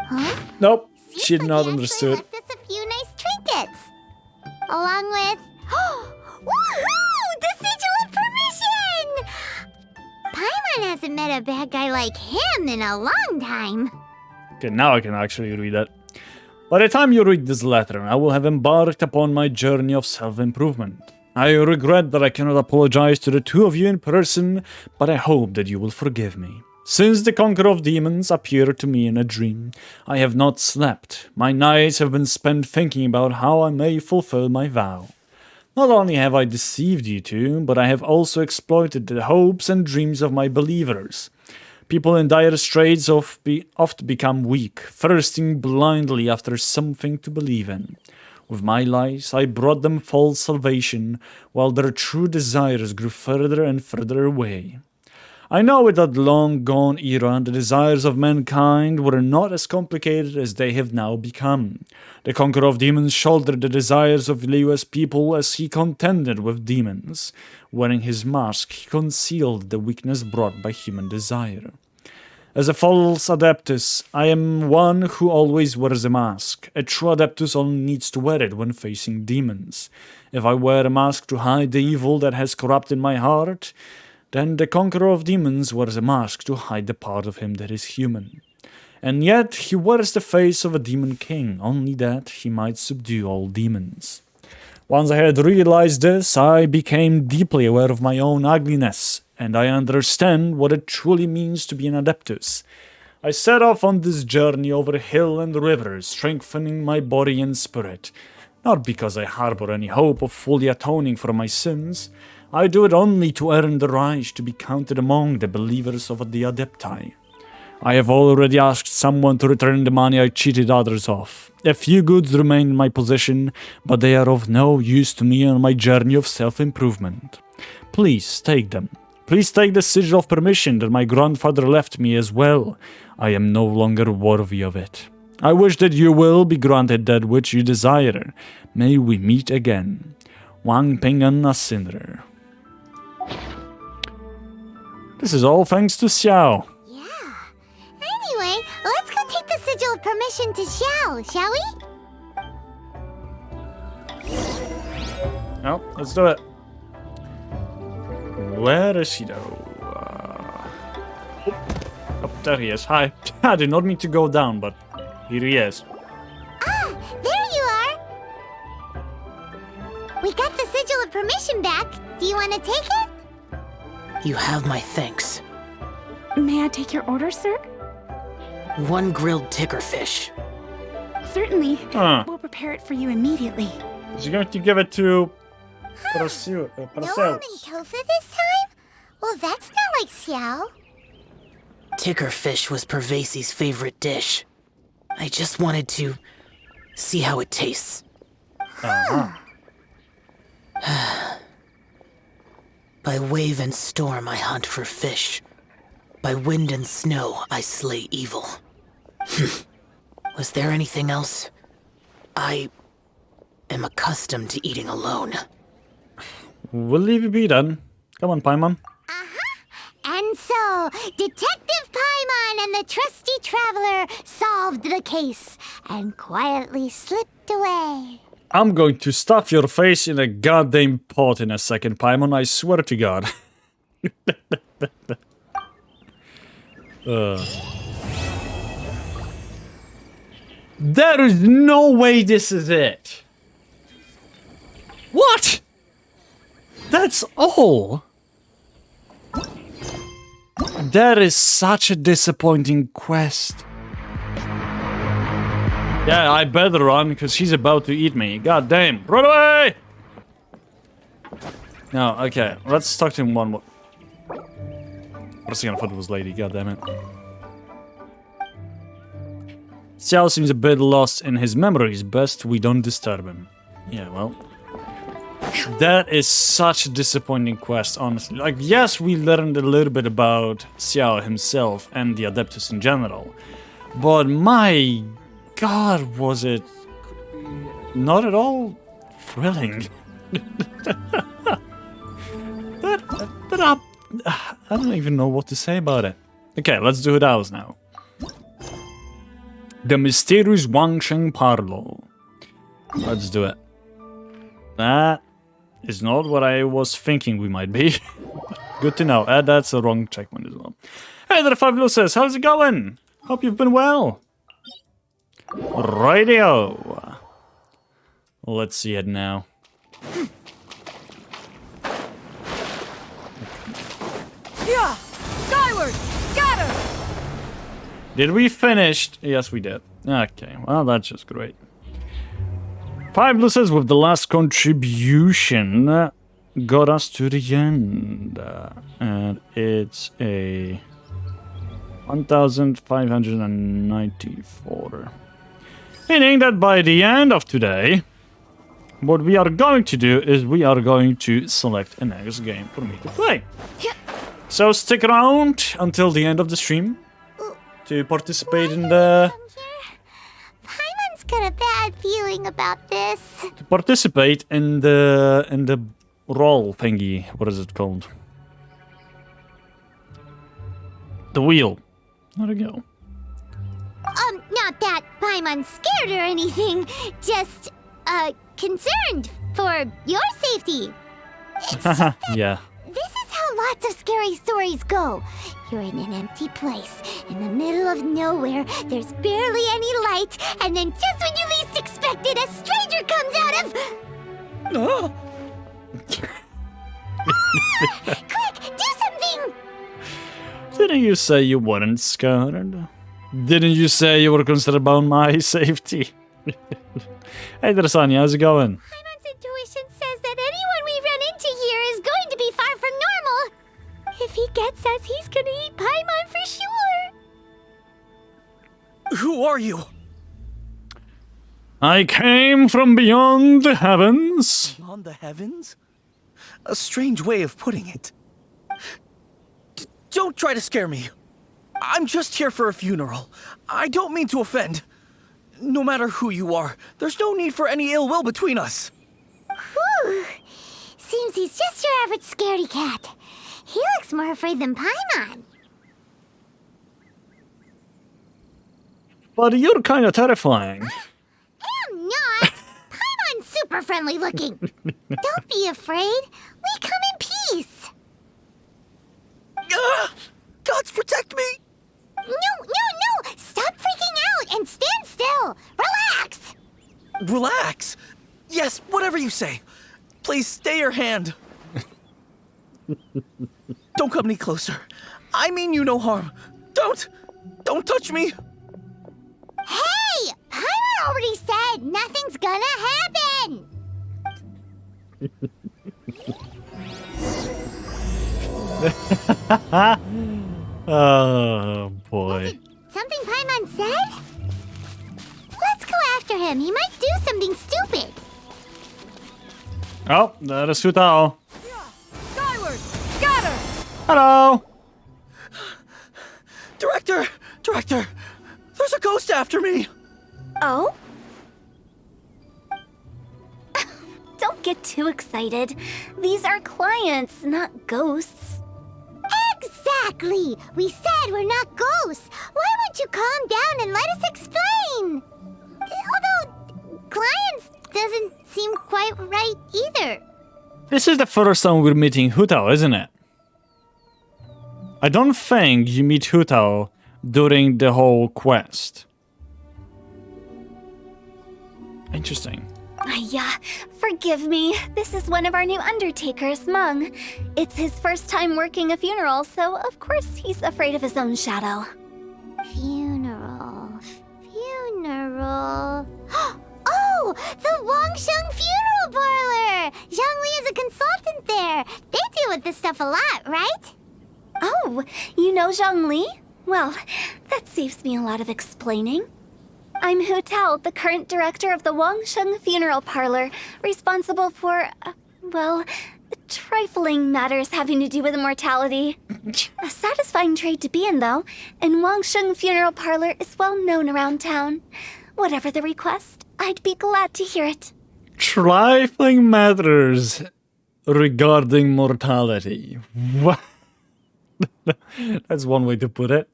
Huh? Nope. She did not understood. Left us a few nice trinkets. Along with... Woohoo! The sigil of hasn't met a bad guy like him in a long time. Okay, now I can actually read it. By the time you read this letter, I will have embarked upon my journey of self-improvement. I regret that I cannot apologize to the two of you in person, but I hope that you will forgive me. Since the Conqueror of Demons appeared to me in a dream, I have not slept. My nights have been spent thinking about how I may fulfill my vow. Not only have I deceived you two, but I have also exploited the hopes and dreams of my believers. People in dire straits oft become weak, thirsting blindly after something to believe in. With my lies, I brought them false salvation, while their true desires grew further and further away. I know in that long-gone era, the desires of mankind were not as complicated as they have now become. The Conqueror of Demons shouldered the desires of Liyue's people as he contended with demons. Wearing his mask, he concealed the weakness brought by human desire. As a false Adeptus, I am one who always wears a mask. A true Adeptus only needs to wear it when facing demons. If I wear a mask to hide the evil that has corrupted my heart, then the Conqueror of Demons wears a mask to hide the part of him that is human. And yet he wears the face of a demon king, only that he might subdue all demons. Once I had realized this, I became deeply aware of my own ugliness, and I understand what it truly means to be an Adeptus. I set off on this journey over hill and river, strengthening my body and spirit, not because I harbor any hope of fully atoning for my sins. I do it only to earn the right to be counted among the believers of the Adepti. I have already asked someone to return the money I cheated others of. A few goods remain in my possession, but they are of no use to me on my journey of self-improvement. Please take them. Please take the sigil of permission that my grandfather left me as well. I am no longer worthy of it. I wish that you will be granted that which you desire. May we meet again. Wang Pingan Asindra. This is all thanks to Xiao. Yeah. Anyway, let's go take the sigil of permission to Xiao, shall we? Oh, let's do it. Where is he though? Oh, there he is. Hi. I did not mean to go down, but here he is. Ah, there you are. We got the sigil of permission back. Do you want to take it? You have my thanks. May I take your order, sir? 1 grilled ticker fish. Certainly. Huh. We'll prepare it for you immediately. Is he going to give it to No almond tofu this time? Well, that's not like Xiao. Ticker fish was Pervasi's favorite dish. I just wanted to see how it tastes. By wave and storm I hunt for fish. By wind and snow I slay evil. Was there anything else? I am accustomed to eating alone. We'll leave you be then. Come on, Paimon. And so, Detective Paimon and the trusty traveler solved the case and quietly slipped away. I'm going to stuff your face in a goddamn pot in a second, Paimon, I swear to God. There is no way this is it. What? That's all? That is such a disappointing quest. Yeah, I better run, because she's about to eat me. God damn. Run away! No, okay. Let's talk to him one more. First thing I thought it was lady, god damn it. Xiao seems a bit lost in his memories. Best we don't disturb him. Yeah, well. That is such a disappointing quest, honestly. Like, yes, we learned a little bit about Xiao himself and the Adeptus in general. But my god, was it not at all thrilling. I don't even know what to say about it. Okay, let's do it ours now. The mysterious Wangsheng Parlo. Let's do it. That is not what I was thinking we might be. Good to know. That's a wrong checkpoint as well. Hey there, Fabio says, how's it going? Hope you've been well. Radio. Let's see it now. Yeah! Skyward! Scatter! Did we finish? Yes, we did. Okay, well, that's just great. 5 losses with the last contribution got us to the end. And it's a 1,594. Meaning that by the end of today, what we are going to do is we are going to select a next game for me to play. So stick around until the end of the stream to participate in the... Paimon's got a bad feeling about this. To participate in the roll thingy. What is it called? The wheel. There we go. Not that Paimon's scared or anything. Just, concerned for your safety. It's just that yeah. this is how lots of scary stories go. You're in an empty place, in the middle of nowhere, there's barely any light, and then just when you least expect it, a stranger comes out of... Quick, do something! Didn't you say you weren't scared? Didn't you say you were concerned about my safety? Hey there, Sonia, how's it going? Paimon's intuition says that anyone we run into here is going to be far from normal. If he gets us, he's gonna eat Paimon for sure. Who are you? I came from beyond the heavens. Beyond the heavens? A strange way of putting it. Don't try to scare me. I'm just here for a funeral. I don't mean to offend. No matter who you are, there's no need for any ill will between us. Whew. Seems he's just your average scaredy cat. He looks more afraid than Paimon. But you're kind of terrifying. I'm not. Paimon's super friendly looking. Don't be afraid. We come in peace. Gods protect me! No! Stop freaking out and stand still. Relax. Relax? Yes, whatever you say. Please stay your hand. Don't come any closer. I mean you no harm. Don't touch me. Hey! Paimon already said nothing's gonna happen. Oh, boy. Something Paimon said? Let's go after him. He might do something stupid. Oh, that is Futao. Skyward! Scatter! Hello! Director! There's a ghost after me! Oh? Don't get too excited. These are clients, not ghosts. Exactly! We said we're not ghosts. Why won't you calm down and let us explain? Although, clients doesn't seem quite right either. This is the first time we're meeting Hutao, isn't it? I don't think you meet Hutao during the whole quest. Interesting. Forgive me. This is one of our new undertakers, Mung. It's his first time working a funeral, so of course he's afraid of his own shadow. Funeral. Oh! The Wangsheng Funeral Parlor! Zhongli is a consultant there. They deal with this stuff a lot, right? Oh, you know Zhongli? Well, that saves me a lot of explaining. I'm Hu Tao, the current director of the Wangsheng Funeral Parlor, responsible for, trifling matters having to do with immortality. A satisfying trade to be in, though, and Wangsheng Funeral Parlor is well known around town. Whatever the request, I'd be glad to hear it. Trifling matters regarding mortality. What? That's one way to put it.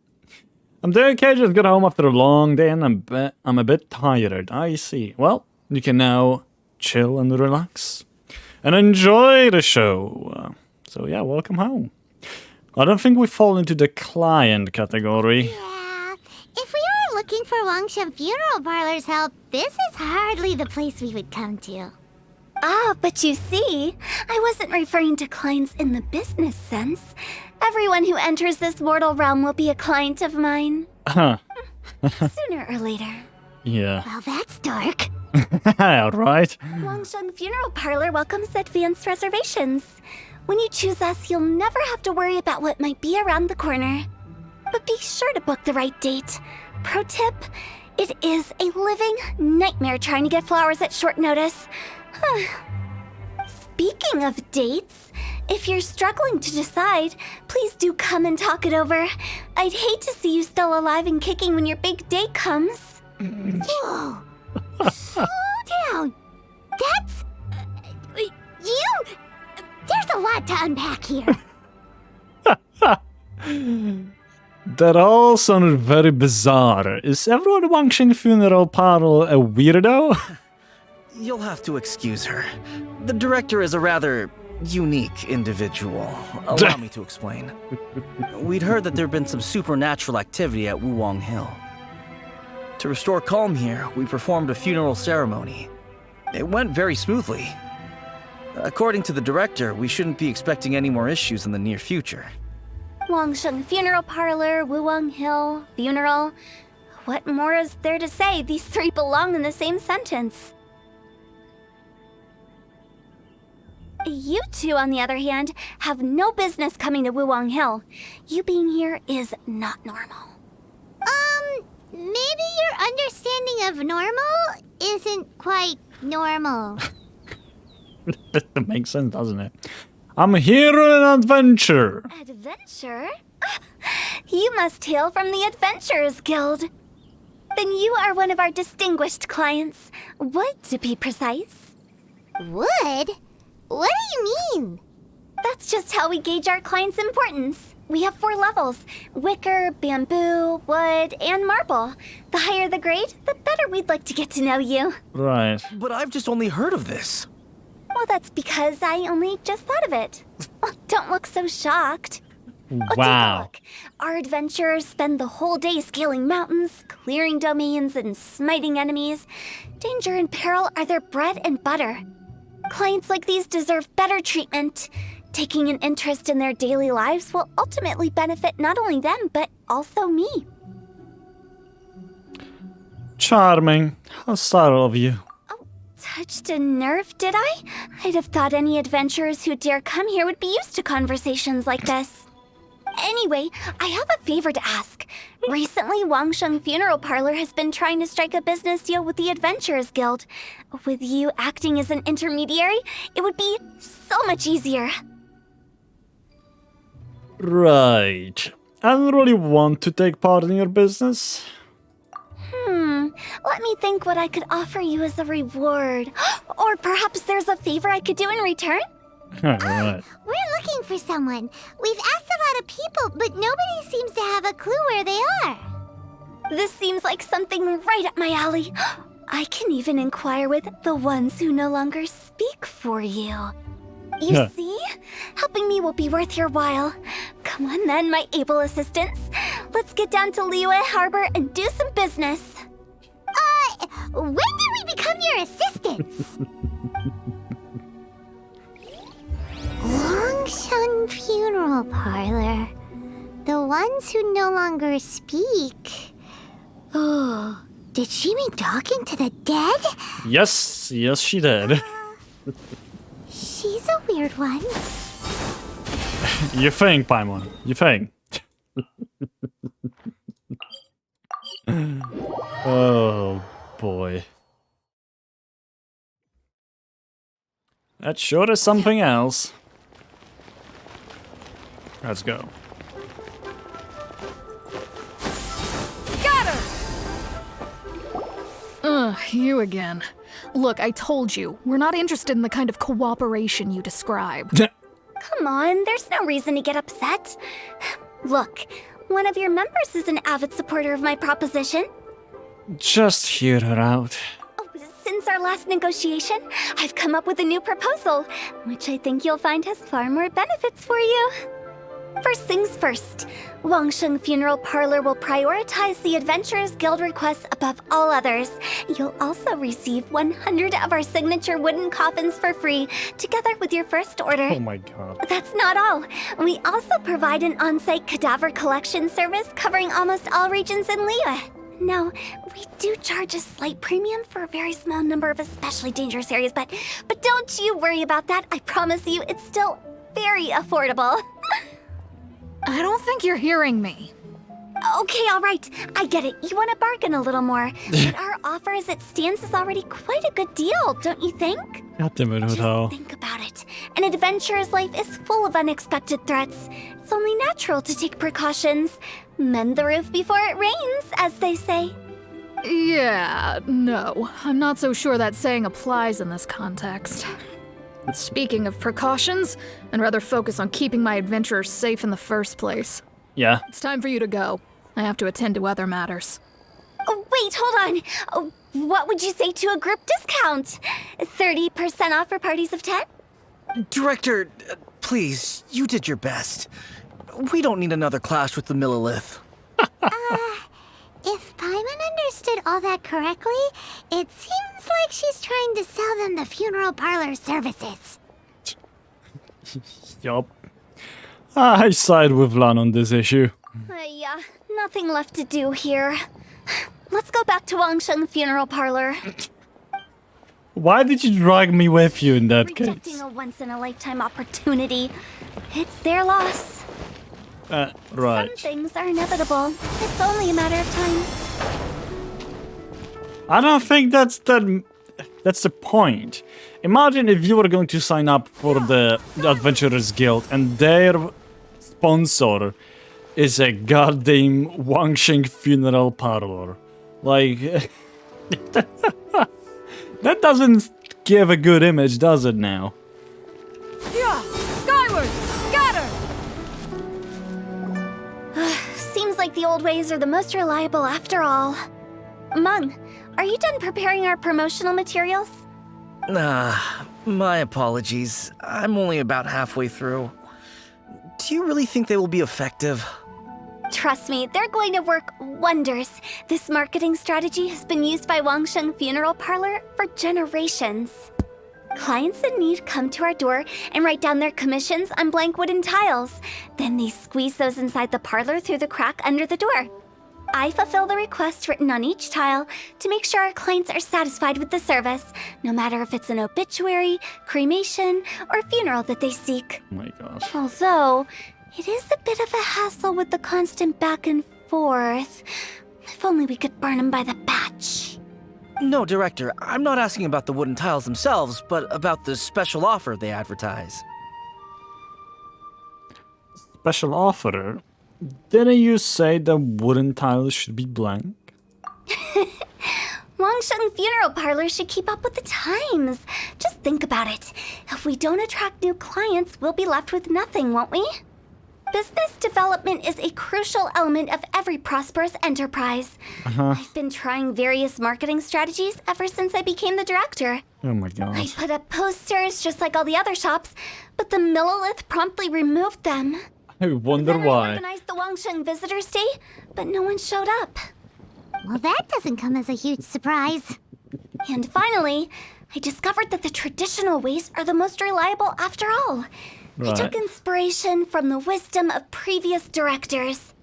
I'm doing okay, just got home after a long day and I'm a bit tired. I see. Well, you can now chill and relax and enjoy the show. So yeah, welcome home. I don't think we fall into the client category. Yeah, if we were looking for Wangshan Funeral Parlor's help, this is hardly the place we would come to. Ah, but you see, I wasn't referring to clients in the business sense. Everyone who enters this mortal realm will be a client of mine. Huh. Sooner or later. Yeah. Well, that's dark. Right. Wangshan Funeral Parlor welcomes advanced reservations. When you choose us, you'll never have to worry about what might be around the corner. But be sure to book the right date. Pro tip, it is a living nightmare trying to get flowers at short notice. Speaking of dates, if you're struggling to decide, please do come and talk it over. I'd hate to see you still alive and kicking when your big day comes. Whoa! Slow down! That's... you... There's a lot to unpack here. That all sounded very bizarre. Is everyone at Wangshan Funeral Parlor a weirdo? You'll have to excuse her. The director is a rather unique individual. Allow me to explain. We'd heard that there'd been some supernatural activity at Wuwang Hill. To restore calm here, we performed a funeral ceremony. It went very smoothly. According to the director, we shouldn't be expecting any more issues in the near future. Wangshan Funeral Parlor, Wuwang Hill, funeral. What more is there to say? These three belong in the same sentence. You two, on the other hand, have no business coming to Wuwang Hill. You being here is not normal. Maybe your understanding of normal isn't quite normal. That makes sense, doesn't it? I'm here on an adventure. Adventure? You must hail from the Adventurers Guild. Then you are one of our distinguished clients. Wood, to be precise. Wood? What do you mean? That's just how we gauge our clients' importance. We have 4 levels: wicker, bamboo, wood, and marble. The higher the grade, the better we'd like to get to know you. Right. But I've just only heard of this. Well, that's because I only just thought of it. Oh, don't look so shocked. Oh, take a look. Our adventurers spend the whole day scaling mountains, clearing domains, and smiting enemies. Danger and peril are their bread and butter. Clients like these deserve better treatment. Taking an interest in their daily lives will ultimately benefit not only them, but also me. Charming. How subtle of you. Touched a nerve, did I? I'd have thought any adventurers who dare come here would be used to conversations like this. Anyway, I have a favor to ask. Recently, Wangshan Funeral Parlor has been trying to strike a business deal with the Adventurers Guild. With you acting as an intermediary, it would be so much easier. Right. I don't really want to take part in your business. Let me think what I could offer you as a reward. Or perhaps there's a favor I could do in return? Right. We're looking for someone. We've asked a lot of people, but nobody seems to have a clue where they are. This seems like something right up my alley. I can even inquire with the ones who no longer speak for you. You see? Helping me will be worth your while. Come on then, my able assistants. Let's get down to Liyue Harbor and do some business. When did we become your assistants? Wangshan Funeral Parlor. The ones who no longer speak. Oh, did she mean talking to the dead? Yes, she did. She's a weird one. You think, Paimon. You think. Oh, boy. That sure is something else. Let's go. You again. Look, I told you, we're not interested in the kind of cooperation you described. Come on, there's no reason to get upset. Look, one of your members is an avid supporter of my proposition. Just hear her out. Since our last negotiation, I've come up with a new proposal, which I think you'll find has far more benefits for you. First things first, Wangsheng Funeral Parlor will prioritize the Adventurers Guild requests above all others. You'll also receive 100 of our signature wooden coffins for free, together with your first order. Oh my god. That's not all. We also provide an on-site cadaver collection service covering almost all regions in Liyue. Now, we do charge a slight premium for a very small number of especially dangerous areas, but don't you worry about that. I promise you, it's still very affordable. I don't think you're hearing me. Okay, all right. I get it. You want to bargain a little more. But our offer as it stands is already quite a good deal, don't you think? God damn it, Hotel. Think about it. An adventurer's life is full of unexpected threats. It's only natural to take precautions. Mend the roof before it rains, as they say. Yeah, no. I'm not so sure that saying applies in this context. Speaking of precautions, I'd rather focus on keeping my adventurers safe in the first place. Yeah. It's time for you to go. I have to attend to other matters. Oh, wait, hold on. Oh, what would you say to a group discount? 30% off for parties of 10? Director, please, you did your best. We don't need another clash with the Millilith. If Paimon understood all that correctly, it seems like she's trying to sell them the funeral parlor services. Yup. I side with Lan on this issue. Yeah, nothing left to do here. Let's go back to Wangsheng Funeral Parlor. Why did you drag me with you in that case? Rejecting a once-in-a-lifetime opportunity. It's their loss. Right. Some things are inevitable. It's only a matter of time. I don't think that's the point. Imagine if you were going to sign up for the Adventurers Guild and their sponsor is a goddamn Wangsheng Funeral Parlor. Like, that doesn't give a good image, does it now? Yeah, skyward, scatter! Seems like the old ways are the most reliable after all. Mung, are you done preparing our promotional materials? My apologies. I'm only about halfway through. Do you really think they will be effective? Trust me, they're going to work wonders. This marketing strategy has been used by Wangsheng Funeral Parlor for generations. Clients in need come to our door and write down their commissions on blank wooden tiles. Then they squeeze those inside the parlor through the crack under the door. I fulfill the request written on each tile to make sure our clients are satisfied with the service, no matter if it's an obituary, cremation, or funeral that they seek. Oh my gosh. Although, it is a bit of a hassle with the constant back and forth. If only we could burn them by the batch. No, Director, I'm not asking about the wooden tiles themselves, but about the special offer they advertise. Special offer? Didn't you say the wooden tiles should be blank? Wangsheng Funeral Parlor should keep up with the times. Just think about it. If we don't attract new clients, we'll be left with nothing, won't we? Business development is a crucial element of every prosperous enterprise. I've been trying various marketing strategies ever since I became the director. Oh my god. I put up posters just like all the other shops, but the Millilith promptly removed them. I wonder Then why. I organized the Wangsheng Visitors Day, but no one showed up. Well, that doesn't come as a huge surprise. And finally, I discovered that the traditional ways are the most reliable after all. I took inspiration from the wisdom of previous directors.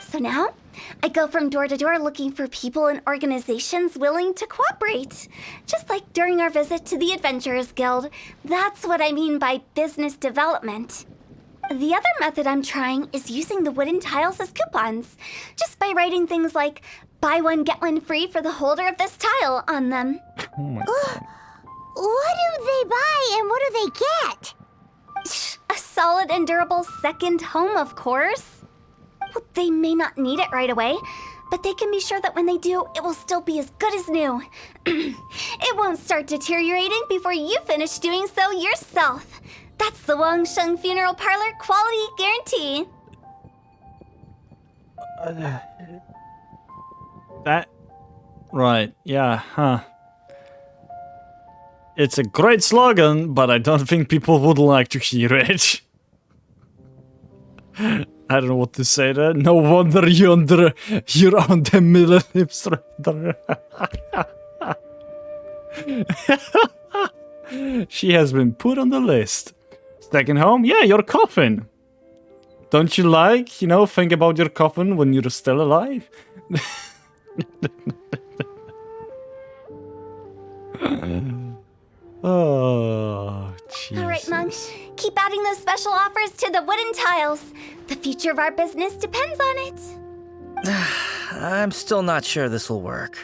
So now, I go from door to door looking for people and organizations willing to cooperate. Just like during our visit to the Adventurers Guild. That's what I mean by business development. The other method I'm trying is using the wooden tiles as coupons. Just by writing things like, buy one, get one free for the holder of this tile on them. Oh my god. What do they buy and what do they get? A solid and durable second home, of course. Well, they may not need it right away, but they can be sure that when they do, it will still be as good as new. It won't start deteriorating before you finish doing so yourself. That's the Wangsheng Funeral Parlor quality guarantee. That... Right, yeah, huh. It's a great slogan, but I don't think people would like to hear it. I don't know what to say there. No wonder you're on the middle lips right there. She has been put on the list. Second home? Yeah, your coffin. Don't you think about your coffin when you're still alive? Oh, jeez. All right, Monk. Keep adding those special offers to the wooden tiles. The future of our business depends on it. I'm still not sure this will work.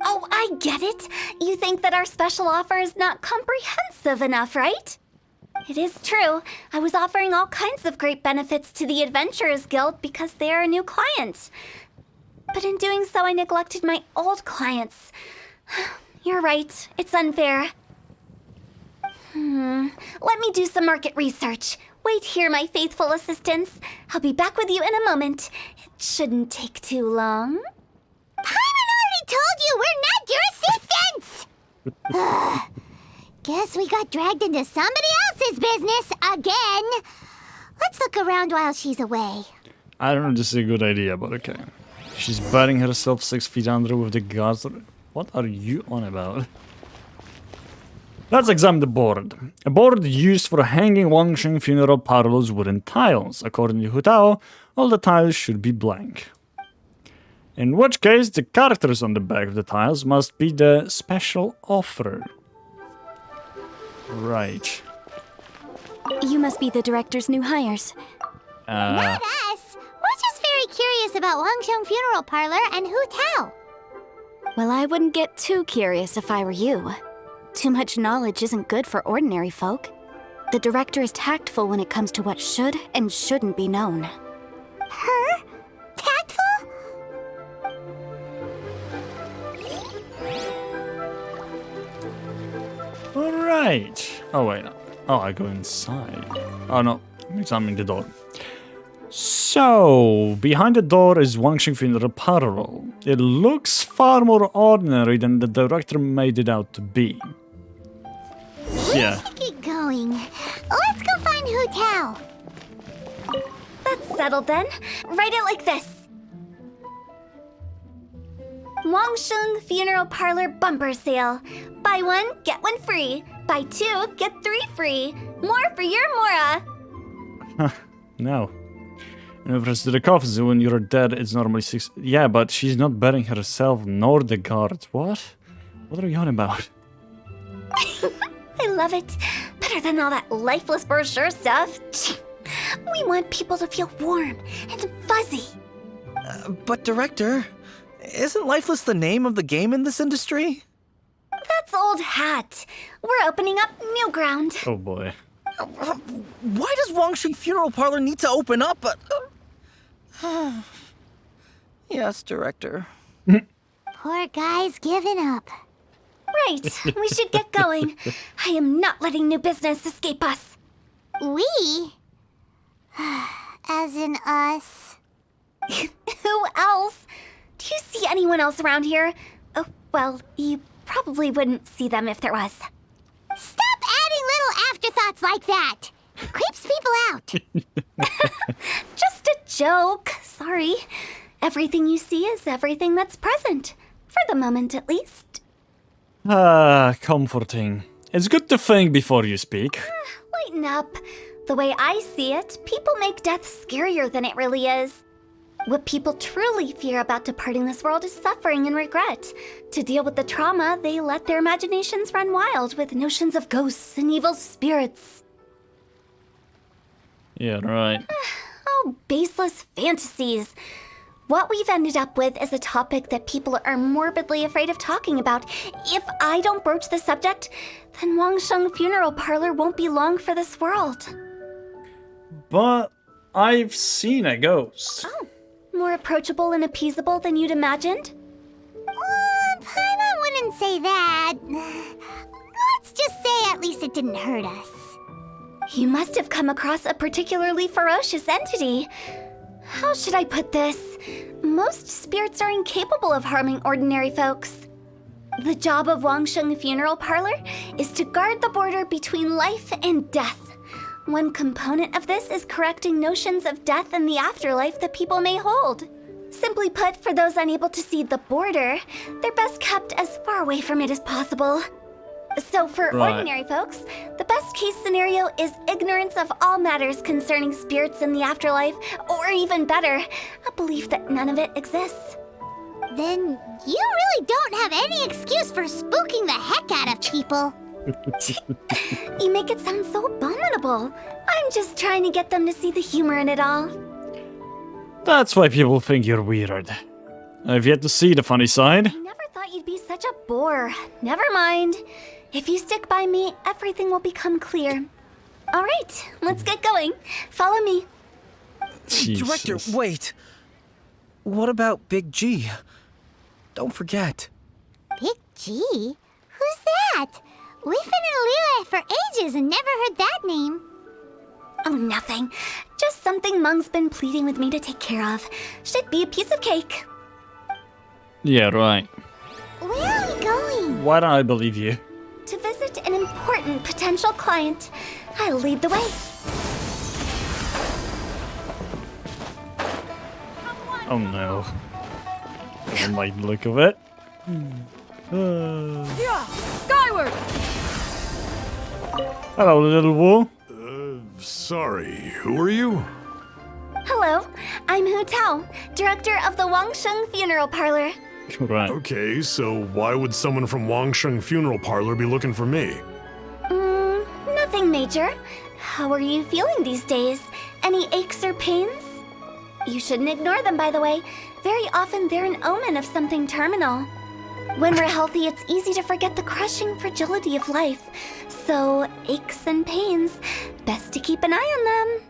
Oh, I get it. You think that our special offer is not comprehensive enough, right? It is true. I was offering all kinds of great benefits to the Adventurers Guild because they are a new client. But in doing so, I neglected my old clients. You're right. It's unfair. Let me do some market research. Wait here, my faithful assistants. I'll be back with you in a moment. It shouldn't take too long. Paimon already told you we're not your assistants! Guess we got dragged into somebody else's business again. Let's look around while she's away. I don't know if this is a good idea, but okay. She's burying herself 6 feet under with the guards. What are you on about? Let's examine the board. A board used for hanging Wangsheng funeral parlors wooden tiles. According to Hutao, all the tiles should be blank. In which case, the characters on the back of the tiles must be the special offer. Right. You must be the director's new hires. Not us. We're just very curious about Wangsheng Funeral Parlor and Hu Tao. Well, I wouldn't get too curious if I were you. Too much knowledge isn't good for ordinary folk. The director is tactful when it comes to what should and shouldn't be known. Her? Tactful? Alright. Oh, wait. Oh, I go inside. Oh, no. I'm examining the door. So, behind the door is Wangsheng Funeral Parlor. It looks far more ordinary than the director made it out to be. Yeah. We should get going. Let's go find Hu Tao. That's settled then. Write it like this. Wangsheng Funeral Parlor Bumper Sale. Buy one, get one free. Buy two, get 3 free. More for your Mora. No. In reference to the coffins, when you're dead, it's normally 6. Yeah, but she's not burying herself nor the guards. What? What are you on about? I love it. Better than all that lifeless brochure stuff. We want people to feel warm and fuzzy. But Director, isn't Lifeless the name of the game in this industry? That's old hat. We're opening up new ground. Oh boy. Why does Wangsheng Funeral Parlor need to open up? Yes, Director. Poor guy's given up. Right, we should get going. I am not letting new business escape us. We? As in us. Who else? Do you see anyone else around here? Oh, well, you probably wouldn't see them if there was. Stop adding little afterthoughts like that. Creeps people out. Just a joke. Sorry. Everything you see is everything that's present. For the moment, at least. Comforting. It's good to think before you speak. Lighten up. The way I see it, people make death scarier than it really is. What people truly fear about departing this world is suffering and regret. To deal with the trauma, they let their imaginations run wild with notions of ghosts and evil spirits. Yeah, right. Oh, baseless fantasies. What we've ended up with is a topic that people are morbidly afraid of talking about. If I don't broach the subject, then Wangsheng Funeral Parlor won't be long for this world. But I've seen a ghost. Oh, more approachable and appeasable than you'd imagined? Paimon wouldn't say that. Let's just say at least it didn't hurt us. You must have come across a particularly ferocious entity. How should I put this? Most spirits are incapable of harming ordinary folks. The job of Wangsheng Funeral Parlor is to guard the border between life and death. One component of this is correcting notions of death and the afterlife that people may hold. Simply put, for those unable to see the border, they're best kept as far away from it as possible. So for ordinary folks, the best case scenario is ignorance of all matters concerning spirits in the afterlife, or even better, a belief that none of it exists. Then you really don't have any excuse for spooking the heck out of people. You make it sound so abominable. I'm just trying to get them to see the humor in it all. That's why people think you're weird. I've yet to see the funny side. I never thought you'd be such a bore. Never mind. If you stick by me, everything will become clear. All right, let's get going. Follow me. Jesus. Director, wait. What about Big G? Don't forget. Big G? Who's that? We've been in Liyue for ages and never heard that name. Oh, nothing. Just something Mung's been pleading with me to take care of. Should be a piece of cake. Yeah, right. Where are we going? Why don't I believe you? To visit an important potential client. I'll lead the way. Oh no. I don't like the look of it. Yeah, skyward! Hello, little Wu. Sorry, who are you? Hello, I'm Hu Tao, director of the Wangsheng Funeral Parlor. Right. Okay, so why would someone from Wangsheng Funeral Parlor be looking for me? Nothing major. How are you feeling these days? Any aches or pains? You shouldn't ignore them, by the way. Very often they're an omen of something terminal. When we're healthy, it's easy to forget the crushing fragility of life. So, aches and pains, best to keep an eye on them.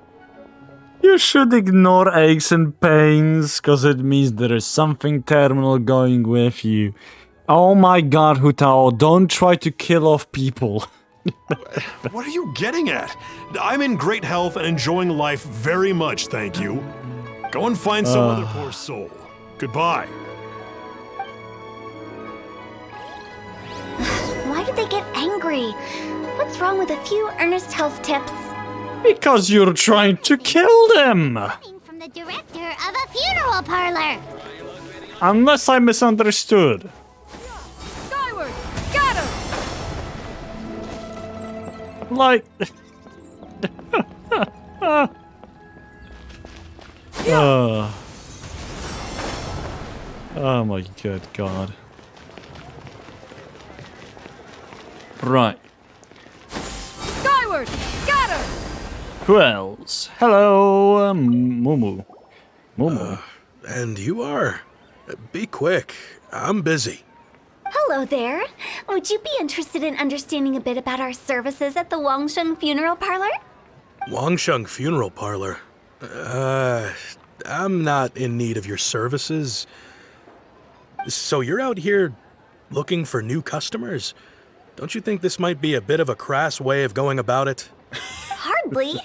You should ignore aches and pains, because it means there is something terminal going with you. Oh my god, Hutao, don't try to kill off people. What are you getting at? I'm in great health and enjoying life very much, thank you. Go and find some other poor soul. Goodbye. Why did they get angry? What's wrong with a few earnest health tips? Because you're trying to kill them! From the director of a funeral parlor. Unless I misunderstood. Skyward! Scatter! Like... Oh my good god. Right. Skyward! Scatter! Who else? Hello, Mumu. Mumu. And you are? Be quick. I'm busy. Hello there. Would you be interested in understanding a bit about our services at the Wangsheng Funeral Parlor? Wangsheng Funeral Parlor? I'm not in need of your services. So you're out here looking for new customers? Don't you think this might be a bit of a crass way of going about it? Hardly.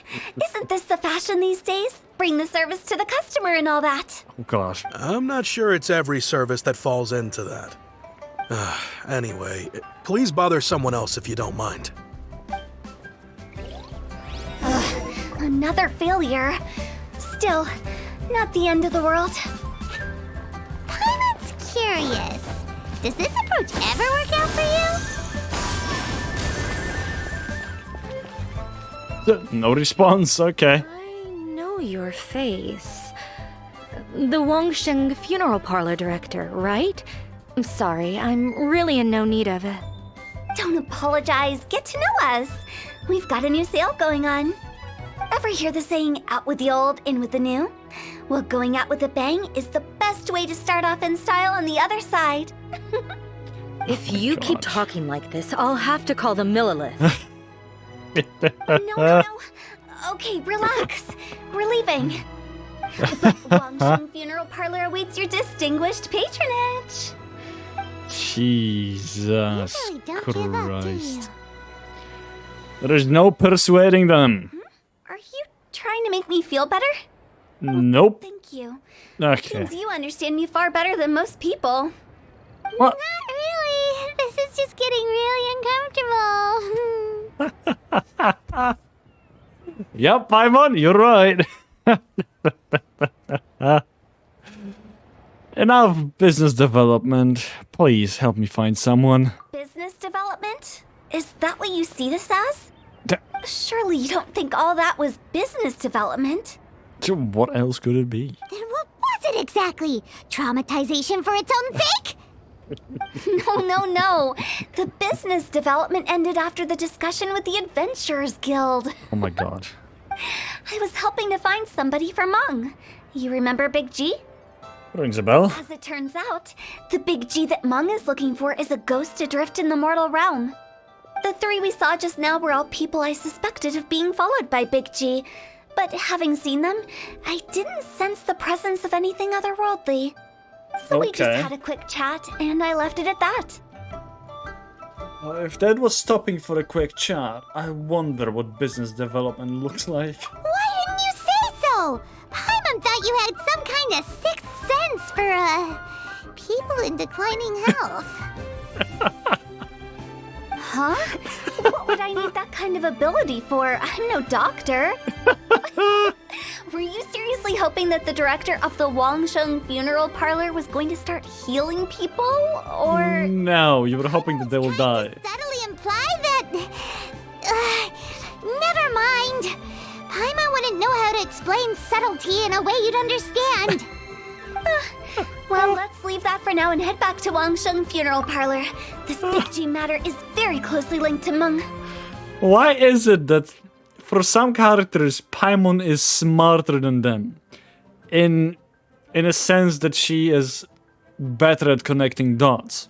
Isn't this the fashion these days? Bring the service to the customer and all that. Oh gosh. I'm not sure it's every service that falls into that. Anyway, please bother someone else if you don't mind. Another failure. Still, not the end of the world. Paimon's curious. Does this approach ever work out for you? No response, okay. I know your face. The Wangsheng Funeral Parlor director, right? I'm sorry, I'm really in no need of it. Don't apologize. Get to know us. We've got a new sale going on. Ever hear the saying, out with the old, in with the new? Well, going out with a bang is the best way to start off in style on the other side. If you keep talking like this, I'll have to call the Millilith. No. Okay, relax. We're leaving. The Wangsheng Funeral Parlor awaits your distinguished patronage. Jesus You really don't give up, do you? Christ. There is no persuading them. Are you trying to make me feel better? Nope. Thank you. Okay. Means you understand me far better than most people. What? Not really. This is just getting really uncomfortable. Yep, Paimon, you're right. Enough business development. Please help me find someone. Business development? Is that what you see this as? Surely you don't think all that was business development? What else could it be? Then what was it exactly? Traumatization for its own sake? No. The business development ended after the discussion with the Adventurers Guild. Oh my god. I was helping to find somebody for Mung. You remember Big G? Rings a bell. As it turns out, the Big G that Mung is looking for is a ghost adrift in the mortal realm. The three we saw just now were all people I suspected of being followed by Big G, but having seen them, I didn't sense the presence of anything otherworldly. So we just had a quick chat, and I left it at that. If that was stopping for a quick chat, I wonder what business development looks like. Why didn't you say so? Paimon thought you had some kind of sixth sense for, people in declining health. Huh? What would I need that kind of ability for? I'm no doctor. Were you seriously hoping that the director of the Wangsheng Funeral Parlor was going to start healing people, or...? No, you were hoping that they will die. Subtly imply that... never mind. Paimon wouldn't know how to explain subtlety in a way you'd understand. Well, let's leave that for now and head back to Wangsheng Funeral Parlor. This Big G matter is very closely linked to Meng. Why is it that for some characters, Paimon is smarter than them? In a sense that she is better at connecting dots.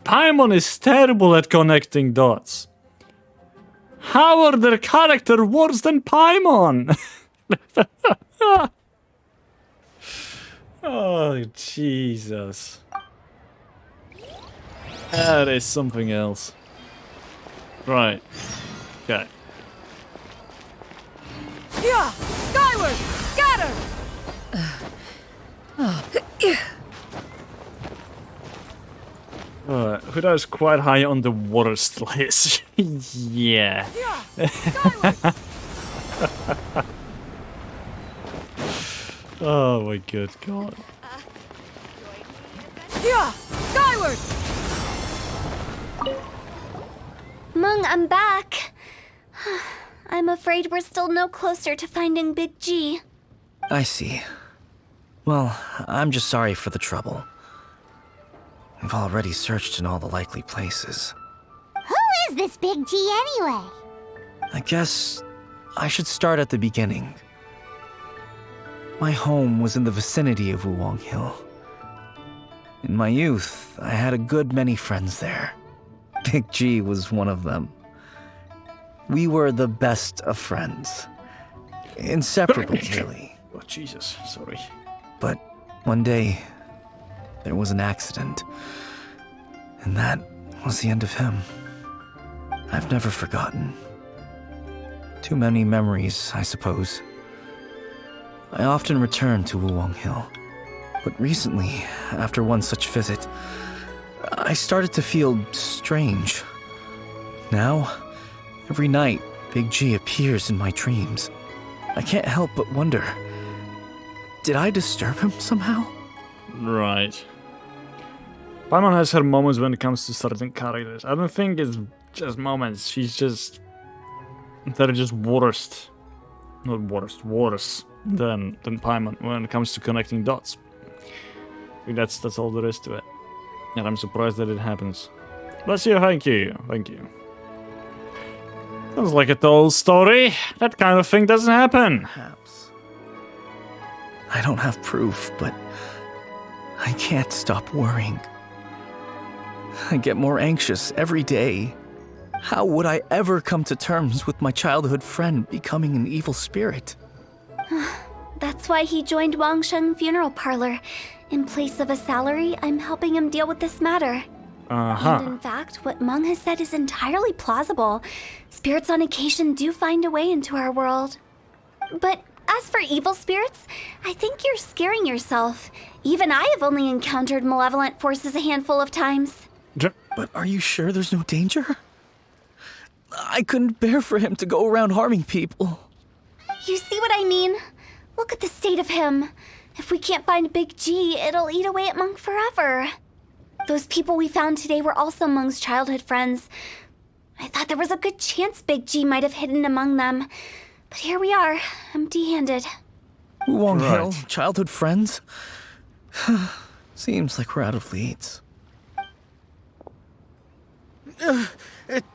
Paimon is terrible at connecting dots. How are their character worse than Paimon? Oh, Jesus. That is something else. Right. Okay. Yeah! Skyward! Scatter! Huda is quite high on the worst list. Yeah. Oh my good god. Yeah! Skyward! Meng, I'm back. I'm afraid we're still no closer to finding Big G. I see. Well, I'm just sorry for the trouble. We've already searched in all the likely places. Who is this Big G anyway? I guess I should start at the beginning. My home was in the vicinity of Wuwang Hill. In my youth, I had a good many friends there. Big G was one of them. We were the best of friends. Inseparable, really. Oh, Jesus, sorry. But one day, there was an accident. And that was the end of him. I've never forgotten. Too many memories, I suppose. I often return to Wuwang Hill. But recently, after one such visit, I started to feel strange. Now, every night, Big G appears in my dreams. I can't help but wonder, did I disturb him somehow? Right. Paimon has her moments when it comes to certain characters. I don't think it's just moments. She's just... They're just worse than Paimon when it comes to connecting dots. I think that's all there is to it. And I'm surprised that it happens. Bless you, thank you. Sounds like a told story. That kind of thing doesn't happen. Perhaps. I don't have proof, but I can't stop worrying. I get more anxious every day. How would I ever come to terms with my childhood friend becoming an evil spirit? That's why he joined Wangsheng Funeral Parlor. In place of a salary, I'm helping him deal with this matter. And in fact, what Meng has said is entirely plausible. Spirits on occasion do find a way into our world. But as for evil spirits, I think you're scaring yourself. Even I have only encountered malevolent forces a handful of times. But are you sure there's no danger? I couldn't bear for him to go around harming people. You see what I mean? Look at the state of him. If we can't find Big G, it'll eat away at Monk forever. Those people we found today were also Monk's childhood friends. I thought there was a good chance Big G might have hidden among them. But here we are, empty-handed. Wong Hill, childhood friends? Seems like we're out of leads.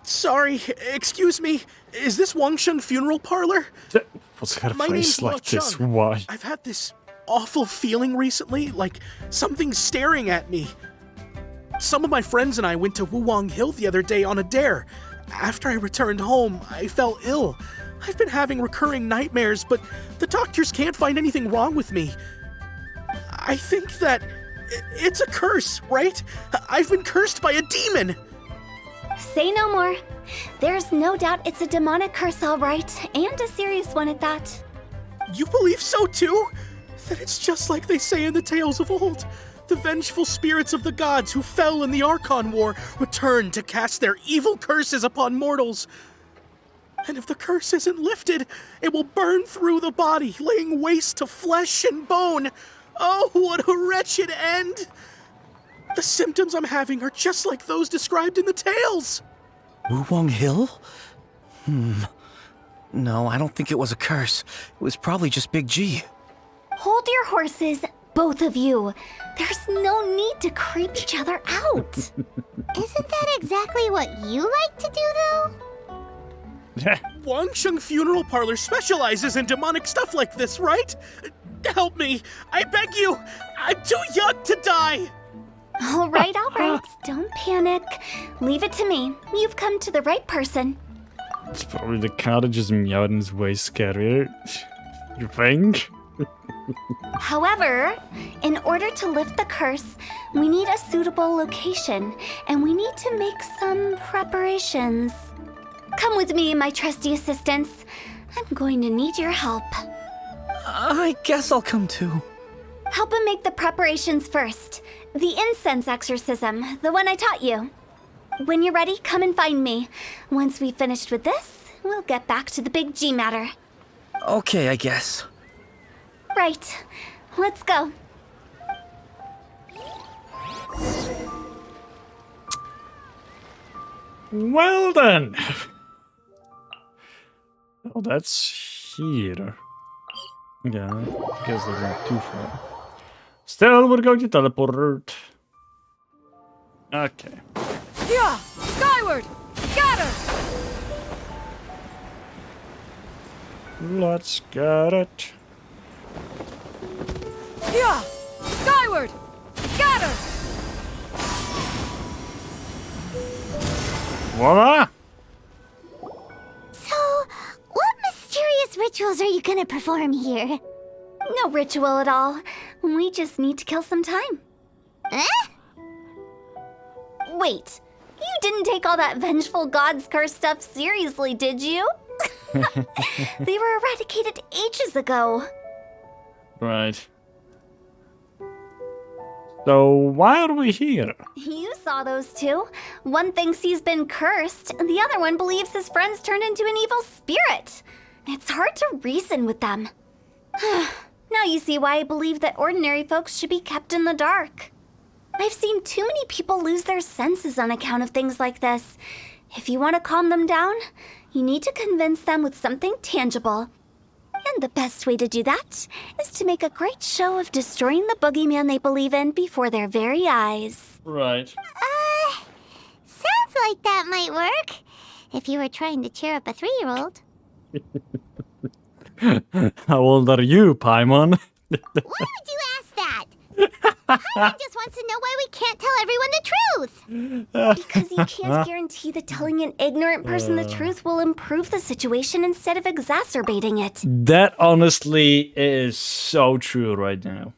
Sorry, excuse me. Is this Wangsheng Funeral Parlor? What's her My face name's like Lo this? Chung. Why? I've had this awful feeling recently, like something's staring at me. Some of my friends and I went to Wuwang Hill the other day on a dare. After I returned home, I fell ill. I've been having recurring nightmares, but the doctors can't find anything wrong with me. I think that it's a curse, right? I've been cursed by a demon. Say no more. There's no doubt it's a demonic curse, all right, and a serious one at that. You believe so too? That it's just like they say in the tales of old. The vengeful spirits of the gods who fell in the Archon War return to cast their evil curses upon mortals. And if the curse isn't lifted, it will burn through the body, laying waste to flesh and bone. Oh, what a wretched end! The symptoms I'm having are just like those described in the tales. Wuwang Hill? No, I don't think it was a curse. It was probably just Big G. Hold your horses, both of you. There's no need to creep each other out. Isn't that exactly what you like to do, though? Wangsheng Funeral Parlor specializes in demonic stuff like this, right? Help me, I beg you. I'm too young to die. All right. Don't panic. Leave it to me. You've come to the right person. It's probably the cottage's meowing is way scarier. You think? However, in order to lift the curse, we need a suitable location, and we need to make some preparations. Come with me, my trusty assistants. I'm going to need your help. I guess I'll come too. Help him make the preparations first. The incense exorcism, the one I taught you. When you're ready, come and find me. Once we've finished with this, we'll get back to the Big G matter. Okay, I guess. Right. Let's go. Well then. Oh, that's here. Yeah, I guess that's not too far. Still, we're going to teleport. Okay. Yeah! Skyward! Scatter! Let's get it. Yeah! Skyward! Scatter! Voila! So, what mysterious rituals are you gonna perform here? No ritual at all. We just need to kill some time. Eh? Wait, you didn't take all that vengeful god's curse stuff seriously, did you? They were eradicated ages ago. Right. So, why are we here? You saw those two. One thinks he's been cursed, and the other one believes his friends turned into an evil spirit. It's hard to reason with them. Now you see why I believe that ordinary folks should be kept in the dark. I've seen too many people lose their senses on account of things like this. If you want to calm them down, you need to convince them with something tangible. And the best way to do that is to make a great show of destroying the boogeyman they believe in before their very eyes. Right. Sounds like that might work. If you were trying to cheer up a 3-year-old. How old are you, Paimon? Why would you ask that? Paimon just wants to know why we can't tell everyone the truth. Because you can't guarantee that telling an ignorant person the truth will improve the situation instead of exacerbating it. That honestly is so true right now.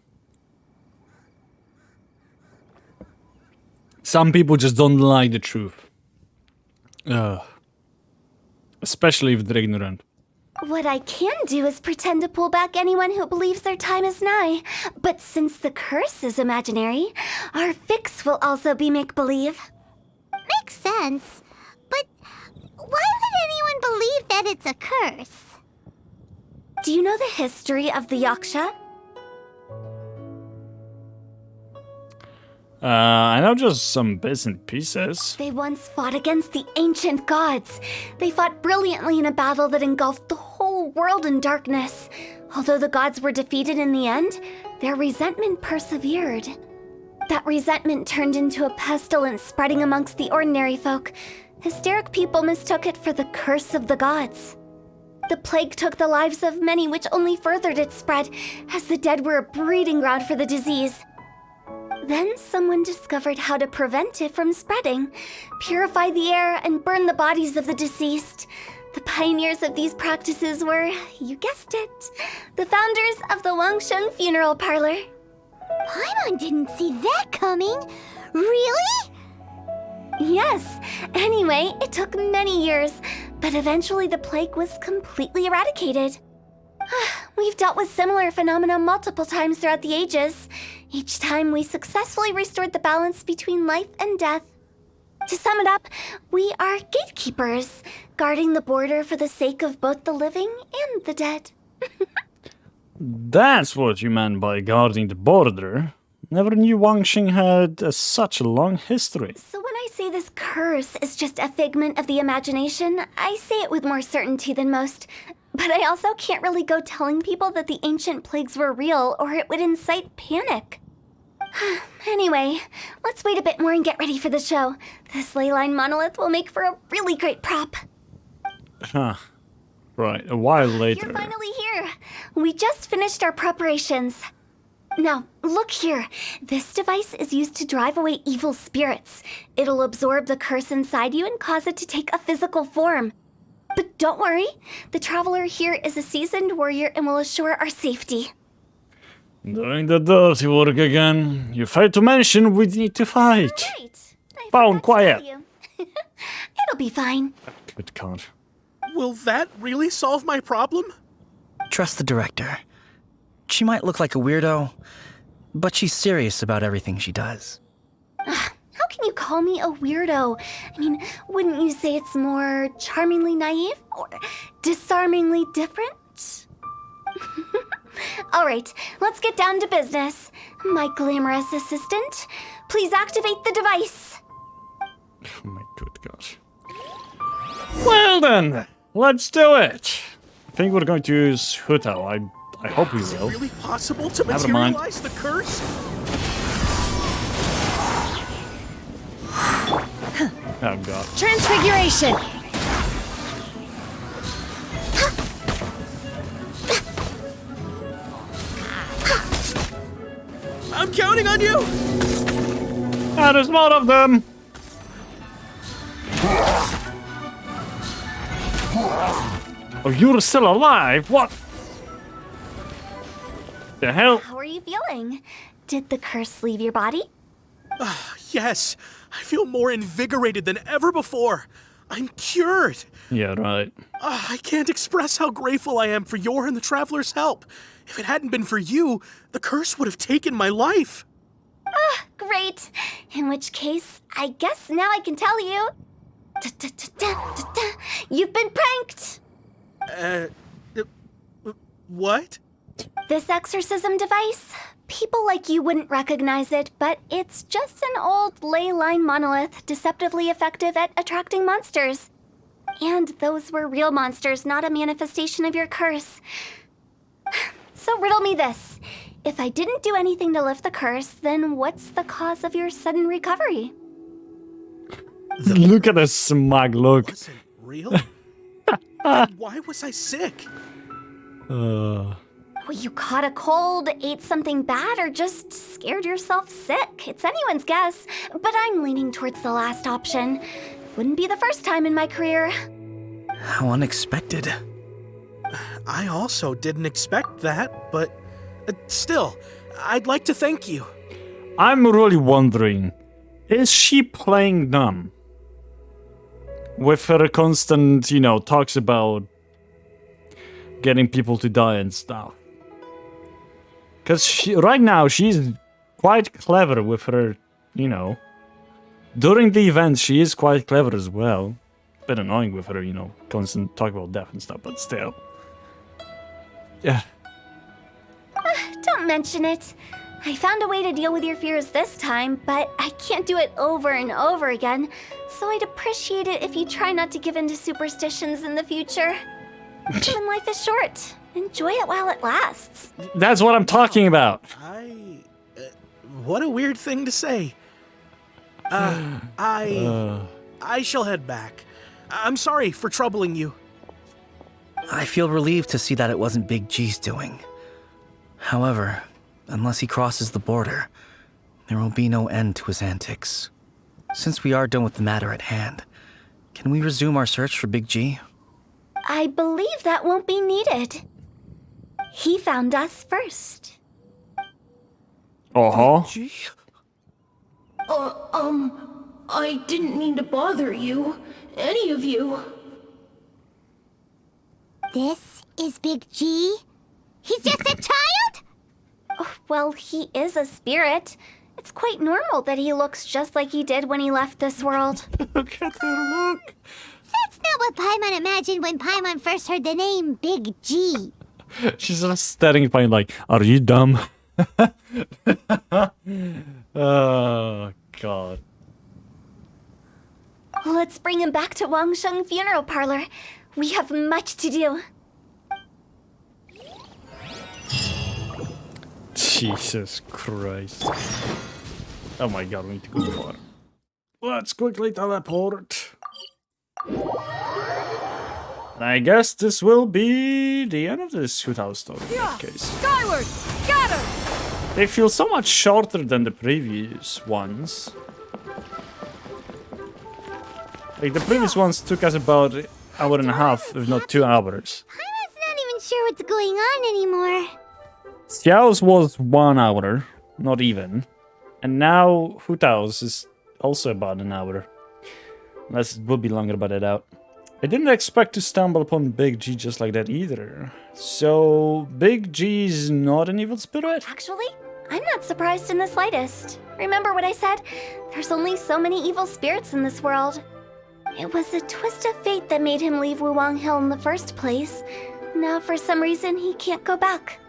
Some people just don't like the truth. Especially if they're ignorant. What I can do is pretend to pull back anyone who believes their time is nigh. But since the curse is imaginary, our fix will also be make-believe. Makes sense. But why would anyone believe that it's a curse? Do you know the history of the Yaksha? I know just some bits and pieces. They once fought against the ancient gods. They fought brilliantly in a battle that engulfed the whole world in darkness. Although the gods were defeated in the end, their resentment persevered. That resentment turned into a pestilence spreading amongst the ordinary folk. Hysteric people mistook it for the curse of the gods. The plague took the lives of many, which only furthered its spread, as the dead were a breeding ground for the disease. Then someone discovered how to prevent it from spreading, purify the air, and burn the bodies of the deceased. The pioneers of these practices were, you guessed it, the founders of the Wangsheng Funeral Parlor. Paimon didn't see that coming. Really? Yes. Anyway, it took many years, but eventually the plague was completely eradicated. We've dealt with similar phenomena multiple times throughout the ages. Each time we successfully restored the balance between life and death. To sum it up, we are gatekeepers, guarding the border for the sake of both the living and the dead. That's what you meant by guarding the border. Never knew Wangxing had such a long history. So when I say this curse is just a figment of the imagination, I say it with more certainty than most. But I also can't really go telling people that the ancient plagues were real, or it would incite panic. Anyway, let's wait a bit more and get ready for the show. This leyline monolith will make for a really great prop. Huh. Right, a while later. You're finally here. We just finished our preparations. Now, look here. This device is used to drive away evil spirits. It'll absorb the curse inside you and cause it to take a physical form. But don't worry, the traveler here is a seasoned warrior and will assure our safety. Doing the dirty work again. You failed to mention we need to fight. Right. Phone quiet. It'll be fine. Good God. Will that really solve my problem? Trust the director. She might look like a weirdo, but she's serious about everything she does. How can you call me a weirdo? I mean, wouldn't you say it's more charmingly naive or disarmingly different? All right, let's get down to business. My glamorous assistant, please activate the device. Oh my good gosh. Well then, let's do it. I think we're going to use Hutao. I hope we will. Is it really possible to Never mind. materialize the curse? Oh god. Transfiguration! I'm counting on you! Ah, there's more of them! Oh, you're still alive? What? The hell? How are you feeling? Did the curse leave your body? Yes, I feel more invigorated than ever before. I'm cured. Yeah, right. I can't express how grateful I am for your and the Traveler's help. If it hadn't been for you, the curse would have taken my life. Great. In which case, I guess now I can tell you. You've been pranked! What? This exorcism device? People like you wouldn't recognize it, but it's just an old ley line monolith deceptively effective at attracting monsters. And those were real monsters, not a manifestation of your curse. So riddle me this. If I didn't do anything to lift the curse, then what's the cause of your sudden recovery? Look at the smug look. Wasn't real? Then why was I sick? Well, you caught a cold, ate something bad, or just scared yourself sick. It's anyone's guess, but I'm leaning towards the last option. Wouldn't be the first time in my career. How unexpected. I also didn't expect that, but still, I'd like to thank you. I'm really wondering, is she playing dumb? With her constant, talks about getting people to die and stuff. Because right now, she's quite clever with her, During the event, she is quite clever as well. Bit annoying with her, constant talk about death and stuff, but still. Don't mention it. I found a way to deal with your fears this time, but I can't do it over and over again, so I'd appreciate it if you try not to give in to superstitions in the future. Human life is short. Enjoy it while it lasts. That's what I'm talking about. What a weird thing to say. I shall head back. I'm sorry for troubling you. I feel relieved to see that it wasn't Big G's doing. However, unless he crosses the border, there will be no end to his antics. Since we are done with the matter at hand, can we resume our search for Big G? I believe that won't be needed. He found us first. Uh-huh. I didn't mean to bother you. Any of you. This is Big G? He's just a child? Oh, well, he is a spirit. It's quite normal that he looks just like he did when he left this world. Look at her look. That's not what Paimon imagined when Paimon first heard the name Big G. She's just staring at Paimon like, are you dumb? Oh, God. Let's bring him back to Wangsheng Funeral Parlor. We have much to do. Jesus Christ. Oh my God, we need to go far. Let's quickly teleport. And I guess this will be the end of this shoothouse story in that case. Skyward! Scatter! They feel so much shorter than the previous ones. Like, the previous ones took us about an hour and a half, if not 2 hours. Paimon's not even sure what's going on anymore. Xiao's was 1 hour, not even. And now Hutao's is also about an hour. Unless it will be longer by that out. I didn't expect to stumble upon Big G just like that either. So, Big G's not an evil spirit? Actually, I'm not surprised in the slightest. Remember what I said? There's only so many evil spirits in this world. It was a twist of fate that made him leave Wuwang Hill in the first place. Now, for some reason, he can't go back.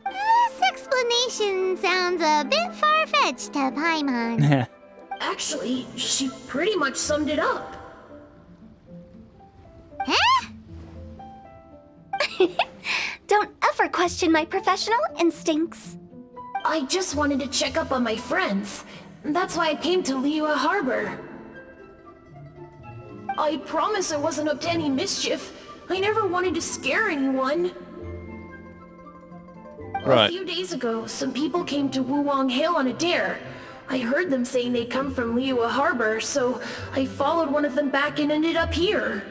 This explanation sounds a bit far-fetched to Paimon. Actually, she pretty much summed it up. Huh? Don't ever question my professional instincts. I just wanted to check up on my friends. That's why I came to Liyue Harbor. I promise I wasn't up to any mischief. I never wanted to scare anyone. Right. A few days ago, some people came to Wuwang Hill on a dare. I heard them saying they'd come from Liyue Harbor, so I followed one of them back and ended up here.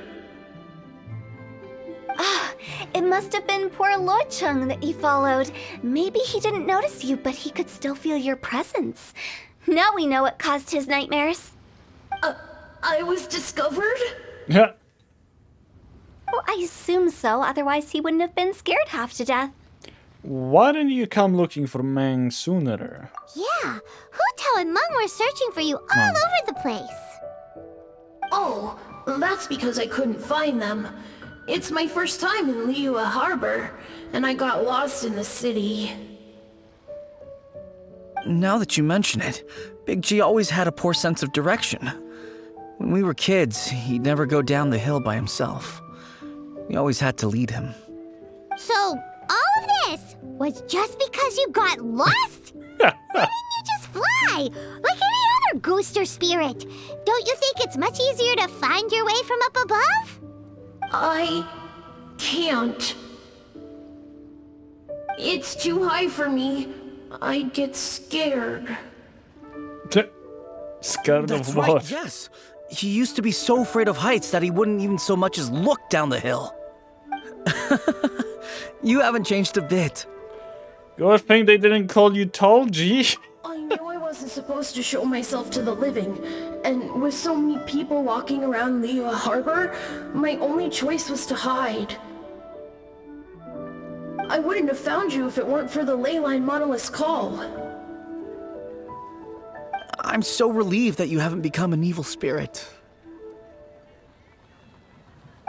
Ah, it must have been poor Lo Chung that you followed. Maybe he didn't notice you, but he could still feel your presence. Now we know what caused his nightmares. I was discovered? Yeah. Well, I assume so, otherwise he wouldn't have been scared half to death. Why didn't you come looking for Meng sooner? Yeah, Hutao and Meng were searching for you all over the place. Oh, that's because I couldn't find them. It's my first time in Liyue Harbor, and I got lost in the city. Now that you mention it, Big G always had a poor sense of direction. When we were kids, he'd never go down the hill by himself. We always had to lead him. So, all of this was just because you got lost? Why didn't you just fly? Like any other ghost or spirit. Don't you think it's much easier to find your way from up above? I can't. It's too high for me. I'd get scared. Scared That's of right, what? yes. He used to be so afraid of heights that he wouldn't even so much as look down the hill. You haven't changed a bit. Good thing they didn't call you Tall G. I knew I wasn't supposed to show myself to the living, and with so many people walking around Liyue Harbor, my only choice was to hide. I wouldn't have found you if it weren't for the Leyline Monolith's call. I'm so relieved that you haven't become an evil spirit.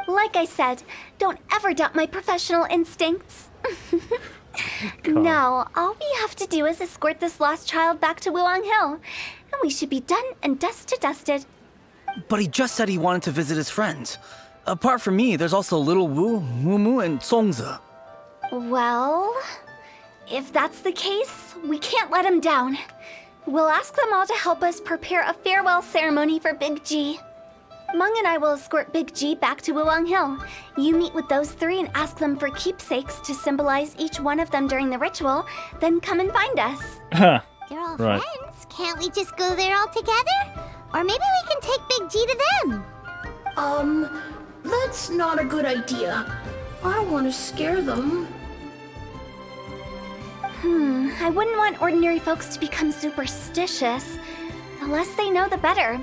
Like I said, don't ever doubt my professional instincts. No, all we have to do is escort this lost child back to Wuang Hill, and we should be done and dusted. But he just said he wanted to visit his friends. Apart from me, there's also Little Wu, Mumu, and Songzi. Well, if that's the case, we can't let him down. We'll ask them all to help us prepare a farewell ceremony for Big G. Meng and I will escort Big G back to Wuang Hill. You meet with those three and ask them for keepsakes to symbolize each one of them during the ritual, then come and find us. They're all friends. Can't we just go there all together? Or maybe we can take Big G to them. That's not a good idea. I don't want to scare them. I wouldn't want ordinary folks to become superstitious. The less they know, the better.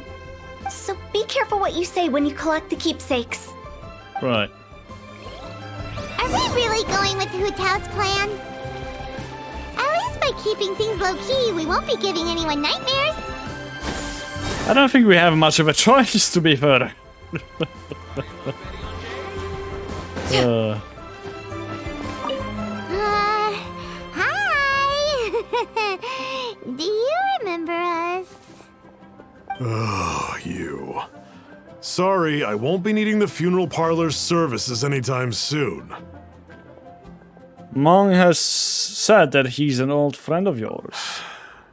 So be careful what you say when you collect the keepsakes. Right. Are we really going with Hu Tao's plan? At least by keeping things low-key, we won't be giving anyone nightmares. I don't think we have much of a choice, to be fair. Hi! Do you remember us? Oh, you. Sorry, I won't be needing the funeral parlor's services anytime soon. Meng has said that he's an old friend of yours.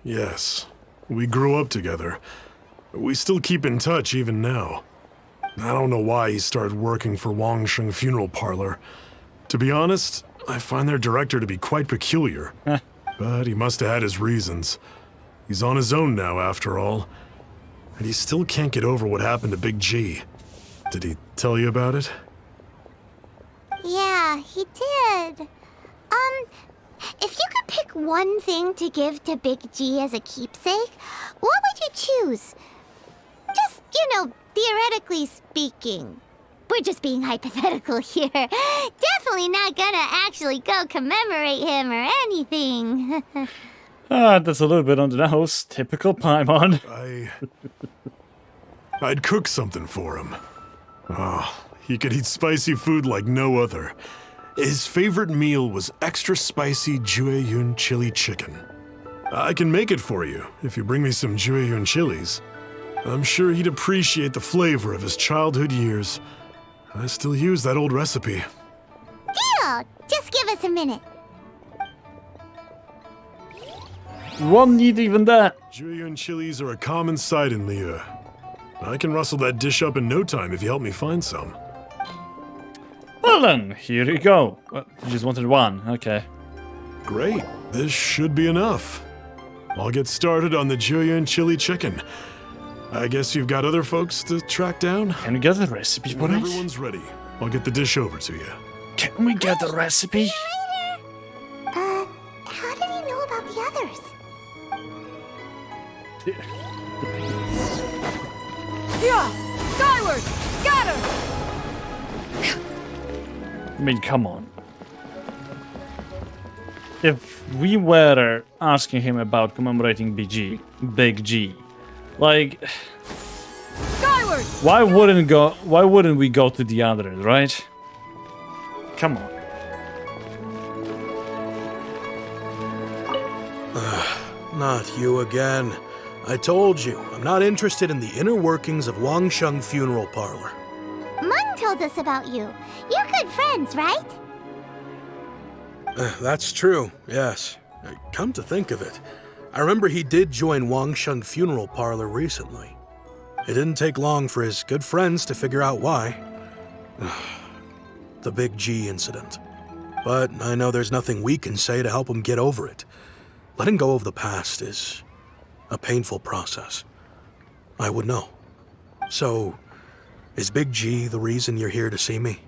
Yes, we grew up together. We still keep in touch even now. I don't know why he started working for Wangsheng Funeral Parlor. To be honest, I find their director to be quite peculiar. But he must have had his reasons. He's on his own now, after all. And he still can't get over what happened to Big G. Did he tell you about it? Yeah, he did. If you could pick one thing to give to Big G as a keepsake, what would you choose? Just, theoretically speaking. We're just being hypothetical here. Definitely not gonna actually go commemorate him or anything. That's a little bit on the nose. Typical Paimon. I'd cook something for him. Oh, he could eat spicy food like no other. His favorite meal was extra spicy Jueyun chili chicken. I can make it for you if you bring me some Jueyun chilies. I'm sure he'd appreciate the flavor of his childhood years. I still use that old recipe. Deal! Just give us a minute. Won't need even that. Jueyun chilies are a common sight in Liu. I can rustle that dish up in no time if you help me find some. Well then, here you go. You just wanted one, okay. Great, this should be enough. I'll get started on the Jueyun chili chicken. I guess you've got other folks to track down? Can we get the recipe, When please? everyone's ready, I'll get the dish over to you. Can we get the recipe? How did he know about the others? Yeah! Skyward! Scatter! I mean, come on. If we were asking him about commemorating Big G, like, Skyward! why wouldn't we go to the others, right? Come on. Not you again. I told you, I'm not interested in the inner workings of Wangsheng Funeral Parlor. Meng told us about you. You're good friends, right? That's true, yes. Come to think of it, I remember he did join Wangsheng Funeral Parlor recently. It didn't take long for his good friends to figure out why. The Big G incident. But I know there's nothing we can say to help him get over it. Letting go of the past is a painful process. I would know. So, is Big G the reason you're here to see me?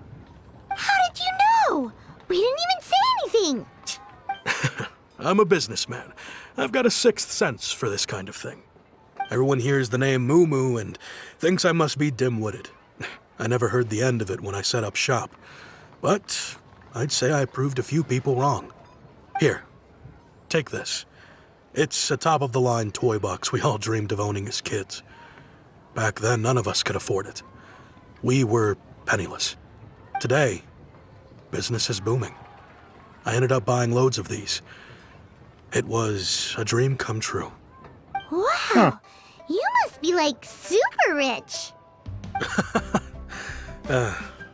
How did you know? We didn't even say anything. I'm a businessman. I've got a sixth sense for this kind of thing. Everyone hears the name Moo Moo and thinks I must be dim-witted. I never heard the end of it when I set up shop. But I'd say I proved a few people wrong. Here, take this. It's a top-of-the-line toy box we all dreamed of owning as kids. Back then, none of us could afford it. We were penniless. Today, business is booming. I ended up buying loads of these. It was a dream come true. Wow! You must be like super rich!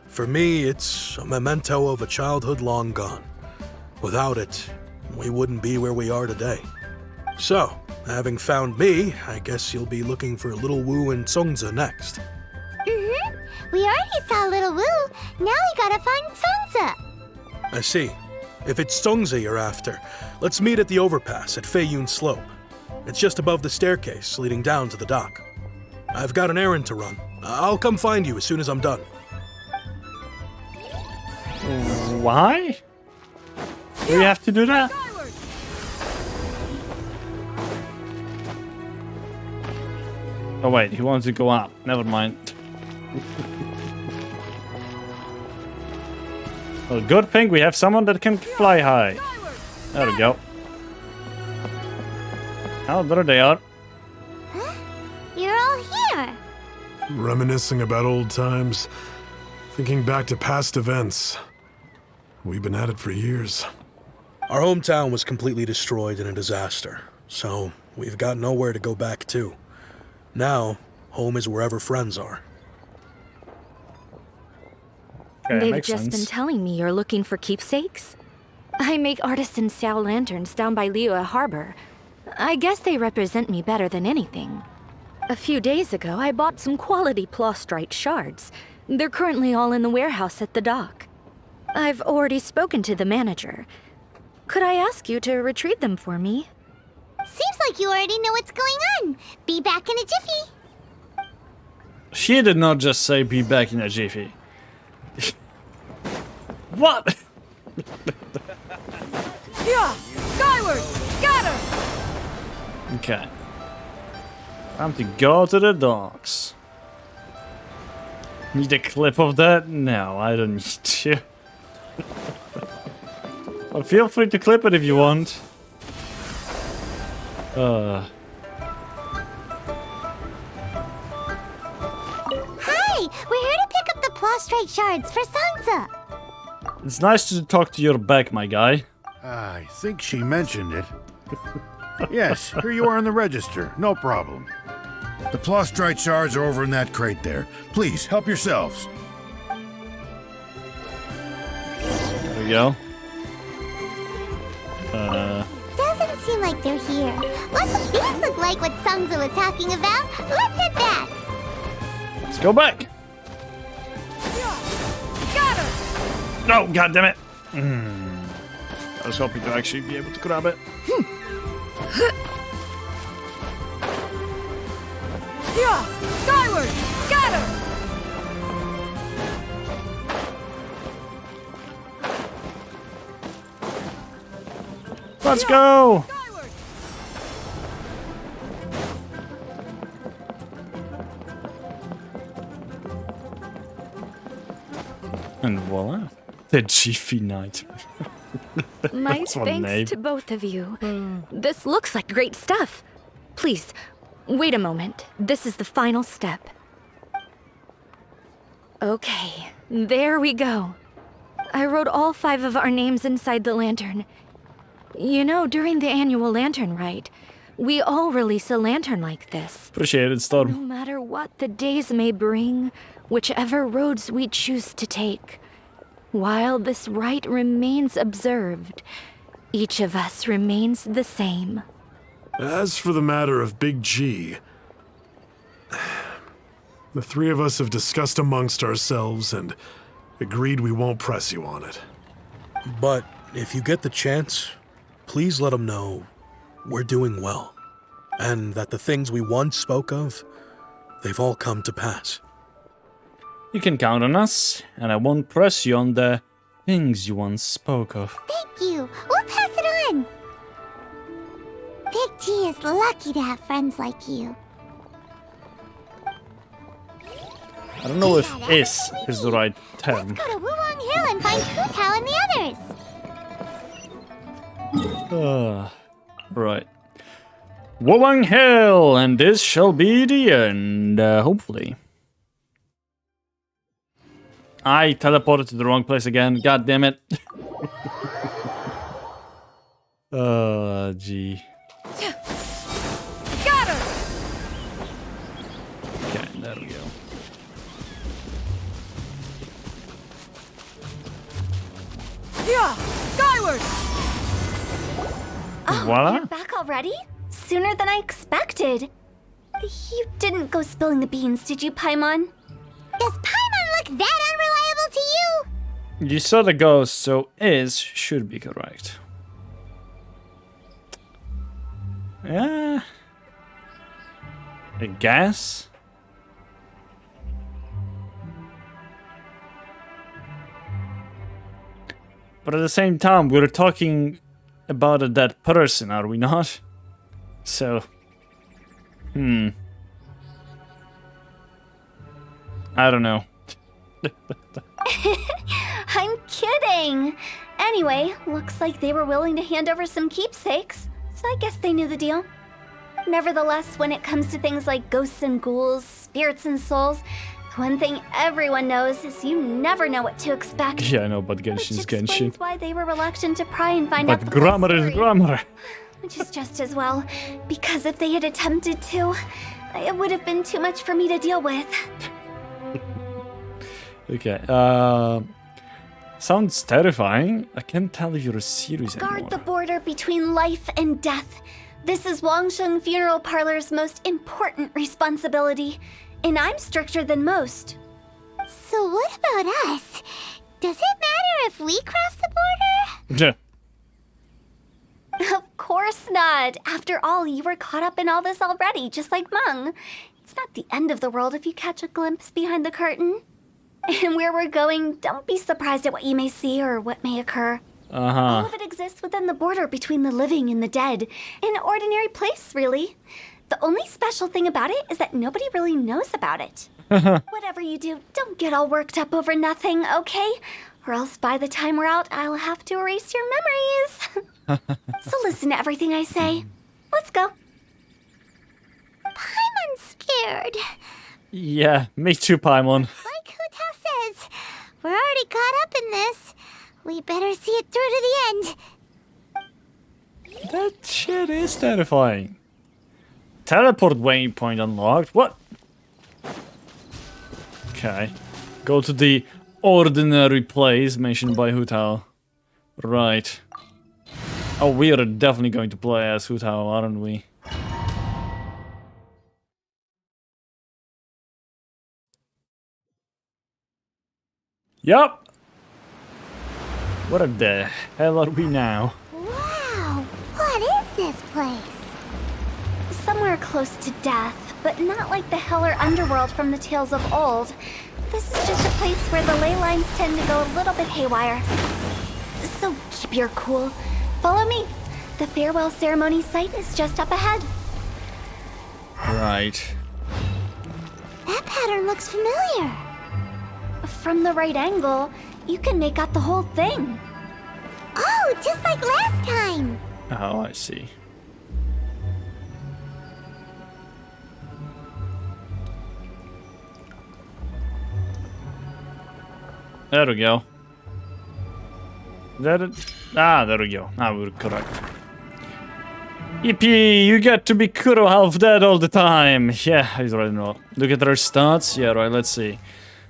For me, it's a memento of a childhood long gone. Without it, we wouldn't be where we are today. So, having found me, I guess you'll be looking for Little Wu and Songza next. Mm-hmm. We already saw Little Wu. Now we gotta find Songza. I see. If it's Songza you're after, let's meet at the overpass at Feiyun Slope. It's just above the staircase leading down to the dock. I've got an errand to run. I'll come find you as soon as I'm done. Why? Do we have to do that? Oh wait, he wants to go up. Never mind. Well, good thing we have someone that can fly high. There we go. Oh, there they are. Huh? You're all here. Reminiscing about old times, thinking back to past events. We've been at it for years. Our hometown was completely destroyed in a disaster, so we've got nowhere to go back to. Now, home is wherever friends are. Okay, they've just been telling me you're looking for keepsakes. I make artisan Sao lanterns down by Liyue Harbor. I guess they represent me better than anything. A few days ago, I bought some quality plastrite shards. They're currently all in the warehouse at the dock. I've already spoken to the manager. Could I ask you to retrieve them for me? Seems like you already know what's going on. Be back in a jiffy. She did not just say be back in a jiffy. What? Yeah! Skyward! Scatter! Okay. Time to go to the docks. Need a clip of that? No, I don't need to. Well, feel free to clip it if you want. Hi! We're here to pick up the plastrite shards for Songza. It's nice to talk to your back, my guy. I think she mentioned it. Yes, here you are in the register. No problem. The plastrite shards are over in that crate there. Please, help yourselves. There we go. Doesn't seem like they're here. What's these look like what Songza was talking about? Let's head back. Let's go back. No, God damn it! I was hoping to actually be able to grab it. Yeah! Skyward! Scatter! Let's go! And voila. The Jiffy Knight. My That's one thanks name. to both of you. This looks like great stuff. Please, wait a moment. This is the final step. Okay, there we go. I wrote all 5 of our names inside the lantern. You know, during the annual lantern rite, we all release a lantern like this. Appreciate it, Storm. No matter what the days may bring, whichever roads we choose to take, while this rite remains observed, each of us remains the same. As for the matter of Big G, the 3 of us have discussed amongst ourselves and agreed we won't press you on it. But if you get the chance, please let them know we're doing well, and that the things we once spoke of, they've all come to pass. You can count on us, and I won't press you on the things you once spoke of. Thank you. We'll pass it on. Big G is lucky to have friends like you. I don't know if is the right term. Let's go to Wuwang Hill and find Kutao and the others. Right. Wuwang Hill, and this shall be the end, hopefully. I teleported to the wrong place again, god damn it. Gee. Got her! Okay, there we go. Yeah! Skyward! Oh, Voila. you're back already? Sooner than I expected. You didn't go spilling the beans, did you, Paimon? Does Paimon look that unreliable to you? You saw the ghost, so is should be correct. Yeah. I guess. But at the same time, we're talking about a dead person, are we not? So, I don't know. I'm kidding. Anyway, looks like they were willing to hand over some keepsakes, so I guess they knew the deal. Nevertheless, when it comes to things like ghosts and ghouls, spirits and souls, one thing everyone knows is you never know what to expect. Yeah, I know, but Genshin is Genshin. Explains why they were reluctant to pry and find out But the whole grammar is story. grammar. Which is just as well, because if they had attempted to, it would have been too much for me to deal with. Okay, sounds terrifying. I can't tell if you're serious anymore. Guard the border between life and death. This is Wangsheng Funeral Parlor's most important responsibility, and I'm stricter than most. So what about us? Does it matter if we cross the border? Yeah. Of course not. After all, you were caught up in all this already, just like Meng. It's not the end of the world if you catch a glimpse behind the curtain. And where we're going, don't be surprised at what you may see or what may occur. All of it exists within the border between the living and the dead. An ordinary place, really. The only special thing about it is that nobody really knows about it. Whatever you do, don't get all worked up over nothing, okay? Or else by the time we're out, I'll have to erase your memories. So listen to everything I say. Let's go. Paimon's scared. Yeah, me too, Paimon. Like Hu Tao says, we're already caught up in this. We better see it through to the end. That shit is terrifying. Teleport waypoint unlocked. What? Okay. Go to the ordinary place mentioned by Hu Tao. Right. Oh, we are definitely going to play as Hu Tao, aren't we? Yup. What the hell are we now? Wow, what is this place? Somewhere close to death, but not like the hell or underworld from the tales of old. This is just a place where the ley lines tend to go a little bit haywire. So keep your cool. Follow me. The farewell ceremony site is just up ahead. Right. That pattern looks familiar. From the right angle, you can make out the whole thing. Oh, just like last time. Oh, I see. There we go. Is that it? Ah, there we go. Now we're correct. Yippee! You get to be Kuro half dead all the time. Yeah, I already know. Look at her stats. Yeah, right, let's see.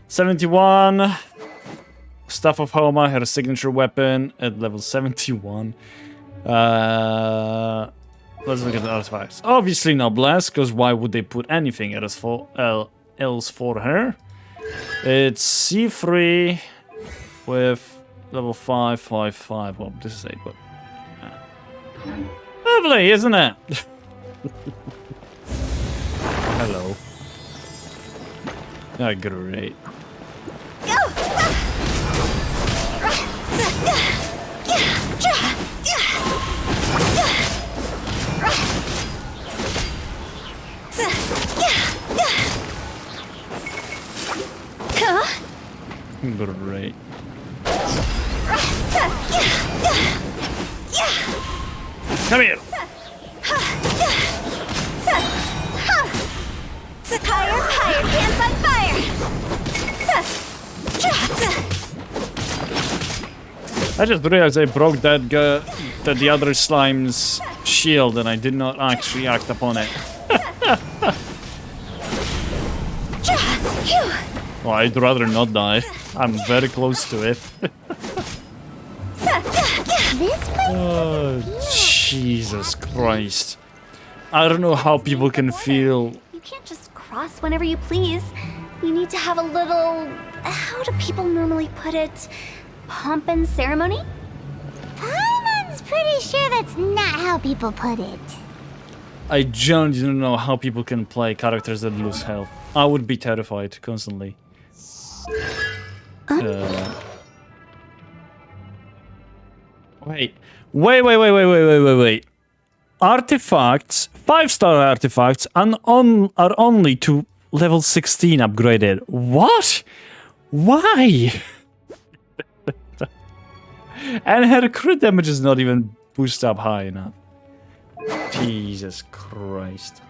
71. Staff of Homa, her signature weapon at level 71. Let's look at the artifacts. Obviously Noblesse, because why would they put anything else for her? It's C3 with level 555. Well, this is 8, but... Lovely, isn't it? Hello. Ah, great. Great. Come here. Higher, higher, hands on fire. I just realized I broke the other slime's shield and I did not actually act upon it. Well, I'd rather not die. I'm very close to it. Oh, Jesus Christ. I don't know how people can feel... You can't just cross whenever you please. You need to have a little... How do people normally put it? Pomp and ceremony? Paimon's pretty sure that's not how people put it. I genuinely don't know how people can play characters that lose health. I would be terrified constantly. Wait. Artifacts, 5-star artifacts, are only to level 16 upgraded. What? Why? And her crit damage is not even boosted up high enough. Jesus Christ.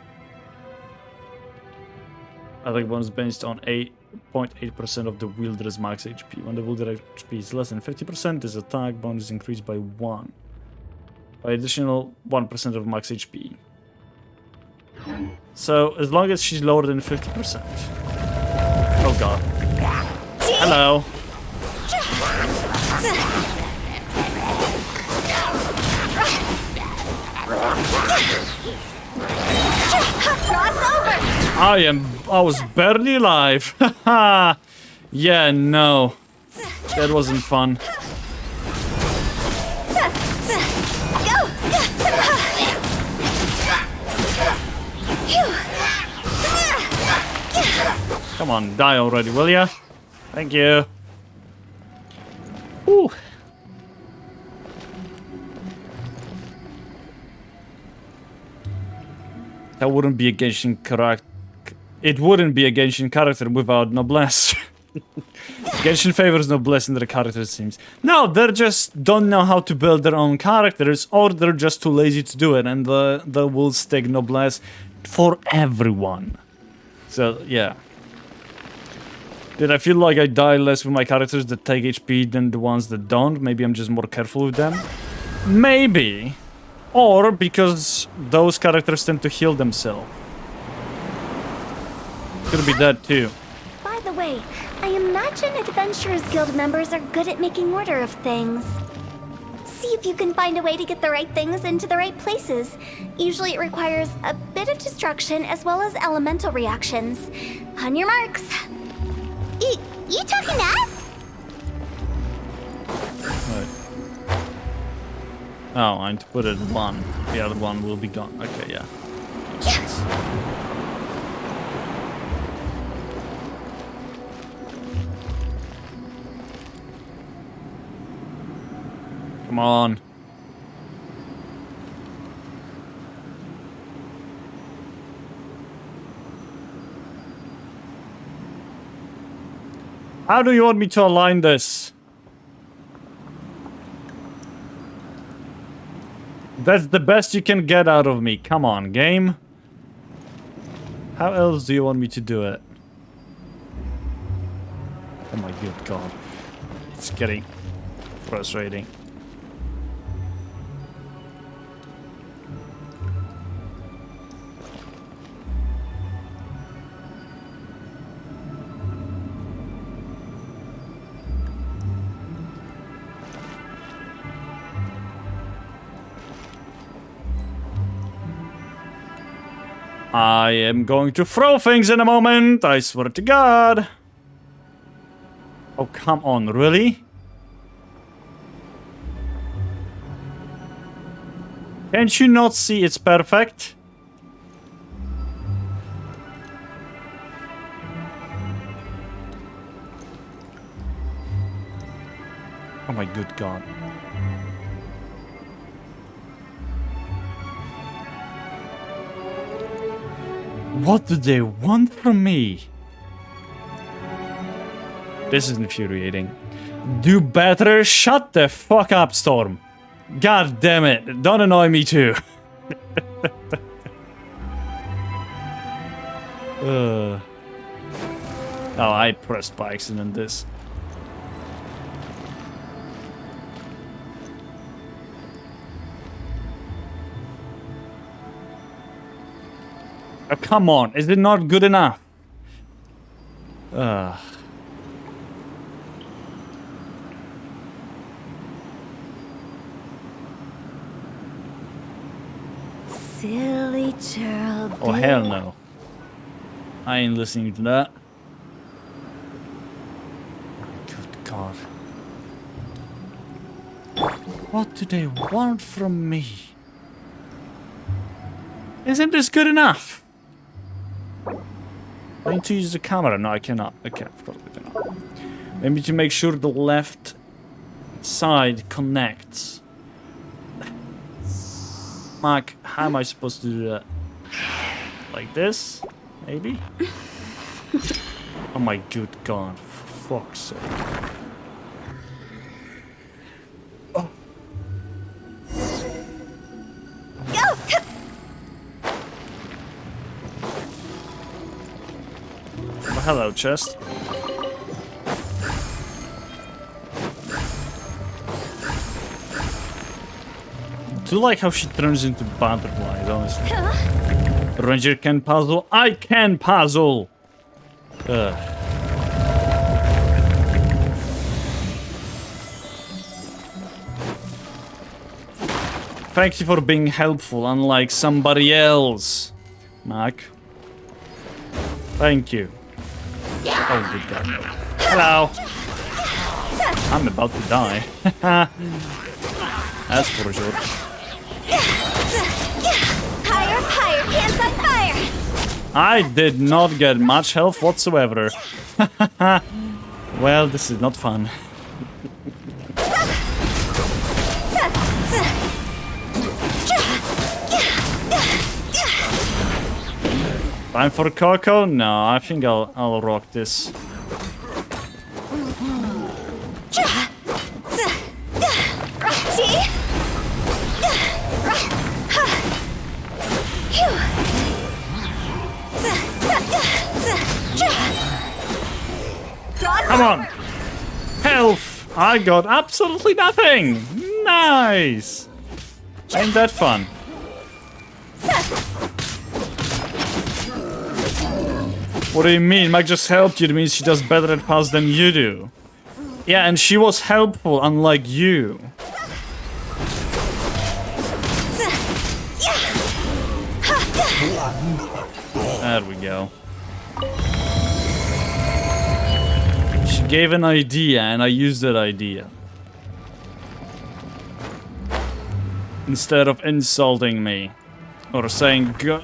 Attack bonus based on 8.8% of the wielder's max HP. When the wielder's HP is less than 50%, this attack bonus is increased by 1. By additional 1% of max HP. So, as long as she's lower than 50%. Oh god. Hello. I was barely alive. Haha. Yeah, no. That wasn't fun. Come on, die already, will ya? Thank you. Whew. That wouldn't be a Genshin character. It wouldn't be a Genshin character without noblesse. Genshin favors noblesse in their characters, it seems. No, they just don't know how to build their own characters, or they're just too lazy to do it, and they will stick noblesse for everyone. So, yeah. Did I feel like I die less with my characters that take HP than the ones that don't? Maybe I'm just more careful with them? Maybe. Or because those characters tend to heal themselves. Could be that too. By the way, I imagine Adventurers Guild members are good at making order of things. See if you can find a way to get the right things into the right places. Usually it requires a bit of destruction as well as elemental reactions. On your marks. You talking to us? Right. Oh, I need to put it in one. The other one will be gone. Okay, yeah. Yes. Come on. How do you want me to align this? That's the best you can get out of me. Come on, game. How else do you want me to do it? Oh my good god. It's getting frustrating. I am going to throw things in a moment, I swear to God. Oh, come on, really? Can't you not see it's perfect? Oh my good God. What do they want from me? This is infuriating. Do better. Shut the fuck up, Storm. God damn it. Don't annoy me too. Oh, I pressed by accident this. Oh, come on, is it not good enough? Silly churl. Oh, hell no. I ain't listening to that. Good God. What do they want from me? Isn't this good enough? I need to use the camera. No, I cannot. Okay, of course I cannot. Maybe to make sure the left side connects. Mark, how am I supposed to do that? Like this? Maybe? Oh my good God. For fuck's sake. Oh. Oh, hello, chest. I do like how she turns into butterflies, honestly. Ranger can puzzle. I can puzzle! Thank you for being helpful, unlike somebody else, Mac. Thank you. Oh, good God, no. Hello! I'm about to die. That's for sure. Higher, higher, pants on fire! I did not get much health whatsoever. Well, this is not fun. Time for Coco? No, I think I'll rock this. Come on! Health! I got absolutely nothing! Nice! Ain't that fun? What do you mean? Mac just helped you. It means she does better at puzzles than you do. Yeah, and she was helpful, unlike you. There we go. She gave an idea, and I used that idea. Instead of insulting me. Or saying, go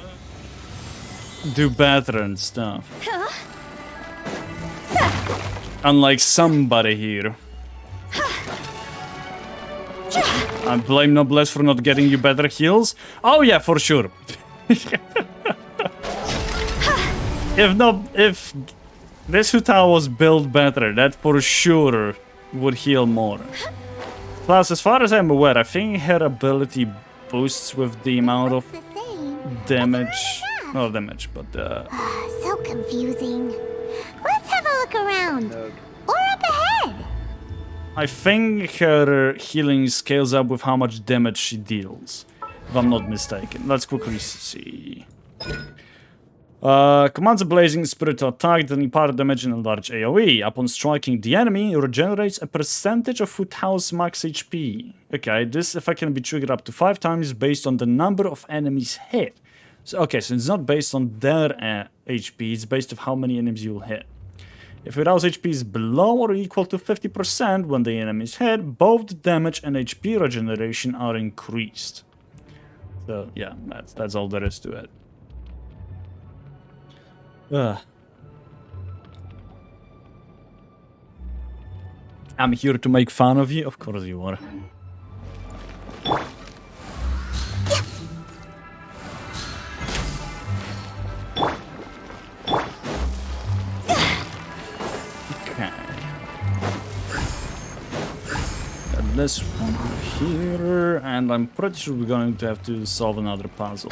do better and stuff. Unlike somebody here. I blame Noblesse for not getting you better heals. Oh yeah, for sure. If this Hutao was built better, that for sure would heal more. Plus, as far as I'm aware, I think her ability boosts with the amount of damage. Not damage, but So confusing. Let's have a look around. Or up ahead. I think her healing scales up with how much damage she deals. If I'm not mistaken. Let's quickly see. Commands a blazing spirit to attack, dealing part damage and a large AoE. Upon striking the enemy, it regenerates a percentage of Hutao's max HP. Okay, this effect can be triggered up to 5 times based on the number of enemies hit. So, okay, so it's not based on their HP, it's based on how many enemies you'll hit. If Hutao's HP is below or equal to 50% when the enemy is hit, both the damage and HP regeneration are increased. So, yeah, that's all there is to it. I'm here to make fun of you? Of course you are. Okay. Got this one here, and I'm pretty sure we're going to have to solve another puzzle.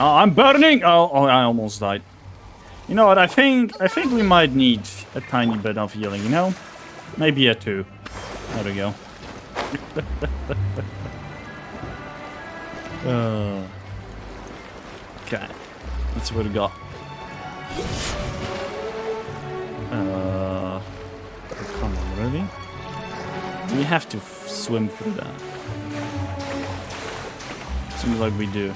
Oh, I'm burning! Oh, I almost died. You know what? I think we might need a tiny bit of healing. You know, maybe a 2. There we go. Okay, that's what we got. Come on, really? Do we have to swim through that? Seems like we do.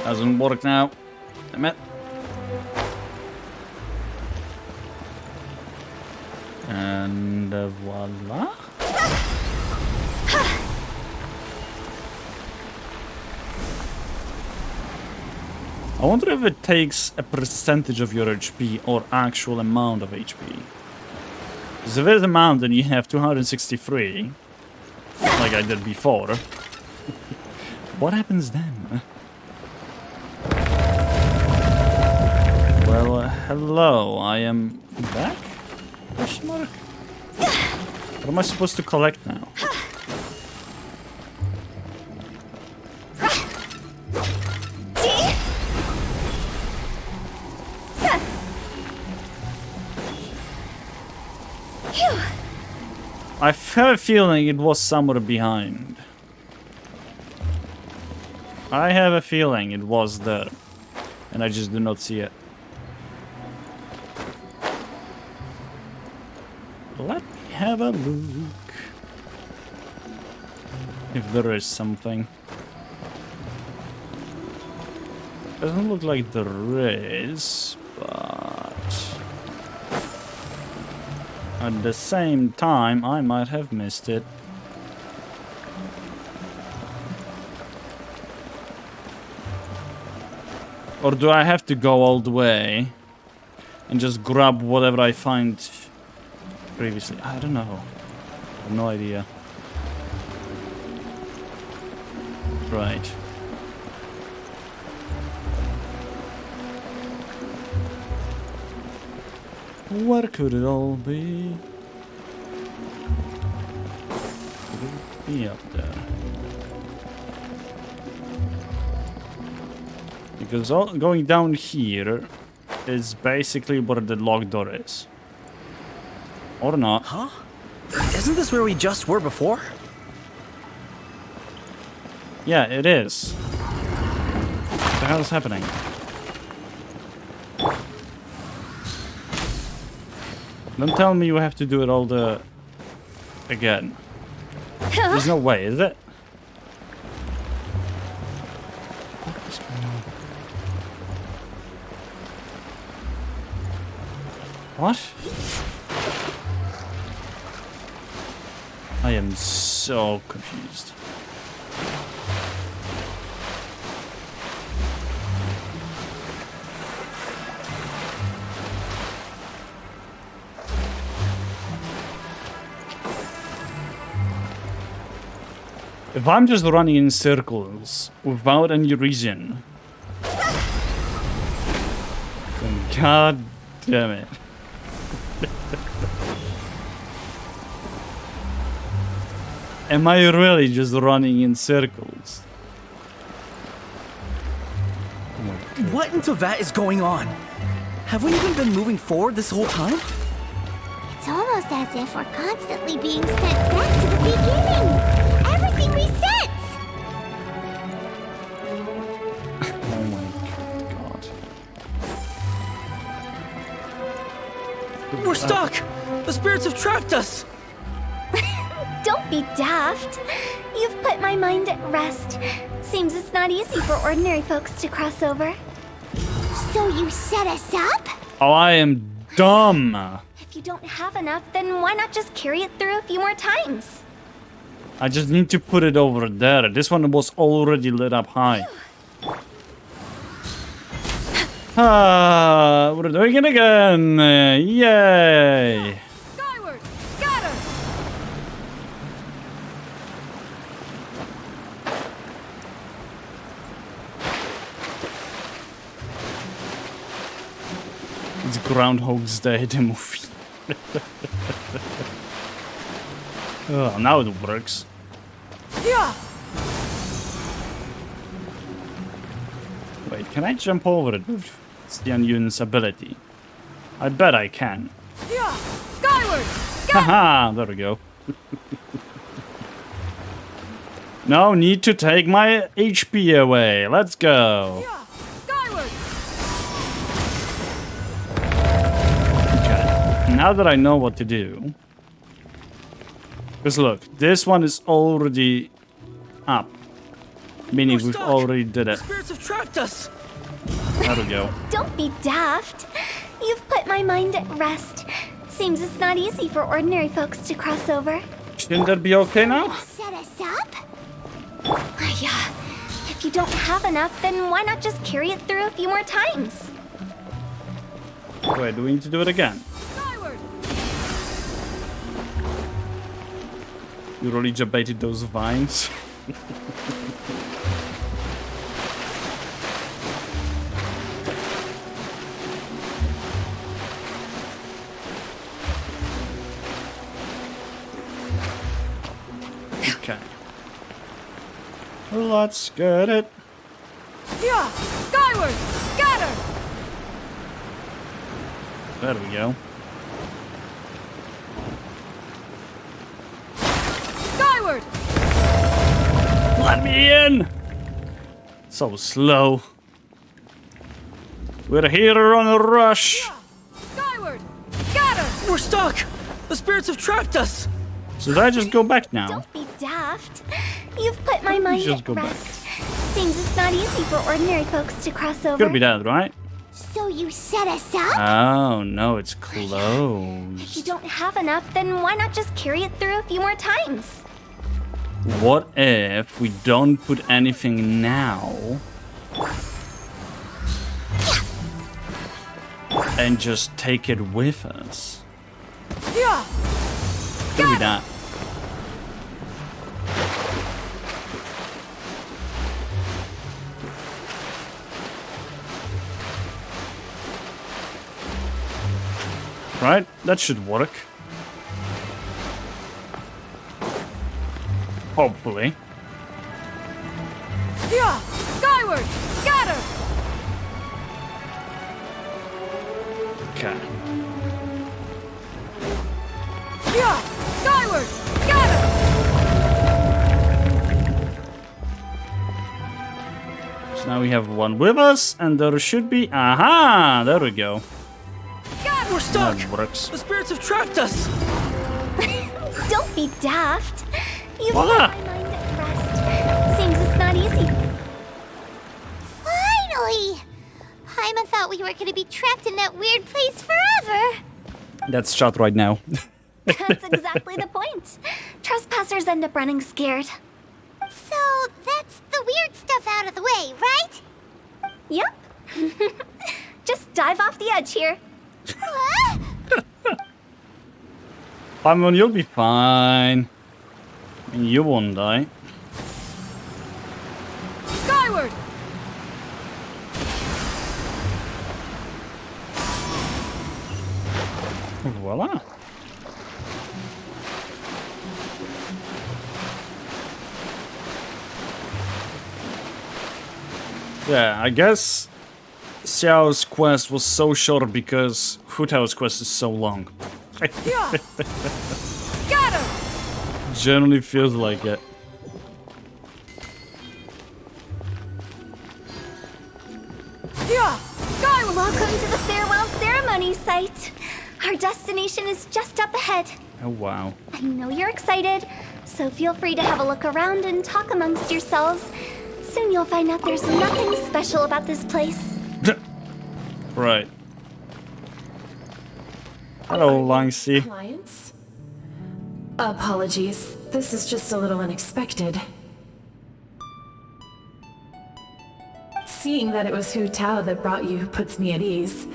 Doesn't work now. Damn it. And voila. I wonder if it takes a percentage of your HP or actual amount of HP. Because if it's amount, then you have 263, like I did before. What happens then? Well, hello, I am back? Question mark? What am I supposed to collect now? I have a feeling it was somewhere behind. I have a feeling it was there. And I just do not see it. Let me have a look. If there is something. Doesn't look like there is, but at the same time, I might have missed it. Or do I have to go all the way and just grab whatever I find previously? I don't know. I have no idea. Right. Where could it all be? Could it be up there? Because going down here is basically where the locked door is. Or not. Huh? Isn't this where we just were before? Yeah, it is. What the hell is happening? Don't tell me you have to do it all again. There's no way, is it? What is going on? What? I am so confused. If I'm just running in circles without any reason, then god damn it. Am I really just running in circles? What in Tevat is going on? Have we even been moving forward this whole time? It's almost as if we're constantly being sent back to the beginning. Everything resets! Oh my god. We're stuck! The spirits have trapped us! Don't be daft. You've put my mind at rest. Seems it's not easy for ordinary folks to cross over. So you set us up? Oh, I am dumb. If you don't have enough, then why not just carry it through a few more times? I just need to put it over there. This one was already lit up high. Ah, we're doing it again. Yay. Skyward! Scatter! It's Groundhog's Day, the movie. Oh, now it works. Yeah. Wait, can I jump over it with the Union's ability? I bet I can. Yeah. Skyward! Haha, there we go. No need to take my HP away. Let's go. Okay, now that I know what to do. Because look, this one is already up. Meaning we've already did it. Spirits have trapped us. There we go. Don't be daft. You've put my mind at rest. Seems it's not easy for ordinary folks to cross over. Shouldn't that be okay now? Set us up? Yeah. If you don't have enough, then why not just carry it through a few more times? Wait, do we need to do it again? You really debated those vines? Okay. Let's get it. Yeah! Skyward! Scatter! There we go. Skyward! Let me in! So slow. We're here on a rush. Skyward! Scatter! We're stuck! The spirits have trapped us! Should I just go back now? Don't be daft. You've put my mind Just at go back. rest. Seems it's not easy for ordinary folks to cross over. Could be that, right? So you set us up? Oh, no, it's If closed. you don't have enough, then why not just carry it through a few more times? What if we don't put anything now? And just take it with us? Yeah! Could be that. Right? That should work. Hopefully. Yeah! Skyward! Scatter! Okay. Yeah! Skyward! Scatter! So now we have one with us, and there should be... Aha! There we go. We're stuck! That works. The spirits have trapped us! Don't be daft. You've Voila. put my mind at rest. Seems it's not easy. Finally! Paimon thought we were going to be trapped in that weird place forever. That's shot right now. That's exactly the point. Trespassers end up running scared. So that's the weird stuff out of the way, right? Yep. Just dive off the edge here. Paimon, you'll be fine. And you won't die. Skyward! Voila. Yeah, I guess Xiao's quest was so short because Hu Tao's quest is so long. Yeah! Scatter! Generally feels like it. Yeah! Skyward! Welcome to the farewell ceremony site. Our destination is just up ahead. Oh, wow. I know you're excited, so feel free to have a look around and talk amongst yourselves. Soon you'll find out there's nothing special about this place. Right. Hello, Langxi. Clients? Apologies. This is just a little unexpected. Seeing that it was Hu Tao that brought you puts me at ease.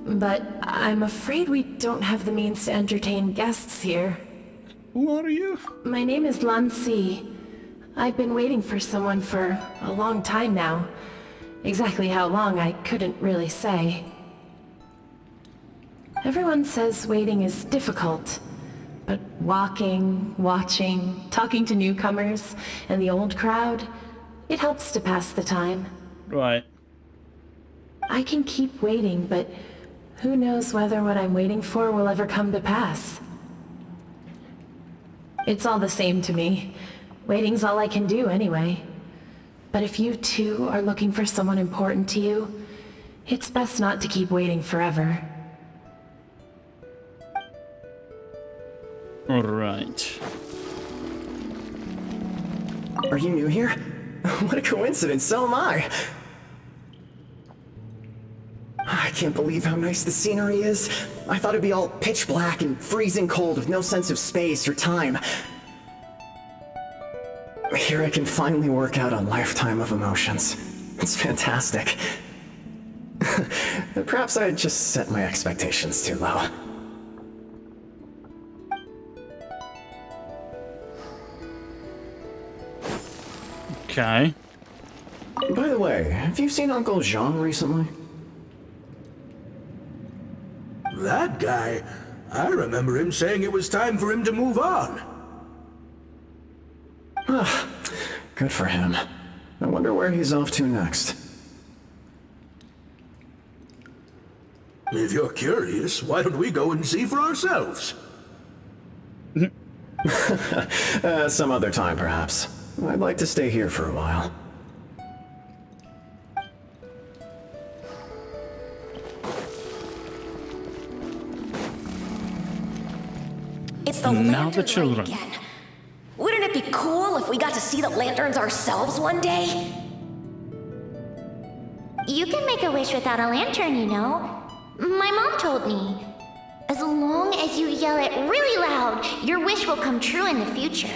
But I'm afraid we don't have the means to entertain guests here. Who are you? My name is Lan Si. I've been waiting for someone for a long time now. Exactly how long, I couldn't really say. Everyone says waiting is difficult, but walking, watching, talking to newcomers, and the old crowd, it helps to pass the time. Right. I can keep waiting, but who knows whether what I'm waiting for will ever come to pass. It's all the same to me. Waiting's all I can do anyway. But if you too are looking for someone important to you, it's best not to keep waiting forever. All right. Are you new here? What a coincidence, so am I! I can't believe how nice the scenery is. I thought it'd be all pitch black and freezing cold with no sense of space or time. Here I can finally work out a lifetime of emotions. It's fantastic. Perhaps I just set my expectations too low. Okay. By the way, have you seen Uncle Jean recently? That guy? I remember him saying it was time for him to move on. Good for him. I wonder where he's off to next. If you're curious, why don't we go and see for ourselves? Some other time, perhaps. I'd like to stay here for a while. It's the Now the lantern children. raid again. Wouldn't it be cool if we got to see the lanterns ourselves one day? You can make a wish without a lantern, you know. My mom told me. As long as you yell it really loud, your wish will come true in the future.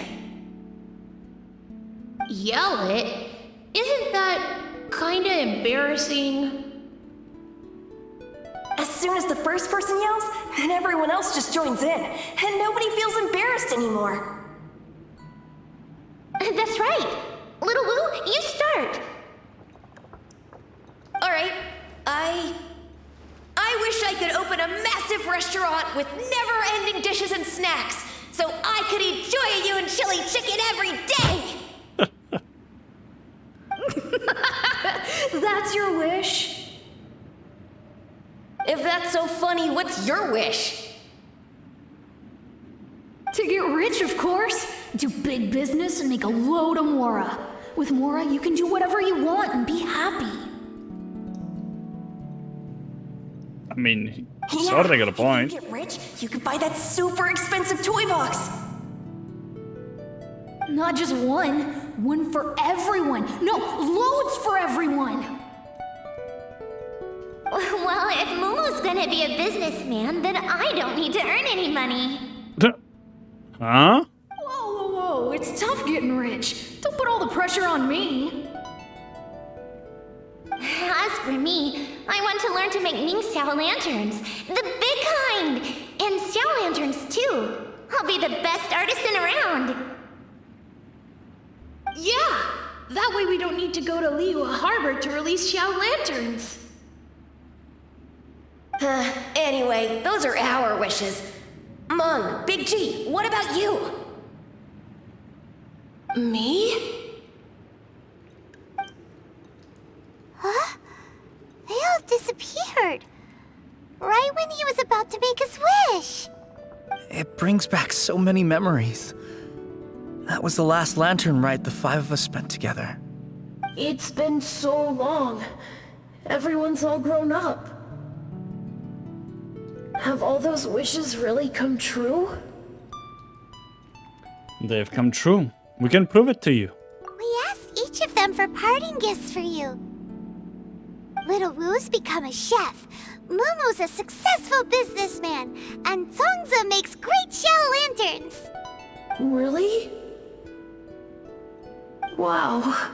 Yell it? Isn't that kinda embarrassing? As soon as the first person yells, then everyone else just joins in, and nobody feels embarrassed anymore. That's right. Little Woo, you start. Alright, I wish I could open a massive restaurant with never-ending dishes and snacks, so I could enjoy you and chili chicken every day! That's your wish? If that's so funny, what's your wish? To get rich, of course. Do big business and make a load of Mora. With Mora, you can do whatever you want and be happy. I mean, sort of got a point. If you get rich, you could buy that super expensive toy box. Not just one. One for everyone. No, loads for everyone. Well, if Momo's gonna be a businessman, then I don't need to earn any money. Huh? Whoa. It's tough getting rich. Don't put all the pressure on me. As for me, I want to learn to make Ming Xiao lanterns. The big kind! And Xiao lanterns, too. I'll be the best artisan around. Yeah! That way we don't need to go to Liyue Harbor to release Xiao lanterns. Anyway, those are our wishes. Mung, Big G, what about you? Me? Huh? They all disappeared. Right when he was about to make his wish. It brings back so many memories. That was the last lantern ride the five of us spent together. It's been so long. Everyone's all grown up. Have all those wishes really come true? They've come true. We can prove it to you. We asked each of them for parting gifts for you. Little Woo's become a chef. Momo's a successful businessman. And Zongza makes great Xiao lanterns. Really? Wow.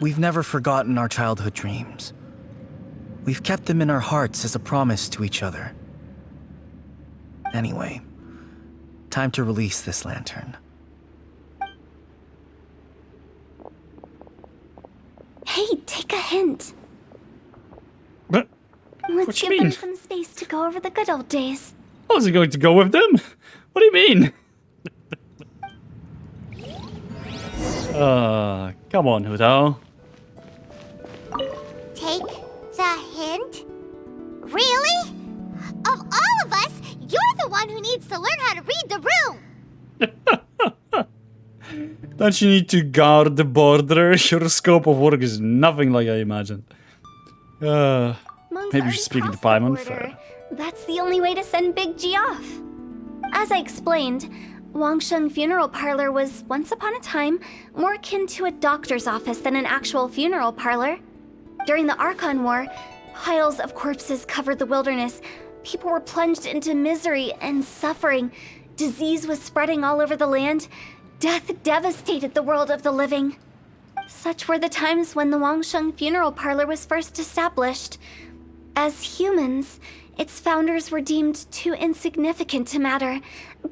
We've never forgotten our childhood dreams. We've kept them in our hearts as a promise to each other. Anyway, time to release this lantern. Hey, take a hint. But Let's what you give them mean? some space to go over the good old days. I wasn't going to go with them. What do you mean? Come on, Hudo. Take the hint? Really? Of all of us, you're the one who needs to learn how to read the room. Don't you need to guard the border? Your scope of work is nothing like I imagined. Maybe you're speaking to Paimon. Fair. That's the only way to send Big G off. As I explained, Wangsheng Funeral Parlor was, once upon a time, more akin to a doctor's office than an actual funeral parlor. During the Archon War, piles of corpses covered the wilderness. People were plunged into misery and suffering. Disease was spreading all over the land. Death devastated the world of the living. Such were the times when the Wangsheng Funeral Parlor was first established. As humans, its founders were deemed too insignificant to matter,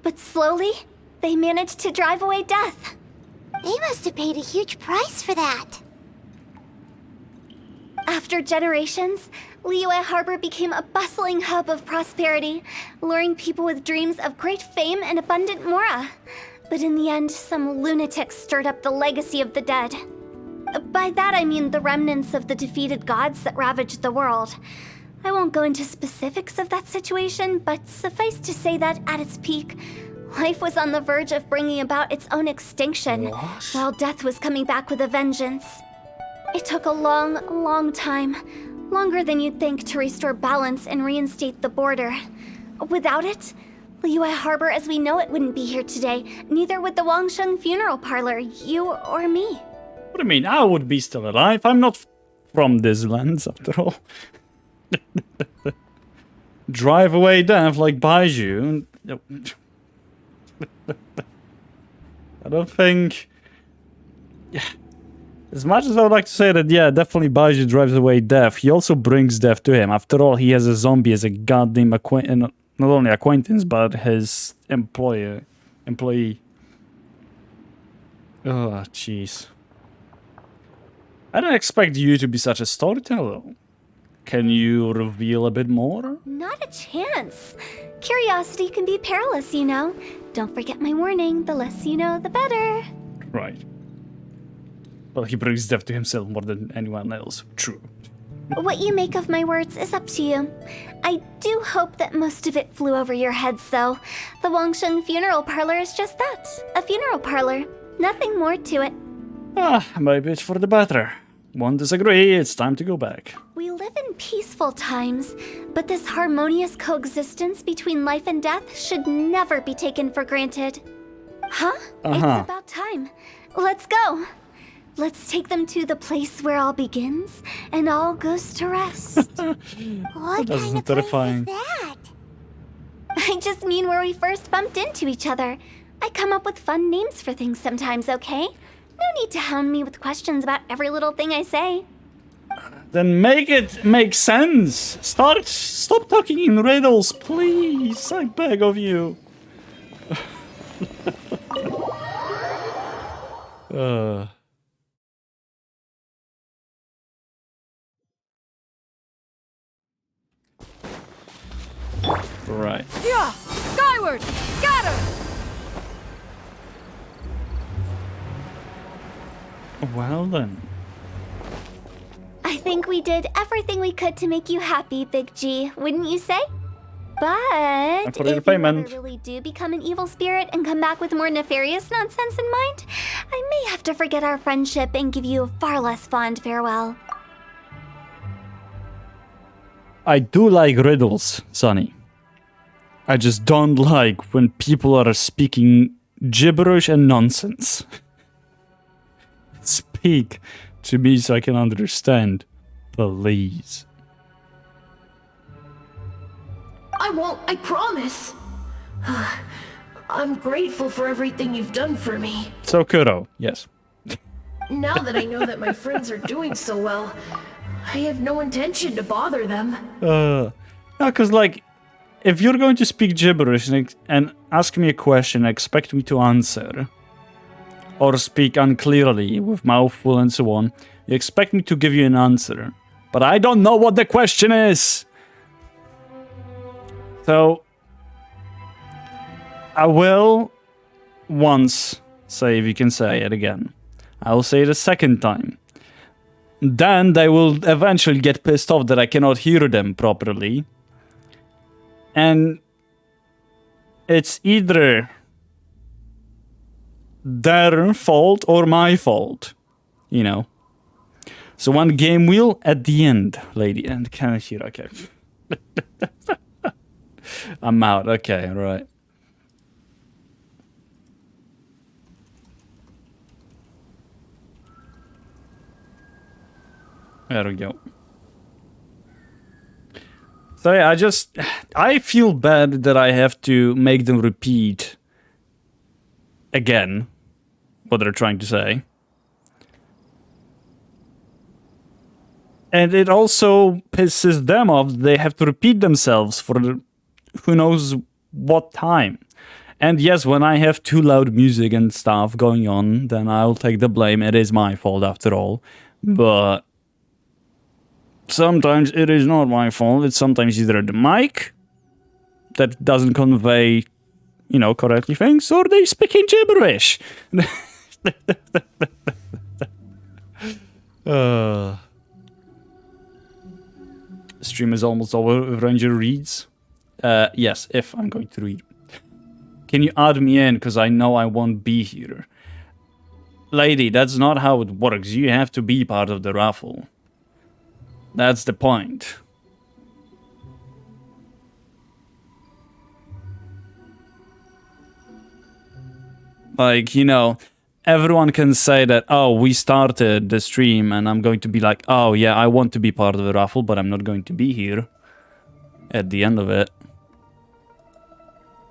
but slowly, they managed to drive away death. They must have paid a huge price for that. After generations, Liyue Harbor became a bustling hub of prosperity, luring people with dreams of great fame and abundant mora. But in the end, some lunatics stirred up the legacy of the dead. By that I mean the remnants of the defeated gods that ravaged the world. I won't go into specifics of that situation, but suffice to say that at its peak, life was on the verge of bringing about its own extinction, while death was coming back with a vengeance. It took a long, long time, longer than you'd think, to restore balance and reinstate the border. Without it, Liyue Harbor as we know it wouldn't be here today, neither would the Wangsheng Funeral Parlor, you or me. What do you mean? I would be still alive. I'm not from this lands, after all. Drive away death like Baiju. I don't think... Yeah. As much as I would like to say that, yeah, definitely Baiju drives away death, he also brings death to him. After all, he has a zombie as a goddamn not only acquaintance, but his employee. Oh, jeez. I don't expect you to be such a storyteller. Can you reveal a bit more? Not a chance. Curiosity can be perilous, you know. Don't forget my warning. The less you know, the better. Right. Well, he brings death to himself more than anyone else. True. What you make of my words is up to you. I do hope that most of it flew over your heads, though. The Wangsheng Funeral Parlor is just that. A funeral parlor. Nothing more to it. Maybe it's for the better. Won't disagree, it's time to go back. We live in peaceful times, but this harmonious coexistence between life and death should never be taken for granted. Huh? It's about time. Let's go. Let's take them to the place where all begins and all goes to rest. What kind of terrifying. Place is that? I just mean where we first bumped into each other. I come up with fun names for things sometimes, okay? No need to hound me with questions about every little thing I say. Then make it make sense. Stop talking in riddles, please. I beg of you. Right. Yeah! Skyward! Scatter! Well then. I think we did everything we could to make you happy, Big G, wouldn't you say? But if you ever really do become an evil spirit and come back with more nefarious nonsense in mind, I may have to forget our friendship and give you a far less fond farewell. I do like riddles, Sonny. I just don't like when people are speaking gibberish and nonsense. Speak to me so I can understand, please. I won't, I promise. I'm grateful for everything you've done for me. So Kuro, yes. Now that I know that my friends are doing so well, I have no intention to bother them. No, because like, if you're going to speak gibberish and ask me a question and expect me to answer, or speak unclearly with mouthful and so on, you expect me to give you an answer, but I don't know what the question is. So, I will once say, if you can say it again. I will say it a second time. Then they will eventually get pissed off that I cannot hear them properly. And it's either their fault or my fault, you know. So one game wheel at the end, lady. And can I hear? Okay. I'm out. Okay, right. There we go. So yeah, I feel bad that I have to make them repeat again what they're trying to say. And it also pisses them off. They have to repeat themselves for who knows what time. And yes, when I have too loud music and stuff going on, then I'll take the blame. It is my fault after all. But sometimes it is not my fault. It's sometimes either the mic that doesn't convey, you know, correctly things, or they speaking gibberish. Stream is almost over. Ranger reads. Yes, if I'm going to read. Can you add me in? Because I know I won't be here. Lady, that's not how it works. You have to be part of the raffle. That's the point. Like, you know, everyone can say that, oh, we started the stream, and I'm going to be like, oh, yeah, I want to be part of the raffle, but I'm not going to be here at the end of it.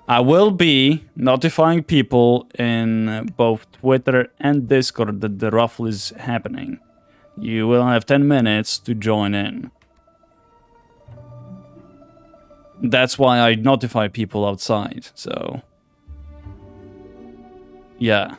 I will be notifying people in both Twitter and Discord that the raffle is happening. You will have 10 minutes to join in. That's why I notify people outside, so... yeah.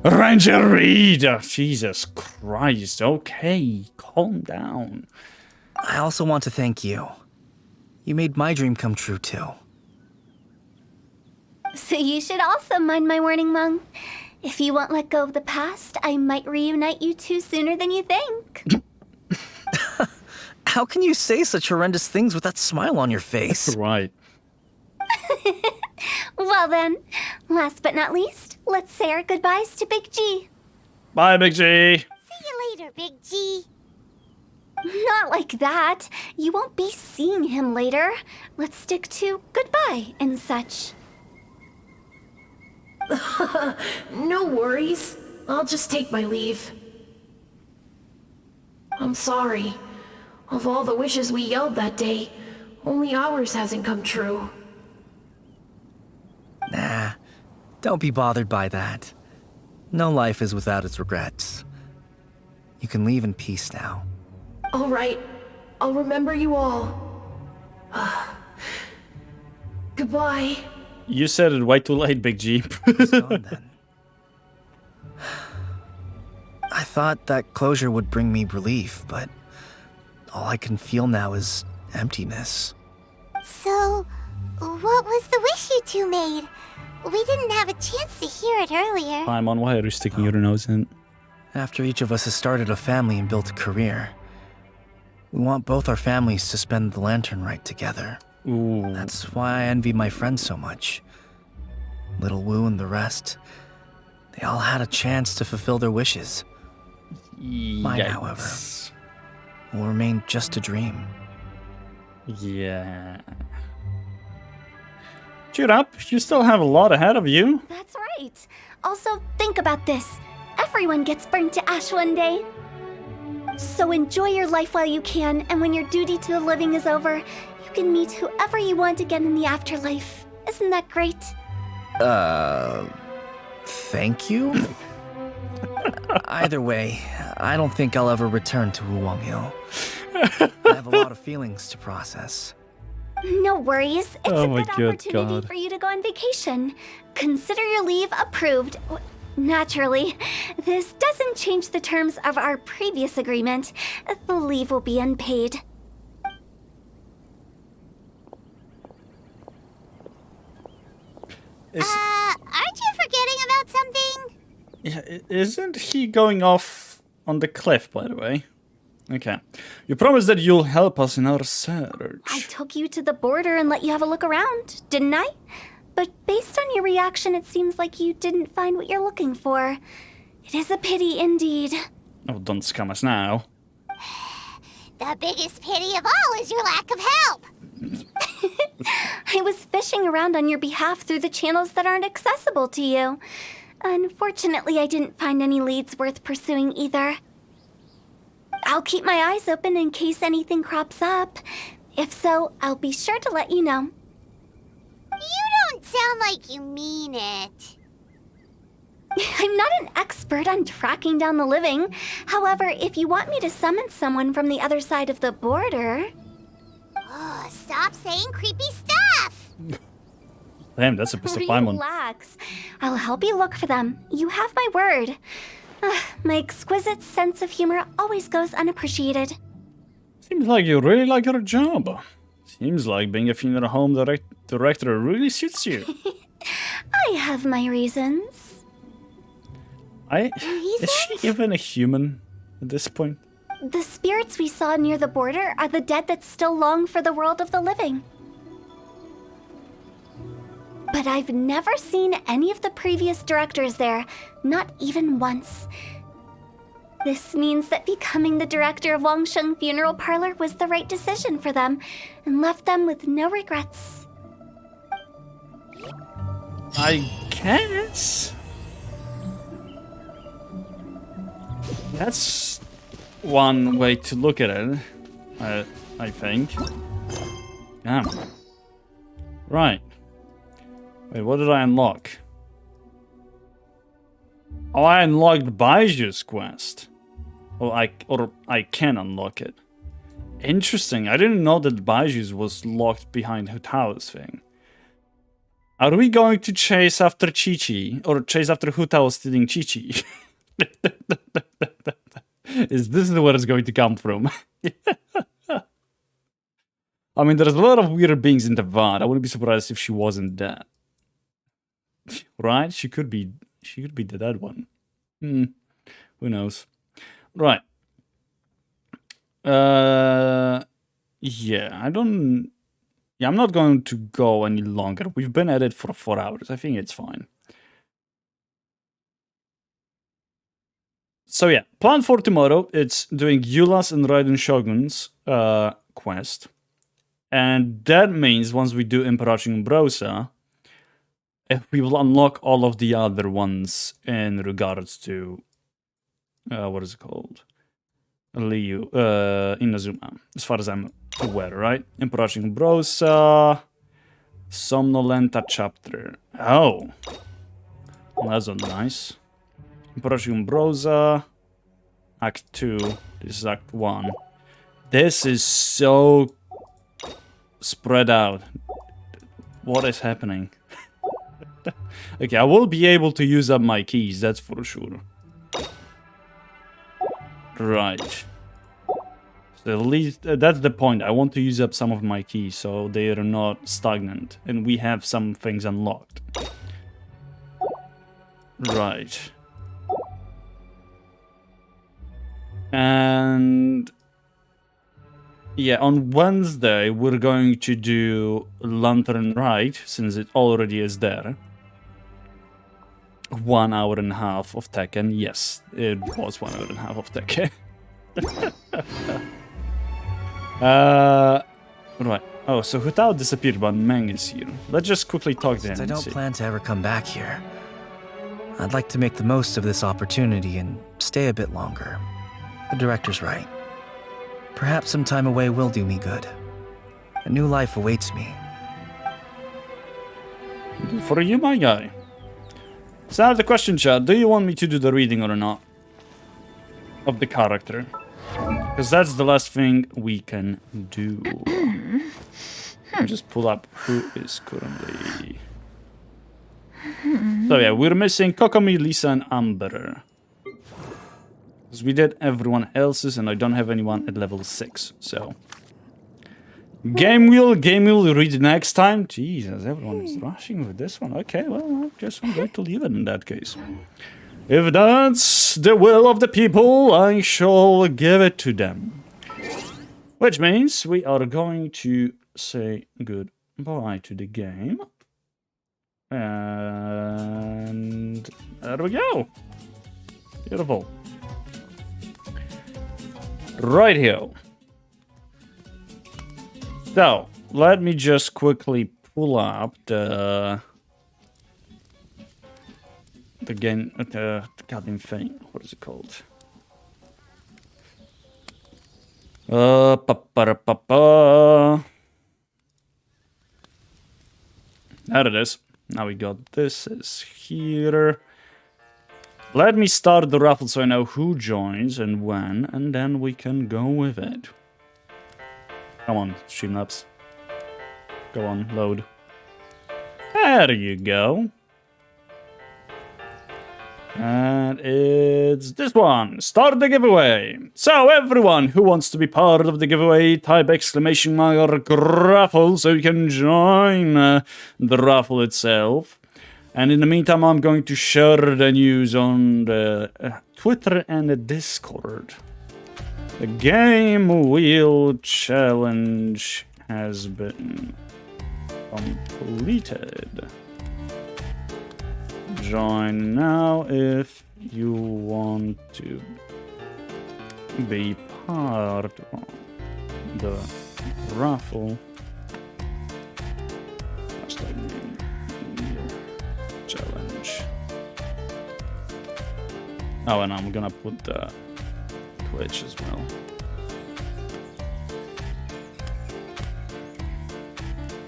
Ranger Reed! Oh, Jesus Christ. Okay, calm down. I also want to thank you. You made my dream come true, too. So you should also mind my warning, Mung. If you won't let go of the past, I might reunite you two sooner than you think. How can you say such horrendous things with that smile on your face? Right. Well then, last but not least, let's say our goodbyes to Big G. Bye, Big G. See you later, Big G. Not like that. You won't be seeing him later. Let's stick to goodbye and such. No worries. I'll just take my leave. I'm sorry. Of all the wishes we yelled that day, only ours hasn't come true. Nah, don't be bothered by that. No life is without its regrets. You can leave in peace now. All right. I'll remember you all. Goodbye. You said it way too late, Big G. He's gone then. I thought that closure would bring me relief, but all I can feel now is emptiness. So, what was the wish you two made? We didn't have a chance to hear it earlier. I'm on. Why are you sticking your nose in? After each of us has started a family and built a career, we want both our families to spend the lantern rite together. Ooh. That's why I envy my friends so much. Little Wu and the rest, they all had a chance to fulfill their wishes. Mine, however, will remain just a dream. Yeah. Cheer up, you still have a lot ahead of you. That's right. Also, think about this. Everyone gets burned to ash one day. So enjoy your life while you can, and when your duty to the living is over, you can meet whoever you want again in the afterlife. Isn't that great? Thank you? Either way, I don't think I'll ever return to Wuwang Hill. I have a lot of feelings to process. No worries. It's a good opportunity God. for you to go on vacation. Consider your leave approved. Naturally, this doesn't change the terms of our previous agreement. The leave will be unpaid. Aren't you forgetting about something? Yeah, isn't he going off on the cliff, by the way? Okay. You promised that you'll help us in our search. I took you to the border and let you have a look around, didn't I? But based on your reaction, it seems like you didn't find what you're looking for. It is a pity indeed. Oh, don't scam us now. The biggest pity of all is your lack of help. I was fishing around on your behalf through the channels that aren't accessible to you. Unfortunately, I didn't find any leads worth pursuing either. I'll keep my eyes open in case anything crops up. If so, I'll be sure to let you know. You don't sound like you mean it. I'm not an expert on tracking down the living. However, if you want me to summon someone from the other side of the border... Oh, stop saying creepy stuff! Damn, that's a piece of Paimon. Relax. I'll help you look for them. You have my word. My exquisite sense of humor always goes unappreciated. Seems like you really like your job. Seems like being a funeral home director really suits you. I have my reasons. Is she even a human at this point? The spirits we saw near the border are the dead that still long for the world of the living. But I've never seen any of the previous directors there, not even once. This means that becoming the director of Wangsheng Funeral Parlor was the right decision for them, and left them with no regrets. I guess. That's one way to look at it, I think. Damn. Right. Wait, what did I unlock? Oh, I unlocked Baiju's quest. Or I can unlock it. Interesting. I didn't know that Baiju's was locked behind Hutao's thing. Are we going to chase after Chi-Chi? Or chase after Hutao stealing Chi-Chi? Is this where it's going to come from? I mean, there's a lot of weird beings in the VOD. I wouldn't be surprised if she wasn't dead. Right? She could be the dead one. Who knows? Right. Yeah, I'm not going to go any longer. We've been at it for 4 hours. I think it's fine. So yeah, plan for tomorrow. It's doing Yulas and Raiden Shogun's quest. And that means once we do Imperator Umbrosa, we will unlock all of the other ones in regards to what is it called? Liu, Inazuma, as far as I'm aware, right? Imperator Umbrosa, Somnolenta chapter. Oh, well, that's not nice. Imperator Umbrosa, Act 2. This is Act 1. This is so spread out. What is happening? Okay, I will be able to use up my keys, that's for sure. Right. So at least that's the point. I want to use up some of my keys so they are not stagnant and we have some things unlocked. Right. And yeah, on Wednesday we're going to do Lantern Ride since it already is there. 1 hour and a half of Tekken. Yes, it was 1 hour and a half of Tekken. Right. Oh, so Hutao disappeared, but Meng is here. Let's just quickly talk to him. Since I don't plan to ever come back here, I'd like to make the most of this opportunity and stay a bit longer. The director's right. Perhaps some time away will do me good. A new life awaits me. Good for you, my guy. So now the question, chat, do you want me to do the reading or not? Of the character. Because that's the last thing we can do. Just pull up who is currently... So yeah, we're missing Kokomi, Lisa, and Amber. Because we did everyone else's and I don't have anyone at level 6, so... Game wheel read next time. Jesus, everyone is rushing with this one. Okay, well, I guess I'm going to leave it in that case. If that's the will of the people, I shall give it to them. Which means we are going to say goodbye to the game. And there we go. Beautiful. Right here. So, let me just quickly pull up the game, the goddamn thing. What is it called? There it is. Now we got this is here. Let me start the raffle so I know who joins and when, and then we can go with it. Come on, Streamlabs. Go on, load. There you go. And it's this one. Start the giveaway. So everyone who wants to be part of the giveaway, type exclamation mark raffle so you can join the raffle itself. And in the meantime, I'm going to share the news on the Twitter and the Discord. The game wheel challenge has been completed. Join now if you want to be part of the raffle. Challenge. Oh, and I'm gonna put the Twitch as well.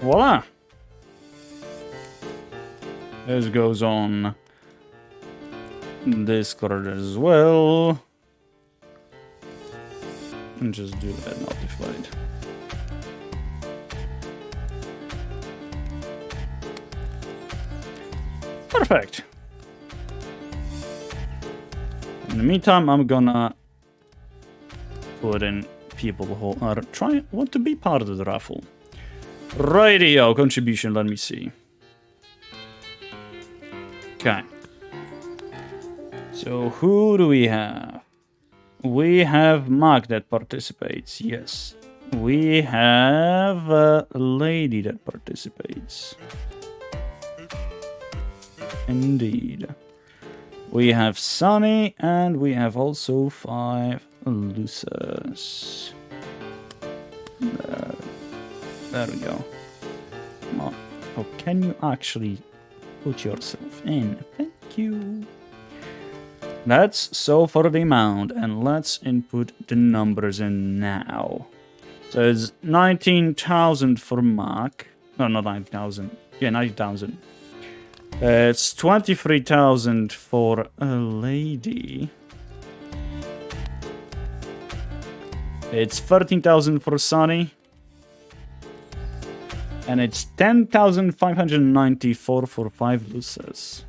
Voila! This goes on Discord as well. And just do that notified. Perfect. In the meantime, I'm gonna put in people who are want to be part of the raffle. Radio contribution, let me see. Okay. So who do we have? We have Mark that participates, yes. We have a lady that participates. Indeed. We have Sunny, and we have also 5 losers. There we go. Come on. Oh, can you actually put yourself in? Thank you. That's so for the amount, and let's input the numbers in now. So it's 19,000 for Mark. No, not 9,000. Yeah, 90,000. It's 23,000 for a lady. It's 13,000 for Sunny. And it's 10,594 for 5 losers.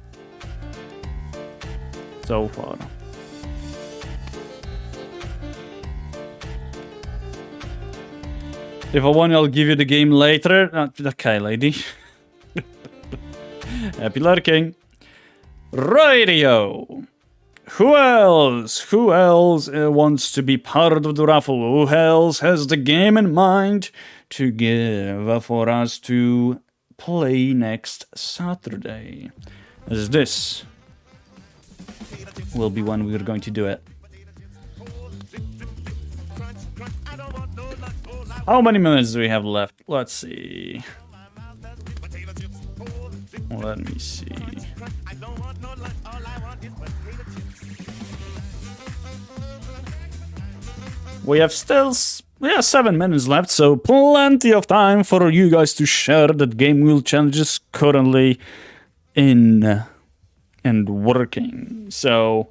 So far. If I want, I'll give you the game later. Okay, lady. Happy lurking. Radio. Who else? Who else wants to be part of the raffle? Who else has the game in mind to give for us to play next Saturday? As this will be when we're going to do it. How many minutes do we have left? Let's see. Let me see. We have still 7 minutes left, so plenty of time for you guys to share that Game Wheel Challenge is currently in and working. So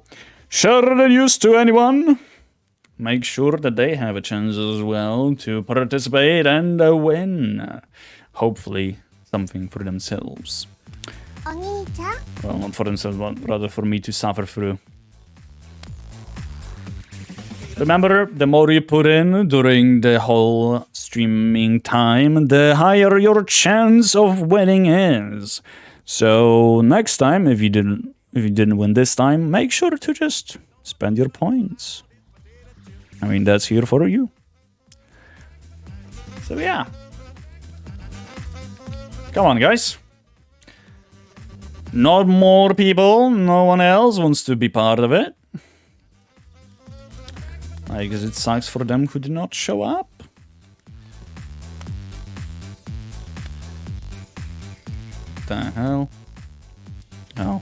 share the news to anyone. Make sure that they have a chance as well to participate and win. Hopefully something for themselves. Well, not for themselves, but rather for me to suffer through. Remember, the more you put in during the whole streaming time, the higher your chance of winning is. So next time, if you if you didn't win this time, make sure to just spend your points. I mean, that's here for you. So yeah. Come on, guys. Not more people. No one else wants to be part of it. I guess it sucks for them who did not show up. What the hell? Oh.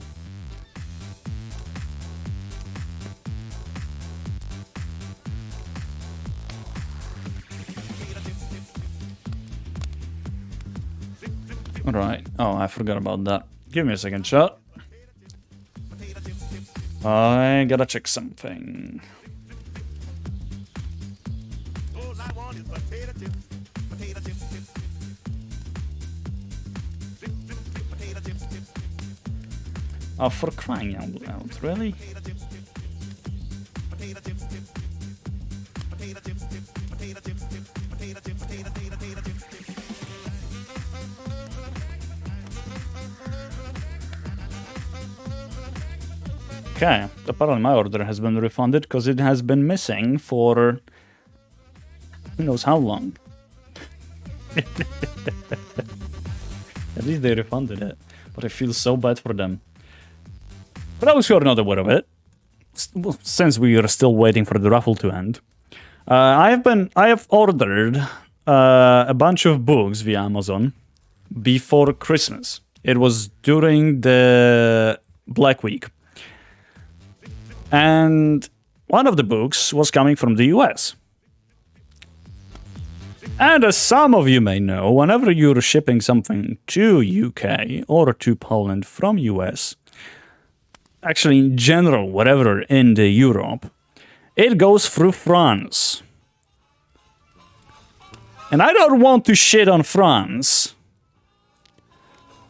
Right. Oh, I forgot about that. Give me a second, chat. I gotta check something. Oh, for crying out, really? Okay, apparently my order has been refunded because it has been missing for who knows how long. At least they refunded it, but I feel so bad for them. But those who are not aware of it, since we are still waiting for the raffle to end, I have ordered a bunch of books via Amazon before Christmas. It was during the Black Week. And one of the books was coming from the US. And as some of you may know, whenever you're shipping something to UK or to Poland from US, actually in general, whatever in the Europe, it goes through France. And I don't want to shit on France,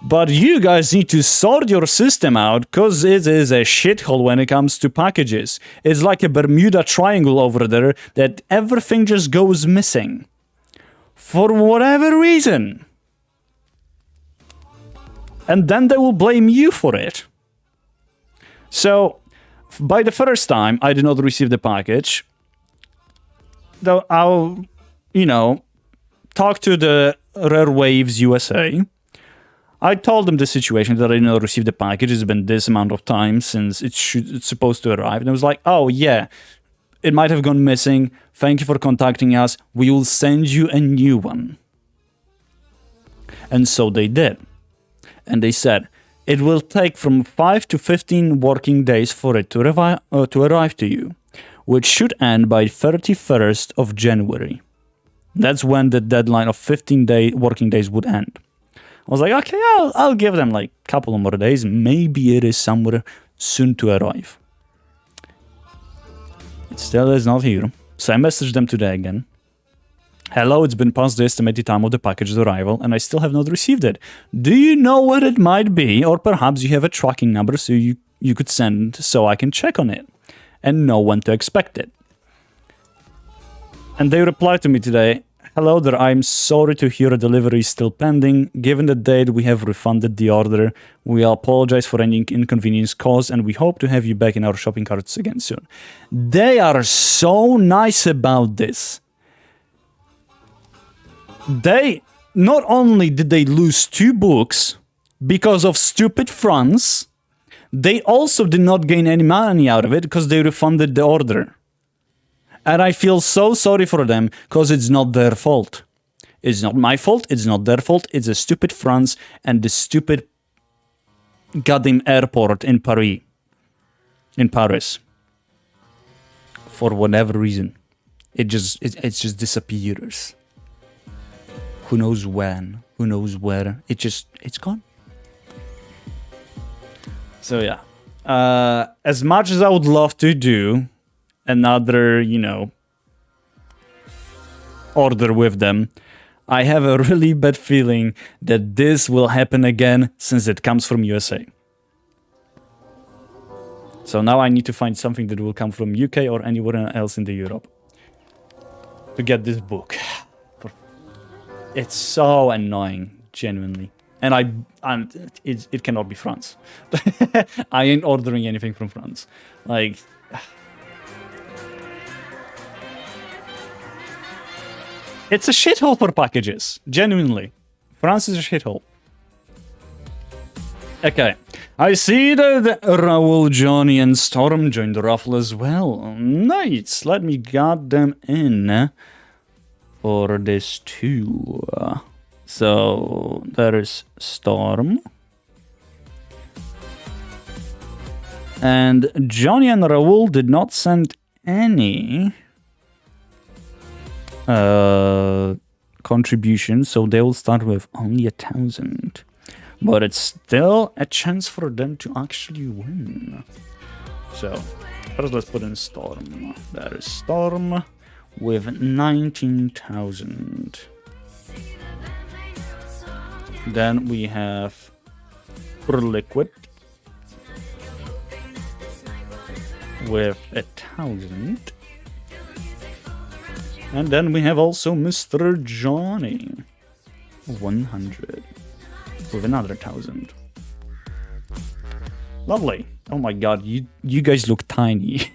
but you guys need to sort your system out, because it is a shithole when it comes to packages. It's like a Bermuda Triangle over there that everything just goes missing. For whatever reason. And then they will blame you for it. So, by the first time I did not receive the package, though I'll, talk to the Rare Waves USA. I told them the situation, that I did not receive the package. It's been this amount of time since it's supposed to arrive. And I was like, oh yeah, it might have gone missing. Thank you for contacting us. We will send you a new one. And so they did. And they said, it will take from 5 to 15 working days for it to arrive to you, which should end by 31st of January. That's when the deadline of 15 working days would end. I was like, okay, I'll give them like a couple more days. Maybe it is somewhere soon to arrive. It still is not here. So I messaged them today again. Hello, it's been past the estimated time of the package's arrival, and I still have not received it. Do you know what it might be? Or perhaps you have a tracking number so you could send so I can check on it and know when to expect it. And they replied to me today, hello there, I'm sorry to hear a delivery is still pending. Given the date, we have refunded the order. We apologize for any inconvenience caused, and we hope to have you back in our shopping carts again soon. They are so nice about this. They, not only did they lose 2 books because of stupid France, they also did not gain any money out of it because they refunded the order. And I feel so sorry for them, because it's not their fault. It's not my fault, it's not their fault, it's a stupid France and the stupid goddamn airport in Paris. In Paris. For whatever reason. It just disappears. Who knows when, who knows where, it's gone. So yeah. As much as I would love to do another, order with them, I have a really bad feeling that this will happen again since it comes from USA. So now I need to find something that will come from UK or anywhere else in the Europe to get this book. It's so annoying, genuinely. and it cannot be France. I ain't ordering anything from France. Like, it's a shithole for packages. Genuinely, France is a shithole. Okay, I see that Raoul, Johnny, and Storm joined the raffle as well. Nice. Let me get them in for this too. So there is Storm. And Johnny and Raoul did not send any contributions, so they will start with only 1,000. But it's still a chance for them to actually win. So first let's put in Storm. There is Storm with 19,000. Then we have Liquid with 1,000. And then we have also Mr. Johnny, 100, with another 1,000. Lovely. Oh my god, you guys look tiny.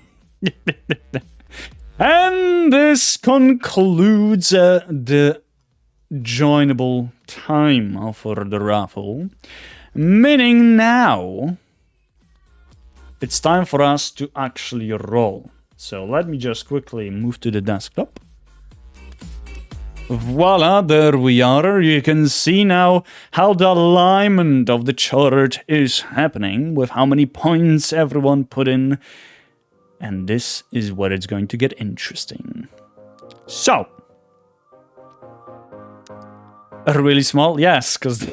And this concludes the joinable time for the raffle. Meaning now it's time for us to actually roll. So let me just quickly move to the desktop. Voila, there we are. You can see now how the alignment of the chart is happening with how many points everyone put in. And this is where it's going to get interesting. So, really small? Yes, because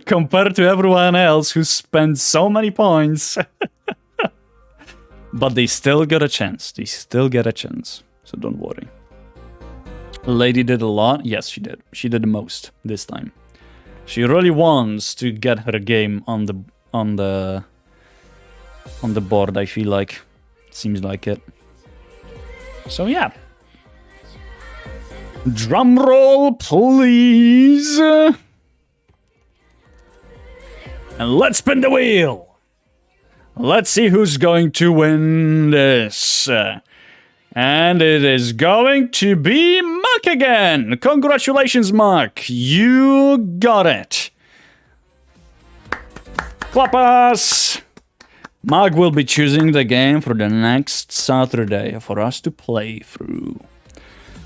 compared to everyone else who spent so many points. But they still got a chance. They still get a chance. So don't worry. Lady did a lot. Yes, she did. She did the most this time. She really wants to get her game on the board, I feel like. Seems like it. So yeah. Drum roll, please. And let's spin the wheel. Let's see who's going to win this. And it is going to be Mark again. Congratulations, Mark. You got it. Clappers. Mark will be choosing the game for the next Saturday for us to play through.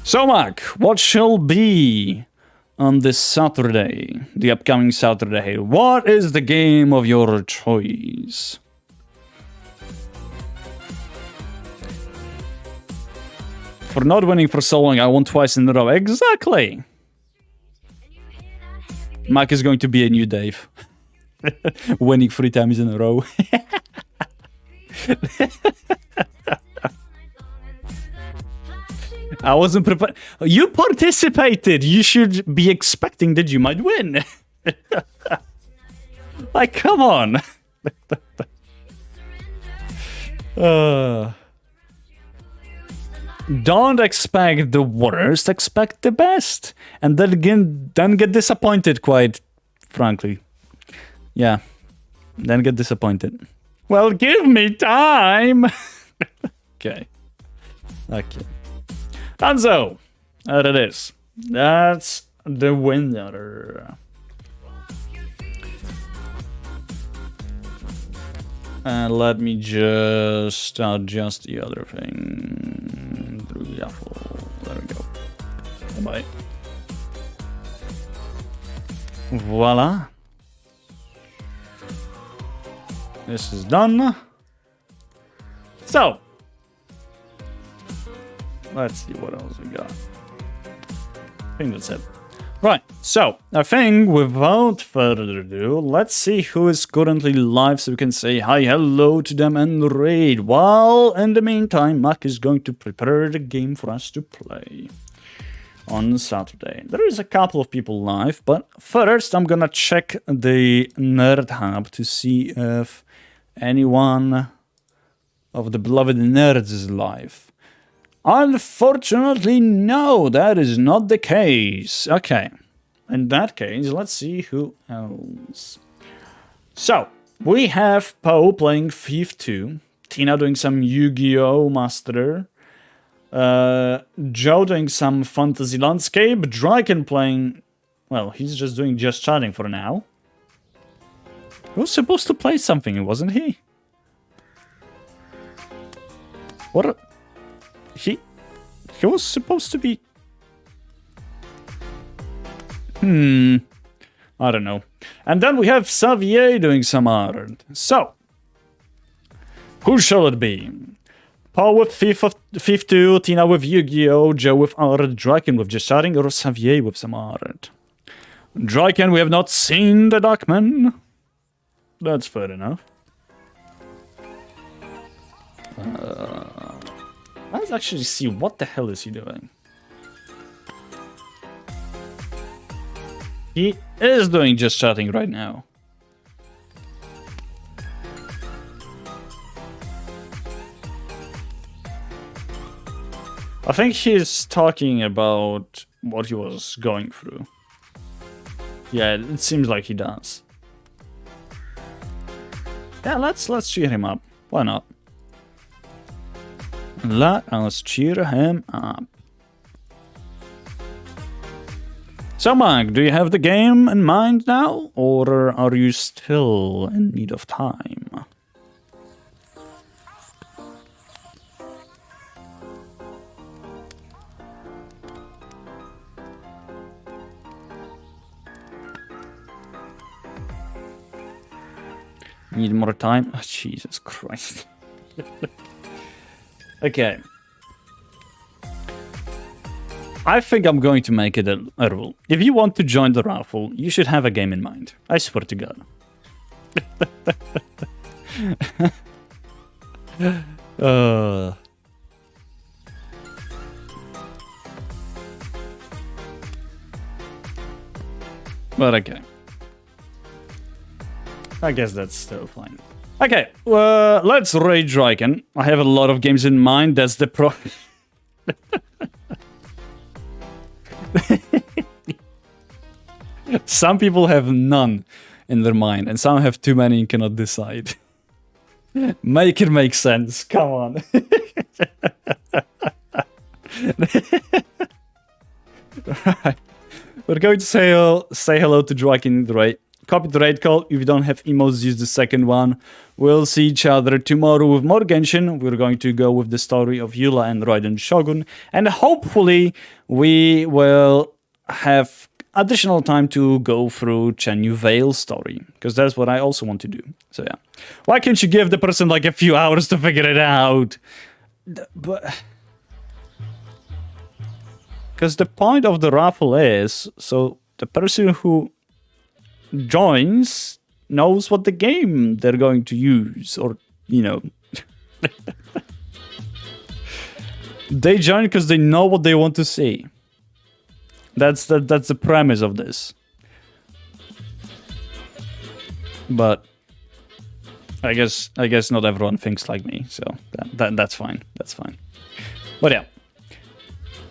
So, Mark, what shall be on this Saturday, the upcoming Saturday? What is the game of your choice? For not winning for so long, I won twice in a row. Exactly. Mark is going to be a new Dave. Winning 3 times in a row. I wasn't prepared. You participated. You should be expecting that you might win. Like, come on. Don't expect the worst, expect the best. And then get disappointed, quite frankly. Yeah, then get disappointed. Well, give me time! Okay. And so, there it is. That's the winner. And let me just adjust the other thing. There we go. Bye. Voila. This is done. So, let's see what else we got. I think that's it. Right, so I think without further ado, let's see who is currently live so we can say hi, hello to them and raid. While in the meantime, Mac is going to prepare the game for us to play on Saturday. There is a couple of people live, but first I'm gonna check the Nerd Hub to see if anyone of the beloved nerds is live. Unfortunately, no, that is not the case. Okay, in that case, let's see who else. So, we have Poe playing Thief 2, Tina doing some Yu-Gi-Oh! Master, Joe doing some Fantasy Landscape, Draken playing... Well, he's just doing Just Chatting for now. He was supposed to play something, wasn't he? What? He was supposed to be... I don't know. And then we have Xavier doing some art. So, who shall it be? Paul with Thief 2, Tina with Yu-Gi-Oh!, Joe with art, Draken with Just Chatting, or Xavier with some art? Draken, we have not seen the Duckman. That's fair enough. Let's actually see what the hell is he doing. He is doing Just Chatting right now. I think he's talking about what he was going through. Yeah, it seems like he does. Yeah, let's cheer him up. Why not? Let us cheer him up. So, Mike, do you have the game in mind now, or are you still in need of time? Need more time? Oh, Jesus Christ. Okay. I think I'm going to make it a rule. If you want to join the raffle, you should have a game in mind. I swear to God. But okay. I guess that's still fine. Okay, let's raid Draken. I have a lot of games in mind, that's the pro... Some people have none in their mind, and some have too many and cannot decide. Make it make sense, come on. Right. We're going to say hello to Draken in the raid. Copy the raid call. If you don't have emotes, use the second one. We'll see each other tomorrow with more Genshin. We're going to go with the story of Eula and Raiden Shogun. And hopefully we will have additional time to go through Chenyu Vale's story. Because that's what I also want to do. So yeah. Why can't you give the person like a few hours to figure it out? But... Because the point of the raffle is, so the person who joins knows what the game they're going to use, or, you know. They join because they know what they want to see. That's the premise of this. But I guess not everyone thinks like me, so that's fine. That's fine. But yeah.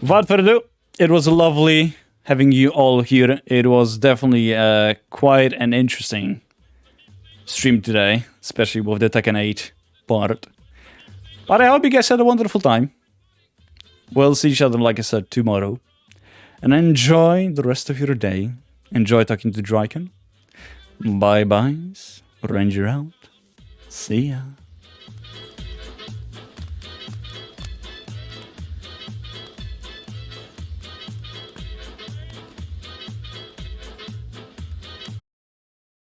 Without further ado, it was lovely having you all here. It was definitely quite an interesting stream today, especially with the Tekken 8 part. But I hope you guys had a wonderful time. We'll see each other, like I said, tomorrow. And enjoy the rest of your day. Enjoy talking to Draken. Bye-byes. Ranger out. See ya.